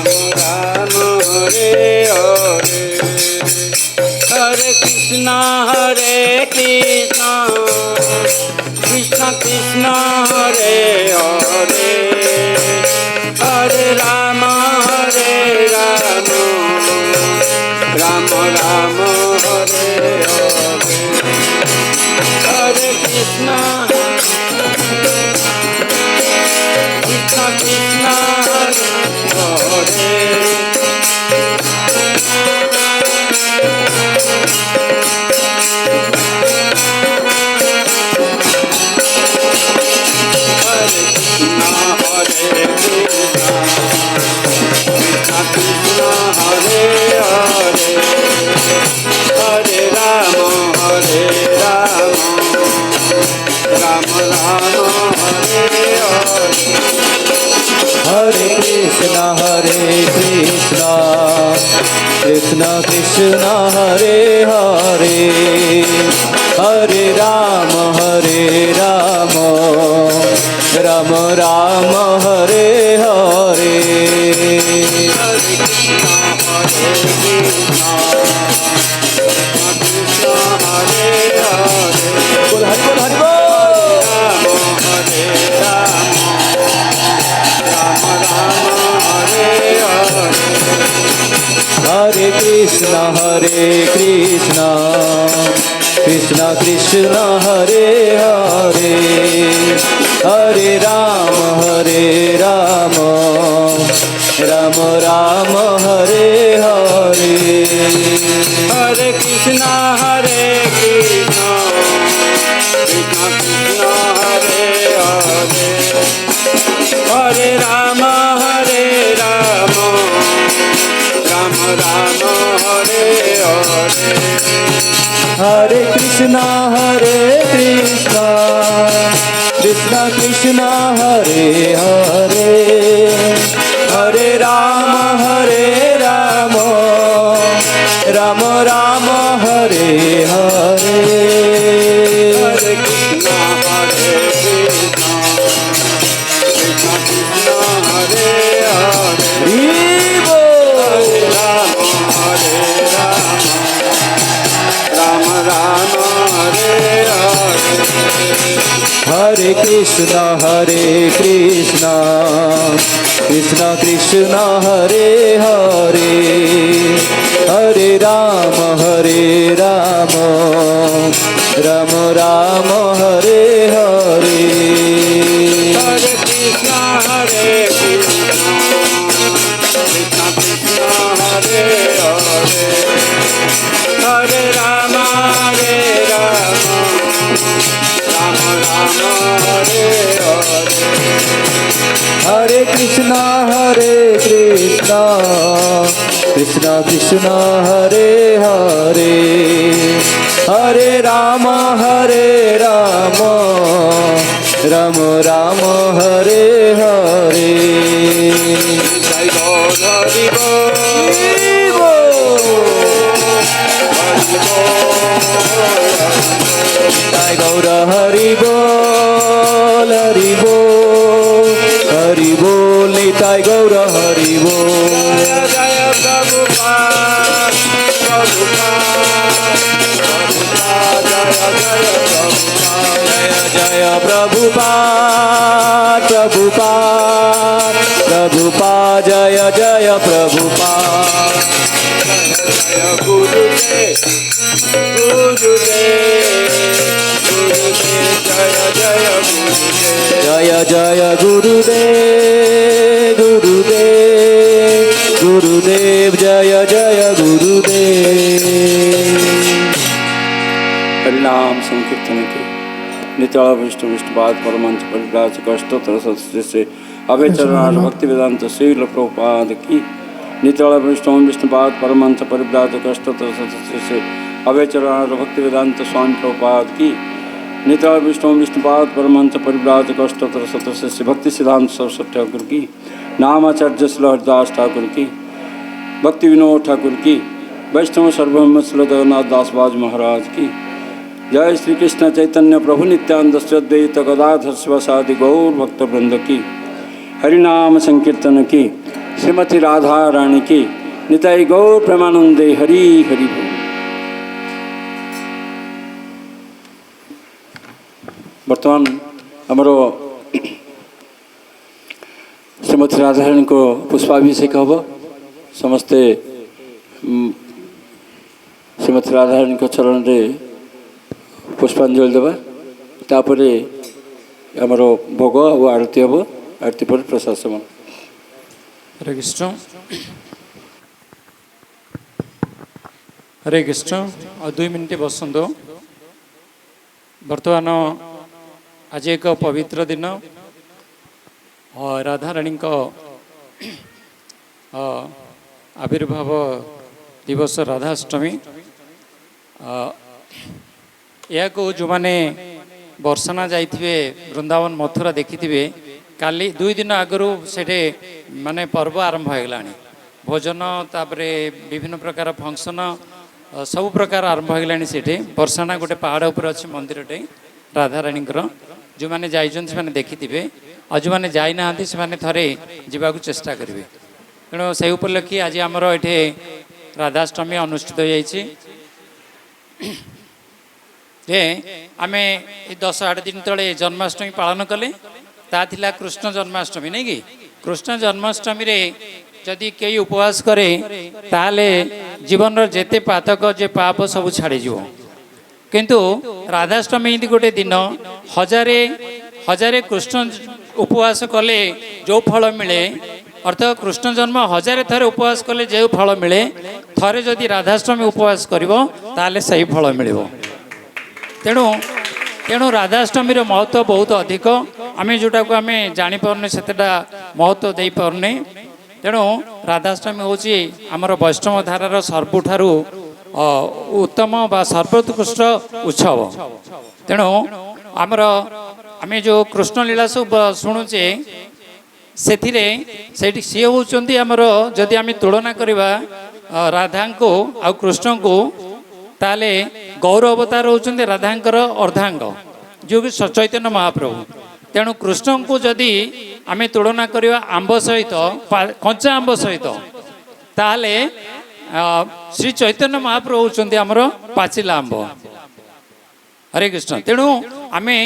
राम राम हरे हरे हरे कृष्ण कृष्ण कृष्ण हरे हरे हरे राम राम राम हरे हरे हरे कृष्ण कृष्ण कृष्ण हरे कृष्ण हरे हरे हरे राम राम राम हरे हरे हरे कृष्ण कृष्ण कृष्ण हरे हरे हरे राम राम राम हरे हरे हरे कृष्ण कृष्ण हरे हरे बोल हरि बोल हरि बोल राम हरे हरे हरे कृष्ण कृष्ण कृष्ण हरे हरे हरे राम राम राम हरे हरे हरे कृष्ण कृष्ण कृष्ण हरे हरे हरे राम राम राम हरे हरे हरे कृष्ण कृष्ण कृष्ण हरे हरे हरे राम राम राम हरे हरे हरे कृष्ण कृष्ण कृष्ण हरे हरे हरि बोल। हरे राम हरे कृष्ण कृष्ण कृष्ण हरे हरे हरे राम राम राम हरे हरे हरे कृष्ण कृष्ण कृष्ण हरे हरे हरे राम राम राम हरे हरे हरे कृष्ण कृष्ण कृष्ण हरे हरे हरे राम राम राम हरे हरे जय गौर हरि बोल जय गौर हरि बोल हरि बोल निताय गौर हरि बोल जय प्रभुपाद जय प्रभुपाद जय जय प्रभुपाद जय गुरुदेव जय जय गुरुदेव गुरुदेव जय जय गुरुदेव हरिनाम संकीर्तन के नितला विष्णु विष्णुपाद परमंश परिव्राज कष्टोत्तर सदस्य से अभय चरण भक्ति वेदांत श्रील प्रभुपाद की नितला विष्णु विष्णुपाद परमंश परिव्राज कष्टोत्तर सदस्य से अभय चरण भक्ति वेदांत स्वामी प्रभुपाद की नितला विष्णु विष्णुपाद परमंश परिव्राज कष्टोत्तर सदस्य से भक्ति सिद्धांत सरस्वती ठाकुर की नामाचार्य श्री हरिदास ठाकुर की भक्ति विनोद ठाकुर की वैष्णव सर्वम श्री जगन्नाथ दास बाज महाराज की जय श्री कृष्ण चैतन्य प्रभु नित्यानंद द्वैत गदाधर शिवसादि गौर भक्त वृंद की हरिनाम संकीर्तन की श्रीमती राधा रानी की निताई गौर प्रेमानंदे हरि हरि बोल। बर्तमान आमर श्रीमती राधा रानी को पुष्पाभिषेक हम समस्ते श्रीमती राधा रानी को चरण रे पुष्पांजलि देवा तापरे आमर भोग और आरती हम आरती पर प्रसाद सेवन। हरे कृष्ण हरे कृष्ण और 2 मिनिट बसंत बर्तमान आज एक पवित्र दिन राधा रानी आविर्भाव दिवस राधाष्टमी या को जो माने बर्षना जाइथिबे वृंदावन मथुरा देखिथिबे काली 2 दिन आगु से माने पर्व आरंभ हो गलानी भोजन तापरे विभिन्न प्रकार फंक्शन सब प्रकार आरंभ हो गलानी सेठे बर्षना गोटे पहाड़ ऊपर अच्छी मंदिरटे राधा रानी जो मैंने जाइछन से माने देखिथिबे और जो मैंने जाई नाहांती से माने थरे जीवाकू चेष्टा करिवे तेणु से उपलक्षे आज आमर एठे राधाष्टमी अनुष्ठित हो जाइछि जे आमे 10-8 दिन तले जन्माष्टमी पालन कले ता थिला कृष्ण जन्माष्टमी नहीं कि कृष्ण जन्माष्टमी रे जदि कई उपवास करे ताले जीवन जेते पातक जे पाप सब छाड़ी जीव किंतु राधाष्टमी गोटे दिन हजारे कृष्ण उपवास कले जो फल मिले अर्थात कृष्ण जन्म 1000 थर उपवास कले जो फल मिले थरे जदि राधाष्टमी उपवास करिवो ताले सही फल मिलिवो तेणु तेणु राधाष्टमी महत्व बहुत अधिक आम जोटा को आम जापारे से महत्व दे पारने तेणु राधाष्टमी हूँ आमर वैष्णव धारार सर्वुठारु उत्तम बा सर्वोत्कृष्ट उत्सव तेणु आमर आम जो कृष्ण लीला सब शुणुचे से सी होती आमर जदि आम तुलना करवा राधा को आ कृष्ण को ताले गौर अवतार होचंदे राधांकर अर्धांग जो कि चैतन्य महाप्रभु तेणु कृष्ण को जदि आम तुलना करवा आंब सहित कंचा आंब सहित ताले श्री चैतन्य महाप्रभु होचंदे आमर पाचिला आंब हरे कृष्ण तेणु ଆମେ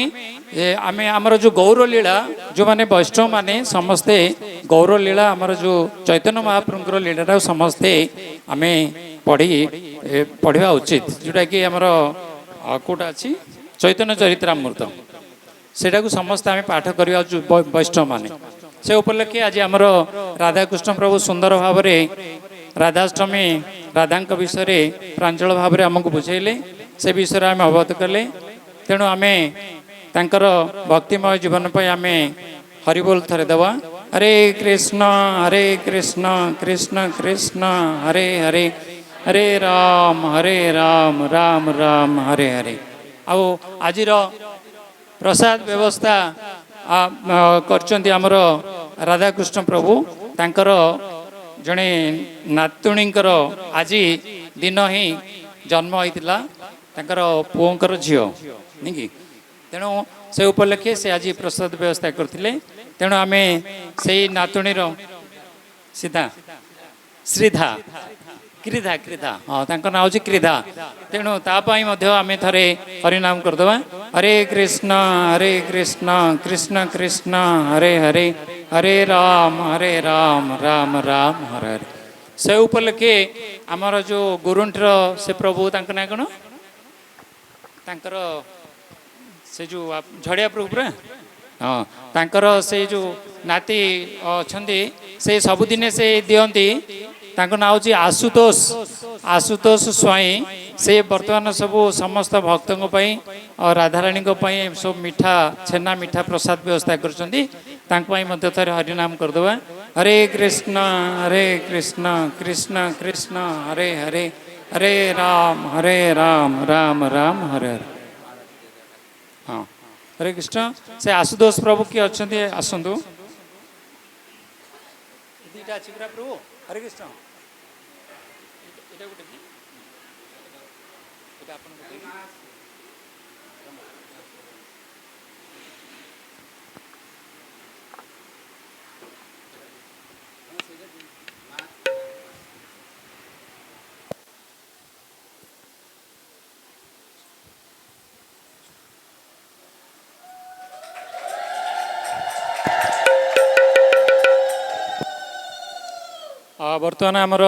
ଆମେ ଆମର ଯେଉଁ ଗୌର ଲୀଳା ଯେଉଁମାନେ ବୈଷ୍ଣବ ମାନେ ସମସ୍ତେ ଗୌର ଲୀଳା ଆମର ଯେଉଁ ଚୈତନ୍ୟ ମହାପ୍ରଭୁଙ୍କର ଲୀଳାଟାକୁ ସମସ୍ତେ ଆମେ ପଢ଼ିବା ଉଚିତ, ଯେଉଁଟାକି ଆମର କେଉଁଟା ଅଛି ଚୈତନ୍ୟ ଚରିତ୍ରାମୃତ, ସେଇଟାକୁ ସମସ୍ତେ ଆମେ ପାଠ କରିବା ଉଚିତ ବୈଷ୍ଣବ ମାନେ। ସେ ଉପଲକ୍ଷେ ଆଜି ଆମର ରାଧାକୃଷ୍ଣ ପ୍ରଭୁ ସୁନ୍ଦର ଭାବରେ ରାଧାଷ୍ଟମୀ ରାଧାଙ୍କ ବିଷୟରେ ପ୍ରାଞ୍ଜଳ ଭାବରେ ଆମକୁ ବୁଝେଇଲେ, ସେ ବିଷୟରେ ଆମେ ଅବଗତ କଲେ। ତେଣୁ ଆମେ ତାଙ୍କର ଭକ୍ତିମୟ ଜୀବନ ପାଇଁ ଆମେ ହରିବୋଲ ଥରେ ଦେବା। ହରେ କୃଷ୍ଣ କୃଷ୍ଣ କୃଷ୍ଣ ହରେ ହରେ, ହରେ ରାମ ରାମ ରାମ ହରେ ହରେ। ଆଉ ଆଜିର ପ୍ରସାଦ ବ୍ୟବସ୍ଥା କରିଛନ୍ତି ଆମର ରାଧାକୃଷ୍ଣ ପ୍ରଭୁ। ତାଙ୍କର ଜଣେ ନାତୁଣୀଙ୍କର ଆଜି ଦିନ ହିଁ ଜନ୍ମ ହୋଇଥିଲା, ତାଙ୍କର ପୁଅଙ୍କର ଝିଅ ନାଇଁ କି। ତେଣୁ ସେ ଉପଲକ୍ଷେ ସେ ଆଜି ପ୍ରସାଦ ବ୍ୟବସ୍ଥା କରିଥିଲେ। ତେଣୁ ଆମେ ସେଇ ନାତୁଣୀର ଶ୍ରୀଧା କ୍ରୀଧା ହଁ, ତାଙ୍କ ନାଁ ହେଉଛି କ୍ରୀଧା। ତେଣୁ ତା ପାଇଁ ମଧ୍ୟ ଆମେ ଥରେ ହରିନାମ କରିଦେବା। ହରେ କୃଷ୍ଣ କୃଷ୍ଣ କୃଷ୍ଣ ହରେ ହରେ, ହରେ ରାମ ରାମ ରାମ ହରେ ହରେ। ସେ ଉପଲକ୍ଷେ ଆମର ଯେଉଁ ଗୁରୁଣ୍ଠର ସେ ପ୍ରଭୁ, ତାଙ୍କ ନାଁ କ'ଣ? ତାଙ୍କର ସେ ଯେଉଁ ଝଡ଼ିଆ ପ୍ରଭୁ ପୁରା, ହଁ, ତାଙ୍କର ସେ ଯେଉଁ ନାତି ଅଛନ୍ତି ସେ ସବୁଦିନେ ସେ ଦିଅନ୍ତି। ତାଙ୍କ ନାଁ ହେଉଛି ଆଶୁତୋଷ ସ୍ୱାଇଁ। ସେ ବର୍ତ୍ତମାନ ସବୁ ସମସ୍ତ ଭକ୍ତଙ୍କ ପାଇଁ ରାଧାରାଣୀଙ୍କ ପାଇଁ ସବୁ ମିଠା ଛେନା ମିଠା ପ୍ରସାଦ ବ୍ୟବସ୍ଥା କରିଛନ୍ତି। ତାଙ୍କ ପାଇଁ ମଧ୍ୟ ଥରେ ହରିନାମ କରିଦେବା। ହରେ କୃଷ୍ଣ କୃଷ୍ଣ କୃଷ୍ଣ ହରେ ହରେ, ହରେ ରାମ ରାମ ରାମ ହରେ ହରେ। ହଁ, ହରେ କୃଷ୍ଣ। ସେ ଆଶୁତୋଷ ପ୍ରଭୁ କିଏ ଅଛନ୍ତି ଆସନ୍ତୁ। ଦୁଇଟା ଅଛି ପୁରା ପ୍ରଭୁ। ହରେ କୃଷ୍ଣ। ବର୍ତ୍ତମାନ ଆମର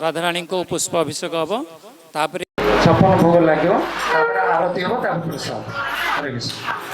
ରାଧାରାଣୀଙ୍କୁ ପୁଷ୍ପ ଅଭିଷେକ ହେବ, ତାପରେ ଛପନ ଭୋଗ ଲାଗିବ, ତାପରେ ଆରତି ହେବ, ତାପରେ ପ୍ରସାଦ। ହରେ କୃଷ୍ଣ।